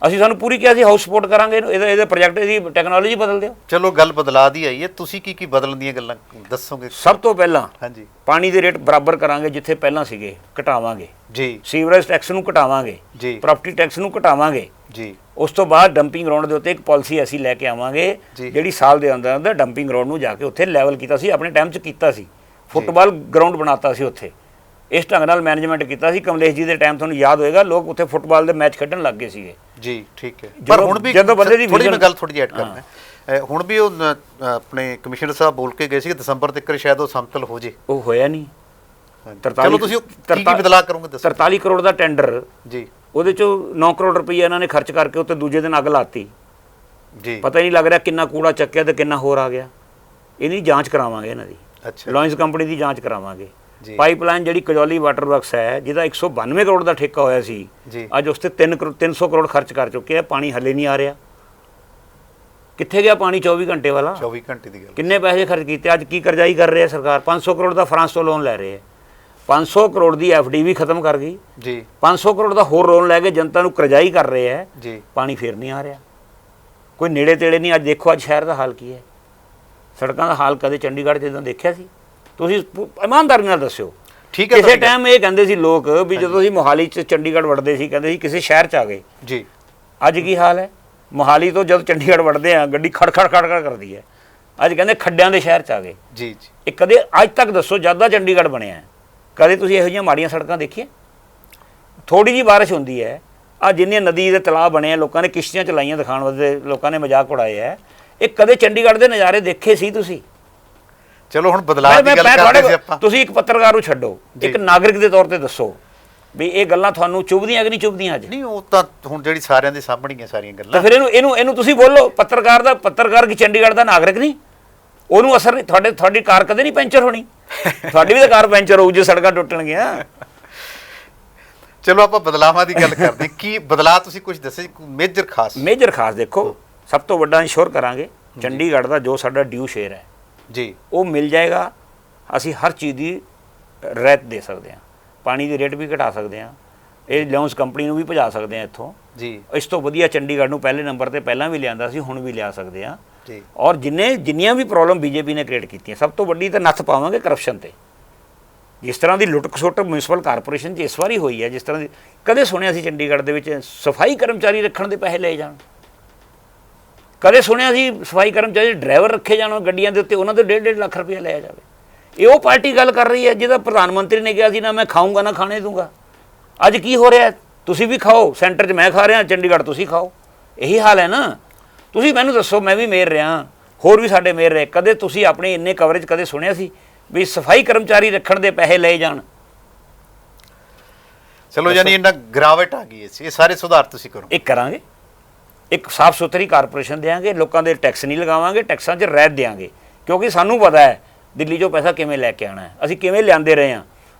ਅਸੀਂ ਸਾਨੂੰ ਪੂਰੀ ਕਿਹਾ ਸੀ ਹਾਊਸ ਸਪੋਰਟ ਕਰਾਂਗੇ ਇਹਦੇ ਪ੍ਰੋਜੈਕਟ ਦੀ ਟੈਕਨੋਲੋਜੀ ਬਦਲ ਦਿਓ। ਚਲੋ ਗੱਲ ਬਦਲਾ ਦੀ ਆਈ ਹੈ, ਤੁਸੀਂ ਕੀ ਬਦਲਣ ਦੀਆਂ ਗੱਲਾਂ ਦੱਸੋਗੇ? ਸਭ ਤੋਂ ਪਹਿਲਾਂ ਹਾਂਜੀ, ਪਾਣੀ ਦੇ ਰੇਟ ਬਰਾਬਰ ਕਰਾਂਗੇ ਜਿੱਥੇ ਪਹਿਲਾਂ ਸੀਗੇ, ਘਟਾਵਾਂਗੇ ਜੀ। ਸੀਵਰੇਜ ਟੈਕਸ ਨੂੰ ਘਟਾਵਾਂਗੇ ਜੀ। ਪ੍ਰਾਪਰਟੀ ਟੈਕਸ ਨੂੰ ਘਟਾਵਾਂਗੇ ਜੀ। ਉਸ ਤੋਂ ਬਾਅਦ ਡੰਪਿੰਗ ਗਰਾਊਂਡ ਦੇ ਉੱਤੇ ਇੱਕ ਪਾਲਿਸੀ ਅਸੀਂ ਲੈ ਕੇ ਆਵਾਂਗੇ ਜਿਹੜੀ ਸਾਲ ਦੇ ਅੰਦਰ ਡੰਪਿੰਗ ਗਰਾਊਂਡ ਨੂੰ ਜਾ ਕੇ ਉੱਥੇ ਲੈਵਲ ਕੀਤਾ ਸੀ, ਆਪਣੇ ਟਾਈਮ 'ਚ ਕੀਤਾ ਸੀ, ਫੁੱਟਬਾਲ ਗਰਾਊਂਡ ਬਣਾਤਾ ਸੀ ਉੱਥੇ, ਇਸ ਢੰਗ ਨਾਲ ਮੈਨੇਜਮੈਂਟ ਕੀਤਾ ਸੀ। ਕਮਲੇਸ਼ ਜੀ ਦੇ ਟਾਈਮ ਤੁਹਾਨੂੰ ਯਾਦ ਹੋਏਗਾ, ਲੋਕ ਉੱਥੇ ਫੁੱਟਬਾਲ ਦੇ ਮੈਚ ਖੇਡਣ ਲੱਗ ਗਏ ਸੀਗੇ। ਜੀ, ਠੀਕ ਹੈ। ਪਰ ਹੁਣ ਵੀ ਜਦੋਂ ਬੰਦੇ ਦੀ ਥੋੜੀ ਮੈਂ ਗੱਲ ਥੋੜੀ ਜਿਹੀ ਐਡ ਕਰਨਾ, ਹੁਣ ਵੀ ਉਹ ਆਪਣੇ ਕਮਿਸ਼ਨਰ ਸਾਹਿਬ ਬੋਲ ਕੇ ਗਏ ਸੀ ਕਿ ਦਸੰਬਰ ਤੱਕ ਸ਼ਾਇਦ ਉਹ ਸਮਤਲ ਹੋ ਜੇ, ਉਹ ਹੋਇਆ ਨਹੀਂ। ਚਲੋ ਤੁਸੀਂ ਕੀ ਬਦਲਾਅ ਕਰੋਗੇ ਦੱਸੋ? 43 ਕਰੋੜ ਦਾ ਟੈਂਡਰ ਜੀ, ਉਹਦੇ ਚੋਂ 9 ਕਰੋੜ ਰੁਪਈਆ ਇਹਨਾਂ ਨੇ ਖਰਚ ਕਰਕੇ ਉੱਤੇ ਦੂਜੇ ਦਿਨ ਅੱਗ ਲਾਤੀ ਜੀ। ਪਤਾ ਹੀ ਨਹੀਂ ਲੱਗ ਰਿਹਾ ਕਿੰਨਾ ਕੂੜਾ ਚੱਕਿਆ ਤੇ ਕਿੰਨਾ ਹੋਰ ਆ ਗਿਆ। ਇਹਦੀ ਜਾਂਚ ਕਰਾਵਾਂਗੇ ਇਹਨਾਂ ਦੀ। ਅੱਛਾ, ਲਾਇੰਸ ਕੰਪਨੀ ਦੀ ਜਾਂਚ ਕਰਾਵਾਂਗੇ। ਜੀ। ਪਾਈਪਲਾਈਨ ਜਿਹੜੀ ਕਜੌਲੀ ਵਾਟਰ ਵਰਕਸ ਹੈ ਜਿਹਦਾ 192 ਕਰੋੜ ਦਾ ਠੇਕਾ ਹੋਇਆ ਸੀ, ਜੀ। ਅੱਜ ਉਸ ਤੇ 300 ਕਰੋੜ ਖਰਚ ਕਰ ਚੁੱਕੇ ਆ, ਪਾਣੀ ਹੱਲੇ ਨਹੀਂ ਆ ਰਿਹਾ। ਕਿੱਥੇ ਗਿਆ ਪਾਣੀ 24 ਘੰਟੇ ਵਾਲਾ? 24 ਘੰਟੇ ਦੀ ਗੱਲ। ਕਿੰਨੇ ਪੈਸੇ ਖਰਚ ਕੀਤੇ, ਅੱਜ ਕੀ ਕਰਜ਼ਾਈ ਕਰ ਰਹੀ ਹੈ ਸਰਕਾਰ? 500 ਕਰੋੜ ਦਾ ਫਰਾਂਸ ਤੋਂ ਲੋਨ ਲੈ ਰਹੇ ਹੈ। 500 ਕਰੋੜ ਦੀ ਐਫਡੀ ਵੀ ਖਤਮ ਕਰ ਗਈ, ਜੀ। 500 ਕਰੋੜ ਦਾ ਹੋਰ ਲੋਨ ਲੈ ਕੇ ਜਨਤਾ ਨੂੰ ਕਰਜ਼ਾਈ ਕਰ ਰਹੇ ਹੈ, ਜੀ। ਪਾਣੀ ਫੇਰ ਨਹੀਂ ਆ ਰਿਹਾ। ਕੋਈ ਨੇੜੇ ਤੇੜੇ ਨਹੀਂ। ਅੱਜ ਦੇਖੋ ਅੱਜ ਸ਼ਹਿਰ ਦਾ ਹਾਲ ਕੀ ਹੈ, ਸੜਕਾਂ ਦਾ ਹਾਲ ਕਦੇ ਚੰਡੀਗੜ੍ਹ 'ਚ ਜਦੋਂ ਦੇਖਿਆ ਸੀ? ਤੁਸੀਂ ਇਮਾਨਦਾਰੀ ਨਾਲ ਦੱਸਿਓ। ਠੀਕ ਹੈ। ਕਿਸੇ ਟਾਈਮ ਇਹ ਕਹਿੰਦੇ ਸੀ ਲੋਕ ਵੀ ਜਦੋਂ ਅਸੀਂ ਮੋਹਾਲੀ 'ਚ ਚੰਡੀਗੜ੍ਹ ਵੜਦੇ ਸੀ ਕਹਿੰਦੇ ਸੀ ਕਿਸੇ ਸ਼ਹਿਰ 'ਚ ਆ ਗਏ। ਜੀ। ਅੱਜ ਕੀ ਹਾਲ ਹੈ? ਮੋਹਾਲੀ ਤੋਂ ਜਦ ਚੰਡੀਗੜ੍ਹ ਵੜਦੇ ਆ ਗੱਡੀ ਖੜ ਖੜ ਕਰਦੀ ਹੈ। ਅੱਜ ਕਹਿੰਦੇ ਖੱਡਿਆਂ ਦੇ ਸ਼ਹਿਰ 'ਚ ਆ ਗਏ। ਜੀ। ਜੀ। ਇਹ ਕਦੇ ਅੱਜ ਤੱਕ ਦੱਸੋ ਜਦ ਦਾ ਚੰਡੀਗੜ੍ਹ ਬਣਿਆ ਕਦੇ ਤੁਸੀਂ ਇਹੋ ਜਿਹੀਆਂ ਮਾੜੀਆਂ ਸੜਕਾਂ ਦੇਖੀਆਂ? ਥੋੜੀ ਜਿਹੀ ਬਾਰਿਸ਼ ਹੁੰਦੀ ਹੈ, ਆ ਜਿੰਨੇ ਨਦੀ ਦੇ ਤਲਾਬ ਬਣੇ ਆ ਲੋਕਾਂ ਨੇ ਕਿਸ਼ਤੀਆਂ ਚਲਾਈਆਂ ਦਿਖਾਉਣ ਵਾਸਤੇ, ਲੋਕਾਂ ਨੇ ਮਜ਼ਾਕ ਉਡਾਏ ਹੈ। ਇਹ ਕਦੇ ਚੰਡੀਗੜ੍ਹ ਦੇ ਨਜ਼ਾਰੇ ਦੇਖੇ ਸੀ ਤੁਸੀਂ? ਚਲੋ ਹੁਣ ਬਦਲਾਅ ਦੀ ਗੱਲ ਕਰਦੇ ਸੀ ਆਪਾਂ। ਤੁਸੀਂ ਇੱਕ ਪੱਤਰਕਾਰ ਨੂੰ ਛੱਡੋ, ਇੱਕ ਨਾਗਰਿਕ ਦੇ ਤੌਰ ਤੇ ਦੱਸੋ ਵੀ ਇਹ ਗੱਲਾਂ ਤੁਹਾਨੂੰ ਚੁਭਦੀਆਂ ਕਿ ਨਹੀਂ ਚੁਭਦੀਆਂ? ਅੱਜ ਨਹੀਂ, ਉਹ ਤਾਂ ਹੁਣ ਜਿਹੜੀ ਸਾਰਿਆਂ ਦੇ ਸਾਹਮਣੇ ਹੀ ਸਾਰੀਆਂ ਗੱਲਾਂ। ਤਾਂ ਫਿਰ ਇਹਨੂੰ ਤੁਸੀਂ ਬੋਲੋ। ਪੱਤਰਕਾਰ ਕੀ ਚੰਡੀਗੜ੍ਹ ਦਾ ਨਾਗਰਿਕ ਨਹੀਂ? ਉਹਨੂੰ ਅਸਰ ਨਹੀਂ? ਤੁਹਾਡੀ ਕਾਰ ਕਦੇ ਨਹੀਂ ਪੈਂਚਰ ਹੋਣੀ? ਤੁਹਾਡੀ ਵੀ ਤਾਂ ਕਾਰ ਪੈਂਚਰ ਹੋਊ ਜੇ ਸੜਕਾਂ ਟੁੱਟਣਗੀਆਂ। ਚਲੋ ਆਪਾਂ ਬਦਲਾਵਾਂ ਦੀ ਗੱਲ ਕਰਦੇ। ਕੀ ਬਦਲਾਅ ਤੁਸੀਂ ਕੁਝ ਦੱਸੇ ਮੇਜਰ ਖਾਸ? ਦੇਖੋ, ਸਭ ਤੋਂ ਵੱਡਾ ਇੰਸ਼ੋਰ ਕਰਾਂਗੇ ਚੰਡੀਗੜ੍ਹ ਦਾ ਜੋ ਸਾਡਾ ਡਿਊ ਸ਼ੇਅਰ ਹੈ ਜੀ, ਉਹ ਮਿਲ ਜਾਏਗਾ। ਅਸੀਂ ਹਰ ਚੀਜ਼ ਦੀ ਰਿਆਇਤ ਦੇ ਸਕਦੇ ਹਾਂ, ਪਾਣੀ ਦੀ ਰੇਟ ਵੀ ਘਟਾ ਸਕਦੇ ਹਾਂ, ਇਹ ਲਾਉਂਸ ਕੰਪਨੀ ਨੂੰ ਵੀ ਭਜਾ ਸਕਦੇ ਹਾਂ ਇੱਥੋਂ ਜੀ। ਇਸ ਤੋਂ ਵਧੀਆ ਚੰਡੀਗੜ੍ਹ ਨੂੰ ਪਹਿਲੇ ਨੰਬਰ ਤੇ ਪਹਿਲਾਂ ਵੀ ਲਿਆਂਦਾ ਸੀ, ਹੁਣ ਵੀ ਲਿਆ ਸਕਦੇ ਹਾਂ ਜੀ। ਔਰ ਜਿੰਨੀਆਂ ਵੀ ਪ੍ਰੋਬਲਮ ਬੀਜੇਪੀ ਨੇ ਕ੍ਰੀਏਟ ਕੀਤੀਆਂ, ਸਭ ਤੋਂ ਵੱਡੀ ਤਾਂ ਨੱਥ ਪਾਵਾਂਗੇ ਕਰਪਸ਼ਨ ਤੇ। ਜਿਸ ਤਰ੍ਹਾਂ ਦੀ ਲੁੱਟ ਖਸੁੱਟ ਮਿਊਨਿਸਪਲ ਕਾਰਪੋਰੇਸ਼ਨ 'ਚ ਇਸ ਵਾਰੀ ਹੋਈ ਹੈ, ਜਿਸ ਤਰ੍ਹਾਂ ਦੀ ਕਦੇ ਸੁਣਿਆ ਸੀ ਚੰਡੀਗੜ੍ਹ ਦੇ ਵਿੱਚ ਸਫਾਈ ਕਰਮਚਾਰੀ ਰੱਖਣ ਦੇ ਪੈਸੇ ਲਏ ਜਾਣ? ਕਦੇ ਸੁਣਿਆ ਸੀ ਸਫਾਈ ਕਰਮਚਾਰੀ ਡਰਾਈਵਰ ਰੱਖੇ ਜਾਣ ਗੱਡੀਆਂ ਦੇ ਉੱਤੇ, ਉਹਨਾਂ ਤੋਂ 1.5 ਲੱਖ ਰੁਪਇਆ ਲਿਆ ਜਾਵੇ? ਇਹ ਉਹ ਪਾਰਟੀ ਗੱਲ ਕਰ ਰਹੀ ਹੈ ਜਿਹਦਾ ਪ੍ਰਧਾਨ ਮੰਤਰੀ ਨੇ ਕਿਹਾ ਸੀ ਨਾ ਮੈਂ ਖਾਊਂਗਾ ਨਾ ਖਾਣੇ ਦੂੰਗਾ। ਅੱਜ ਕੀ ਹੋ ਰਿਹਾ? ਤੁਸੀਂ ਵੀ ਖਾਓ, ਸੈਂਟਰ 'ਚ ਮੈਂ ਖਾ ਰਿਹਾ, ਚੰਡੀਗੜ੍ਹ ਤੁਸੀਂ ਖਾਓ। ਇਹੀ ਹਾਲ ਹੈ ਨਾ। ਤੁਸੀਂ ਮੈਨੂੰ ਦੱਸੋ, ਮੈਂ ਵੀ ਮੇਅਰ ਰਿਹਾ, ਹੋਰ ਵੀ ਸਾਡੇ ਮੇਅਰ ਰਹੇ, ਕਦੇ ਤੁਸੀਂ ਆਪਣੇ ਇੰਨੇ ਕਵਰੇਜ ਕਦੇ ਸੁਣਿਆ ਸੀ ਵੀ ਸਫਾਈ ਕਰਮਚਾਰੀ ਰੱਖਣ ਦੇ ਪੈਸੇ ਲਏ ਜਾਣ? ਚਲੋ ਯਾਨੀ ਇਹਨਾਂ ਗਿਰਾਵਟ ਆ ਗਈ, ਇਹ ਸਾਰੇ ਸੁਧਾਰ ਤੁਸੀਂ ਕਰੋ। ਇੱਕ ਕਰਾਂਗੇ, ਇੱਕ ਸਾਫ਼ ਸੁਥਰੀ ਕਾਰਪੋਰੇਸ਼ਨ ਦੇਵਾਂਗੇ, ਲੋਕਾਂ ਦੇ ਟੈਕਸ ਨਹੀਂ ਲਗਾਵਾਂਗੇ, ਟੈਕਸਾਂ 'ਚ ਰਹਿਤ ਦੇਵਾਂਗੇ, ਕਿਉਂਕਿ ਸਾਨੂੰ ਪਤਾ ਹੈ ਦਿੱਲੀ 'ਚੋਂ ਪੈਸਾ ਕਿਵੇਂ ਲੈ ਕੇ ਆਉਣਾ ਹੈ, ਅਸੀਂ ਕਿਵੇਂ ਲਿਆਂਦੇ ਰਹੇ ਹਾਂ।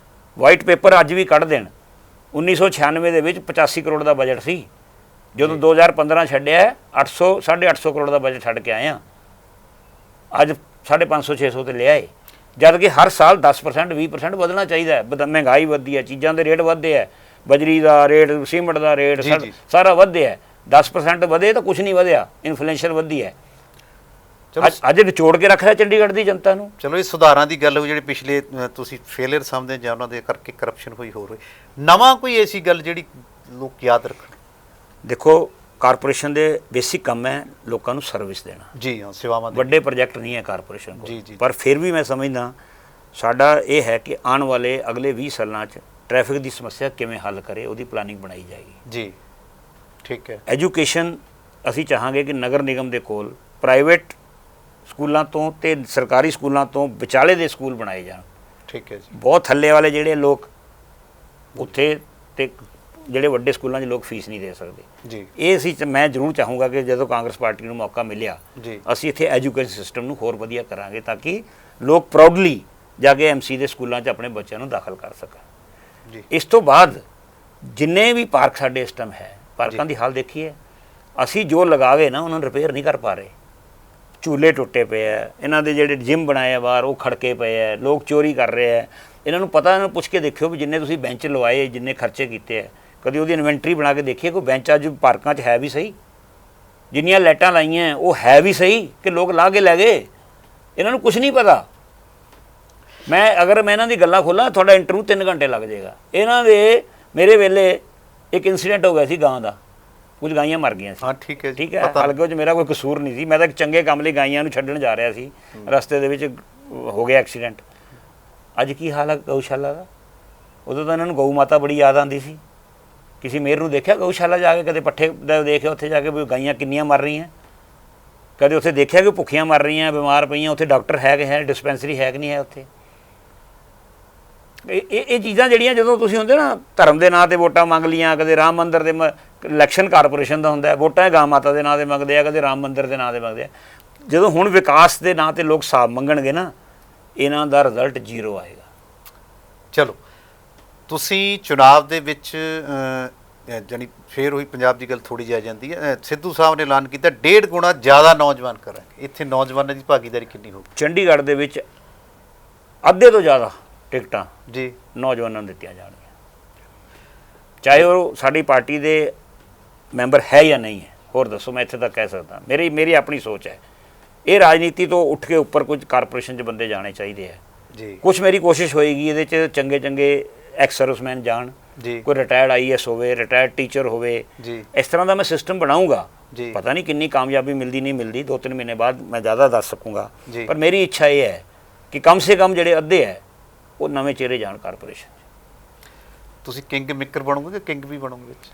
ਵਾਈਟ ਪੇਪਰ ਅੱਜ ਵੀ ਕੱਢ ਦੇਣ। 1996 ਦੇ ਵਿੱਚ 85 ਕਰੋੜ ਦਾ ਬਜਟ ਸੀ, ਜਦੋਂ 2015 ਛੱਡਿਆ 850 ਕਰੋੜ ਦਾ ਬਜਟ ਛੱਡ ਕੇ ਆਏ ਹਾਂ। ਅੱਜ 550 600 ਤੇ ਲਿਆਏ, ਜਦ ਕਿ ਹਰ ਸਾਲ 10% 20% ਵਧਣਾ ਚਾਹੀਦਾ ਹੈ। ਮਹਿੰਗਾਈ ਵਧਦੀ ਹੈ, ਚੀਜ਼ਾਂ ਦੇ ਰੇਟ ਵਧਦੇ ਹੈ, ਬਜਰੀ ਦਾ ਰੇਟ, ਸੀਮਟ ਦਾ ਰੇਟ ਸਾਰਾ ਵਧਿਆ ਹੈ। 10% ਵਧੇ ਤਾਂ ਕੁਝ ਨਹੀਂ ਵਧਿਆ, ਇਨਫਲੇਸ਼ਨ ਵਧਦੀ ਹੈ। ਅੱਜ ਨਿਚੋੜ ਕੇ ਰੱਖਦਾ ਚੰਡੀਗੜ੍ਹ ਦੀ ਜਨਤਾ ਨੂੰ। ਚਲੋ ਇਹ ਸੁਧਾਰਾਂ ਦੀ ਗੱਲ ਹੋਈ ਜਿਹੜੇ ਪਿਛਲੇ ਤੁਸੀਂ ਫੇਲਰ ਸਮਝਦੇ ਜਾਂ ਉਹਨਾਂ ਦੇ ਕਰਕੇ ਕਰਪਸ਼ਨ ਹੋਈ, ਹੋਰ ਹੋਈ। ਨਵਾਂ ਕੋਈ ਐਸੀ ਗੱਲ ਜਿਹੜੀ ਲੋਕ ਯਾਦ ਰੱਖਣ? ਦੇਖੋ, ਕਾਰਪੋਰੇਸ਼ਨ ਦੇ ਬੇਸਿਕ ਕੰਮ ਹੈ ਲੋਕਾਂ ਨੂੰ ਸਰਵਿਸ ਦੇਣਾ। ਜੀ ਹਾਂ, ਸੇਵਾਵਾਂ ਦੇ ਵੱਡੇ ਪ੍ਰੋਜੈਕਟ ਨਹੀਂ ਹੈ ਕਾਰਪੋਰੇਸ਼ਨ ਕੋਲ। ਜੀ ਜੀ। ਪਰ ਫਿਰ ਵੀ ਮੈਂ ਸਮਝਦਾ ਸਾਡਾ ਇਹ ਹੈ ਕਿ ਆਉਣ ਵਾਲੇ ਅਗਲੇ 20 ਸਾਲਾਂ 'ਚ ਟ੍ਰੈਫਿਕ ਦੀ ਸਮੱਸਿਆ ਕਿਵੇਂ ਹੱਲ ਕਰੇ, ਉਹਦੀ ਪਲਾਨਿੰਗ ਬਣਾਈ ਜਾਏਗੀ। ਜੀ, ਠੀਕ ਹੈ। ਐਜੂਕੇਸ਼ਨ ਅਸੀਂ ਚਾਹਾਂਗੇ ਕਿ ਨਗਰ ਨਿਗਮ ਦੇ ਕੋਲ ਪ੍ਰਾਈਵੇਟ ਸਕੂਲਾਂ ਤੋਂ ਤੇ ਸਰਕਾਰੀ ਸਕੂਲਾਂ ਤੋਂ ਵਿਚਾਲੇ ਦੇ ਸਕੂਲ ਬਣਾਏ ਜਾਣ। ਠੀਕ ਹੈ ਜੀ। ਬਹੁਤ ਥੱਲੇ ਵਾਲੇ ਜਿਹੜੇ ਲੋਕ ਉੱਥੇ ਤੇ ਜਿਹੜੇ ਵੱਡੇ ਸਕੂਲਾਂ 'ਚ ਲੋਕ ਫੀਸ ਨਹੀਂ ਦੇ ਸਕਦੇ ਜੀ, ਇਹ ਮੈਂ ਜ਼ਰੂਰ ਚਾਹੂੰਗਾ ਕਿ ਜਦੋਂ ਕਾਂਗਰਸ ਪਾਰਟੀ ਨੂੰ ਮੌਕਾ ਮਿਲਿਆ ਜੀ, ਅਸੀਂ ਇੱਥੇ ਐਜੂਕੇਸ਼ਨ ਸਿਸਟਮ ਨੂੰ ਹੋਰ ਵਧੀਆ ਕਰਾਂਗੇ ਤਾਂ ਕਿ ਲੋਕ ਪ੍ਰਾਊਡਲੀ ਜਾ ਕੇ ਐਮਸੀ ਦੇ ਸਕੂਲਾਂ 'ਚ ਆਪਣੇ ਬੱਚਿਆਂ ਨੂੰ ਦਾਖਲ ਕਰ ਸਕਣ। ਜੀ। ਇਸ ਤੋਂ ਬਾਅਦ ਜਿੰਨੇ ਵੀ ਪਾਰਕ ਸਾਡੇ ਇਸ ਟਾਈਮ ਹੈ, ਪਾਰਕਾਂ ਦੀ ਹਾਲ ਦੇਖੀਏ, ਅਸੀਂ ਜੋ ਲਗਾਵੇ ਨਾ ਉਹਨਾਂ ਨੂੰ ਰਿਪੇਅਰ ਨਹੀਂ ਕਰ ਪਾ ਰਹੇ। ਝੂਲੇ ਟੁੱਟੇ ਪਏ ਆ, ਇਹਨਾਂ ਦੇ ਜਿਹੜੇ ਜਿਮ ਬਣਾਏ ਆ ਬਾਹਰ ਉਹ ਖੜਕੇ ਪਏ ਆ, ਲੋਕ ਚੋਰੀ ਕਰ ਰਹੇ ਆ। ਇਹਨਾਂ ਨੂੰ ਪਤਾ, ਇਹਨਾਂ ਨੂੰ ਪੁੱਛ ਕੇ ਦੇਖਿਓ ਵੀ ਜਿੰਨੇ ਤੁਸੀਂ ਬੈਂਚ ਲਵਾਏ, ਜਿੰਨੇ ਖਰਚੇ ਕੀਤੇ ਆ, ਕਦੀ ਉਹਦੀ ਇਨਵੈਂਟਰੀ ਬਣਾ ਕੇ ਦੇਖੀਏ ਕੋਈ ਬੈਂਚ ਅੱਜ ਪਾਰਕਾਂ 'ਚ ਹੈ ਵੀ ਸਹੀ? ਜਿੰਨੀਆਂ ਲਾਈਟਾਂ ਲਾਈਆਂ ਉਹ ਹੈ ਵੀ ਸਹੀ ਕਿ ਲੋਕ ਲਾ ਕੇ ਲੈ ਗਏ? ਇਹਨਾਂ ਨੂੰ ਕੁਝ ਨਹੀਂ ਪਤਾ। ਅਗਰ ਮੈਂ ਇਹਨਾਂ ਦੀ ਗੱਲਾਂ ਖੋਲ੍ਹਾਂ ਤੁਹਾਡਾ ਇੰਟਰਵਿਊ 3 ਘੰਟੇ ਲੱਗ ਜਾਏਗਾ। ਇਹਨਾਂ ਦੇ ਮੇਰੇ ਵੇਲੇ ਇੱਕ ਇੰਸੀਡੈਂਟ ਹੋ ਗਿਆ ਸੀ ਗਾਂ ਦਾ, ਕੁਝ ਗਾਈਆਂ ਮਰ ਗਈਆਂ ਸੀ। ਹਾਂ, ਠੀਕ ਹੈ ਜੀ। ਠੀਕ ਹੈ, ਹਲਕੇ 'ਚ ਮੇਰਾ ਕੋਈ ਕਸੂਰ ਨਹੀਂ ਸੀ, ਮੈਂ ਤਾਂ ਇੱਕ ਚੰਗੇ ਕੰਮ ਲਈ ਗਾਈਆਂ ਨੂੰ ਛੱਡਣ ਜਾ ਰਿਹਾ ਸੀ, ਰਸਤੇ ਦੇ ਵਿੱਚ ਹੋ ਗਿਆ ਐਕਸੀਡੈਂਟ। ਅੱਜ ਕੀ ਹਾਲ ਹੈ ਗਊਸ਼ਾਲਾ ਦਾ? ਉਦੋਂ ਤਾਂ ਇਹਨਾਂ ਨੂੰ ਗਊ ਮਾਤਾ ਬੜੀ ਯਾਦ ਆਉਂਦੀ ਸੀ। ਕਿਸੇ ਮੇਰ ਨੂੰ ਦੇਖਿਆ ਗਊਸ਼ਾਲਾ ਜਾ ਕੇ? ਕਦੇ ਪੱਠੇ ਦਾ ਦੇਖਿਆ ਉੱਥੇ ਜਾ ਕੇ ਵੀ ਗਾਈਆਂ ਕਿੰਨੀਆਂ ਮਰ ਰਹੀਆਂ? ਕਦੇ ਉੱਥੇ ਦੇਖਿਆ ਕਿ ਭੁੱਖੀਆਂ ਮਰ ਰਹੀਆਂ, ਬਿਮਾਰ ਪਈਆਂ? ਉੱਥੇ ਡਾਕਟਰ ਹੈ ਕਿ ਹੈ, ਡਿਸਪੈਂਸਰੀ ਹੈ ਕਿ ਨਹੀਂ ਹੈ ਉੱਥੇ? ਇਹ ਚੀਜ਼ਾਂ ਜਿਹੜੀਆਂ ਜਦੋਂ ਤੁਸੀਂ ਹੁੰਦੇ ਨਾ ਧਰਮ ਦੇ ਨਾਂ 'ਤੇ ਵੋਟਾਂ ਮੰਗ ਲੀਆਂ, ਕਦੇ ਰਾਮ ਮੰਦਿਰ ਦੇ ਇਲੈਕਸ਼ਨ ਕਾਰਪੋਰੇਸ਼ਨ ਦਾ ਹੁੰਦਾ, ਵੋਟਾਂ ਗਾਂ ਮਾਤਾ ਦੇ ਨਾਂ 'ਤੇ ਮੰਗਦੇ ਆ, ਕਦੇ ਰਾਮ ਮੰਦਿਰ ਦੇ ਨਾਂ 'ਤੇ ਮੰਗਦੇ ਆ। ਜਦੋਂ ਹੁਣ ਵਿਕਾਸ ਦੇ ਨਾਂ 'ਤੇ ਲੋਕ ਹਿਸਾਬ ਮੰਗਣਗੇ ਨਾ, ਇਹਨਾਂ ਦਾ ਰਿਜ਼ਲਟ 0 ਆਏਗਾ। ਚਲੋ ਤੁਸੀਂ ਚੁਣਾਵ ਦੇ ਵਿੱਚ ਜਾਣੀ ਫੇਰ ਉਹੀ ਪੰਜਾਬ ਦੀ ਗੱਲ ਥੋੜੀ ਜਿਹੀ ਆ ਜਾਂਦੀ ਹੈ, ਸਿੱਧੂ ਸਾਹਿਬ ਨੇ ਐਲਾਨ ਕੀਤਾ 1.5 ਗੁਣਾ ਜ਼ਿਆਦਾ ਨੌਜਵਾਨ ਕਰਾਂਗੇ। ਇੱਥੇ ਨੌਜਵਾਨਾਂ ਦੀ ਭਾਗੀਦਾਰੀ ਕਿੰਨੀ ਹੋਊ? ਚੰਡੀਗੜ੍ਹ ਦੇ ਵਿੱਚ ਅੱਧੇ ਤੋਂ ਜ਼ਿਆਦਾ ਟਿਕਟਾਂ ਜੀ ਨੌਜਵਾਨਾਂ ਨੂੰ ਦਿੱਤੀਆਂ ਜਾਣਗੀਆਂ, ਚਾਹੇ ਉਹ ਸਾਡੀ ਪਾਰਟੀ ਦੇ ਮੈਂਬਰ ਹੈ ਜਾਂ ਨਹੀਂ ਹੈ। ਹੋਰ ਦੱਸੋ, ਮੈਂ ਇੱਥੇ ਤੱਕ ਕਹਿ ਸਕਦਾ, ਮੇਰੀ ਆਪਣੀ ਸੋਚ ਹੈ। ਇਹ ਰਾਜਨੀਤੀ ਤੋਂ ਉੱਠ ਕੇ ਉੱਪਰ ਕੁਝ ਕਾਰਪੋਰੇਸ਼ਨ 'ਚ ਬੰਦੇ ਜਾਣੇ ਚਾਹੀਦੇ ਹੈ ਜੀ। ਕੁਛ ਮੇਰੀ ਕੋਸ਼ਿਸ਼ ਹੋਏਗੀ ਇਹਦੇ 'ਚ ਚੰਗੇ ਚੰਗੇ ਐਕਸ ਸਰਵਿਸਮੈਨ ਜਾਣ, ਜੀ ਕੋਈ ਰਿਟਾਇਰਡ ਆਈਐਸ ਹੋਵੇ, ਰਿਟਾਇਰਡ ਟੀਚਰ ਹੋਵੇ, ਜੀ ਇਸ ਤਰ੍ਹਾਂ ਦਾ ਮੈਂ ਸਿਸਟਮ ਬਣਾਊਂਗਾ। ਜੀ ਪਤਾ ਨਹੀਂ ਕਿੰਨੀ ਕਾਮਯਾਬੀ ਮਿਲਦੀ ਨਹੀਂ ਮਿਲਦੀ, 2-3 ਮਹੀਨੇ ਬਾਅਦ ਮੈਂ ਜ਼ਿਆਦਾ ਦੱਸ ਸਕੂੰਗਾ, ਜੀ। ਪਰ ਮੇਰੀ ਇੱਛਾ ਇਹ ਹੈ ਕਿ ਕਮ ਸੇ ਕਮ ਜਿਹੜੇ ਅੱਧੇ ਹੈ ਉਹ ਨਵੇਂ ਚਿਹਰੇ ਜਾਣ ਕਾਰਪੋਰੇਸ਼ਨ 'ਚ। ਤੁਸੀਂ ਕਿੰਗ ਮੇਕਰ ਬਣੋਗੇ ਕਿ ਕਿੰਗ ਵੀ ਬਣੋਗੇ ਵਿੱਚ?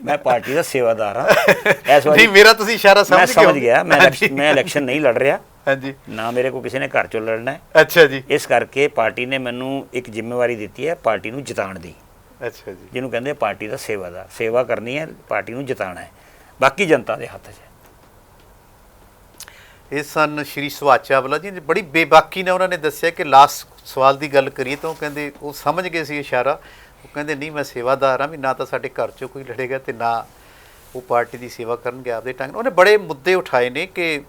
ਮੈਂ ਪਾਰਟੀ ਦਾ ਸੇਵਾਦਾਰ ਹਾਂ ਇਸ ਵਾਰੀ। ਨਹੀਂ, ਮੇਰਾ ਤੁਸੀਂ ਇਸ਼ਾਰਾ ਮੈਂ ਸਮਝ ਗਏ ਗਿਆ। ਮੈਂ ਇਲੈਕਸ਼ਨ ਨਹੀਂ ਲੜ ਰਿਹਾ, ਹਾਂਜੀ, ਨਾ ਮੇਰੇ ਕੋਲ ਕਿਸੇ ਨੇ ਘਰ ਚੋਂ ਲੜਨਾ ਹੈ। ਅੱਛਾ ਜੀ, ਇਸ ਕਰਕੇ ਪਾਰਟੀ ਨੇ ਮੈਨੂੰ ਇੱਕ ਜ਼ਿੰਮੇਵਾਰੀ ਦਿੱਤੀ ਹੈ ਪਾਰਟੀ ਨੂੰ ਜਿਤਾਉਣ ਦੀ, ਅੱਛਾ ਜੀ। ਜਿਹਨੂੰ ਕਹਿੰਦੇ ਪਾਰਟੀ ਦਾ ਸੇਵਾਦਾਰ। ਸੇਵਾ ਕਰਨੀ ਹੈ, ਪਾਰਟੀ ਨੂੰ ਜਿਤਾਉਣਾ ਹੈ, ਬਾਕੀ ਜਨਤਾ ਦੇ ਹੱਥ 'ਚ ਹੈ। ਇਹ ਸਨ ਸ਼੍ਰੀ ਸੁਭਾਸ਼ ਚਾਵਲਾ ਜੀ। ਬੜੀ ਬੇਬਾਕੀ ਨਾਲ ਉਹਨਾਂ ਨੇ ਦੱਸਿਆ ਕਿ ਲਾਸਟ ਸਵਾਲ ਦੀ ਗੱਲ ਕਰੀਏ ਤਾਂ ਉਹ ਕਹਿੰਦੇ ਉਹ ਸਮਝ ਗਏ ਸੀ ਇਸ਼ਾਰਾ। ਉਹ ਕਹਿੰਦੇ ਨਹੀਂ, ਮੈਂ ਸੇਵਾਦਾਰ ਹਾਂ, ਵੀ ਨਾ ਤਾਂ ਸਾਡੇ ਘਰ 'ਚੋਂ ਕੋਈ ਲੜੇਗਾ ਅਤੇ ਨਾ ਉਹ ਪਾਰਟੀ ਦੀ ਸੇਵਾ ਕਰਨਗੇ ਆਪਦੇ ਢੰਗ ਨਾਲ। ਉਹਨੇ ਬੜੇ ਮੁੱਦੇ ਉਠਾਏ ਨੇ ਕਿ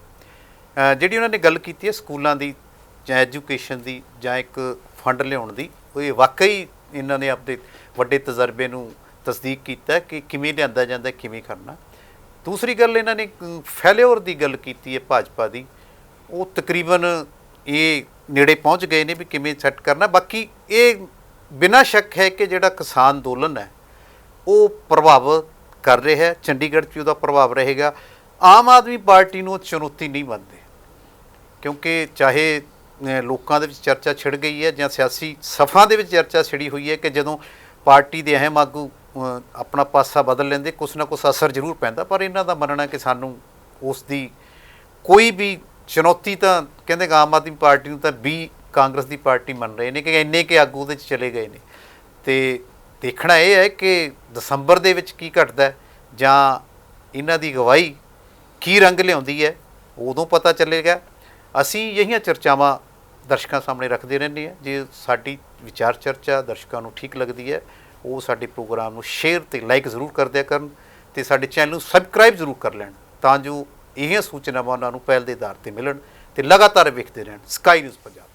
ਜਿਹੜੀ ਉਹਨਾਂ ਨੇ ਗੱਲ ਕੀਤੀ ਹੈ ਸਕੂਲਾਂ ਦੀ ਜਾਂ ਐਜੂਕੇਸ਼ਨ ਦੀ ਜਾਂ ਇੱਕ ਫੰਡ ਲਿਆਉਣ ਦੀ, ਉਹ ਇਹ ਵਾਕਈ ਇਹਨਾਂ ਨੇ ਆਪਣੇ ਵੱਡੇ ਤਜਰਬੇ ਨੂੰ ਤਸਦੀਕ ਕੀਤਾ ਕਿ ਕਿਵੇਂ ਲਿਆਂਦਾ ਜਾਂਦਾ, ਕਿਵੇਂ ਕਰਨਾ। ਦੂਸਰੀ ਗੱਲ ਇਹਨਾਂ ਨੇ ਫੇਲਿਓਰ ਦੀ ਗੱਲ ਕੀਤੀ ਹੈ ਭਾਜਪਾ ਦੀ, ਉਹ ਤਕਰੀਬਨ ਇਹ ਨੇੜੇ ਪਹੁੰਚ ਗਏ ਨੇ ਵੀ ਕਿਵੇਂ ਸੈੱਟ ਕਰਨਾ। ਬਾਕੀ ਇਹ ਬਿਨਾਂ ਸ਼ੱਕ ਹੈ ਕਿ ਜਿਹੜਾ ਕਿਸਾਨ ਅੰਦੋਲਨ ਹੈ ਉਹ ਪ੍ਰਭਾਵਿਤ ਕਰ ਰਿਹਾ ਹੈ, ਚੰਡੀਗੜ੍ਹ 'ਚ ਉਹਦਾ ਪ੍ਰਭਾਵ ਰਹੇਗਾ। ਆਮ ਆਦਮੀ ਪਾਰਟੀ ਨੂੰ ਚੁਣੌਤੀ ਨਹੀਂ ਮੰਨਦੇ, ਕਿਉਂਕਿ ਚਾਹੇ ਲੋਕਾਂ ਦੇ ਵਿੱਚ ਚਰਚਾ ਛਿੜ ਗਈ ਹੈ ਜਾਂ ਸਿਆਸੀ ਸਫਾ ਦੇ ਵਿੱਚ ਚਰਚਾ ਛਿੜੀ ਹੋਈ ਹੈ ਕਿ ਜਦੋਂ ਪਾਰਟੀ ਦੇ ਅਹਿਮ ਆਗੂ ਆਪਣਾ ਪਾਸਾ ਬਦਲ ਲੈਂਦੇ ਕੁਛ ਨਾ ਕੁਛ ਅਸਰ ਜ਼ਰੂਰ ਪੈਂਦਾ। ਪਰ ਇਹਨਾਂ ਦਾ ਮੰਨਣਾ ਕਿ ਸਾਨੂੰ ਉਸ ਦੀ ਕੋਈ ਵੀ ਚੁਣੌਤੀ, ਤਾਂ ਕਹਿੰਦੇ ਆਮ ਆਦਮੀ ਪਾਰਟੀ ਨੂੰ ਤਾਂ ਵੀ ਕਾਂਗਰਸ ਦੀ ਪਾਰਟੀ ਮੰਨ ਰਹੇ ਨੇ ਕਿ ਇੰਨੇ ਕਿ ਆਗੂ ਉਹਦੇ 'ਚ ਚਲੇ ਗਏ ਨੇ। ਅਤੇ ਦੇਖਣਾ ਇਹ ਹੈ ਕਿ ਦਸੰਬਰ ਦੇ ਵਿੱਚ ਕੀ ਘਟਦਾ ਜਾਂ ਇਹਨਾਂ ਦੀ ਅਗਵਾਈ ਕੀ ਰੰਗ ਲਿਆਉਂਦੀ ਹੈ, ਉਦੋਂ ਪਤਾ ਚੱਲੇਗਾ। ਅਸੀਂ ਇਹੀਆਂ ਚਰਚਾਵਾਂ ਦਰਸ਼ਕਾਂ ਸਾਹਮਣੇ ਰੱਖਦੇ ਰਹਿੰਦੇ ਹਾਂ। ਜੇ ਸਾਡੀ ਵਿਚਾਰ ਚਰਚਾ ਦਰਸ਼ਕਾਂ ਨੂੰ ਠੀਕ ਲੱਗਦੀ ਹੈ, ਉਹ ਸਾਡੇ ਪ੍ਰੋਗਰਾਮ ਨੂੰ ਸ਼ੇਅਰ ਅਤੇ ਲਾਈਕ ਜ਼ਰੂਰ ਕਰ ਦਿਆ ਕਰਨ ਅਤੇ ਸਾਡੇ ਚੈਨਲ ਨੂੰ ਸਬਸਕ੍ਰਾਈਬ ਜ਼ਰੂਰ ਕਰ ਲੈਣ, ਤਾਂ ਜੋ ਇਹ ਸੂਚਨਾਵਾਂ ਉਹਨਾਂ ਨੂੰ ਪਹਿਲ ਦੇ ਆਧਾਰ 'ਤੇ ਮਿਲਣ ਅਤੇ ਲਗਾਤਾਰ ਵੇਖਦੇ ਰਹਿਣ ਸਕਾਈ ਨਿਊਜ਼ ਪੰਜਾਬ।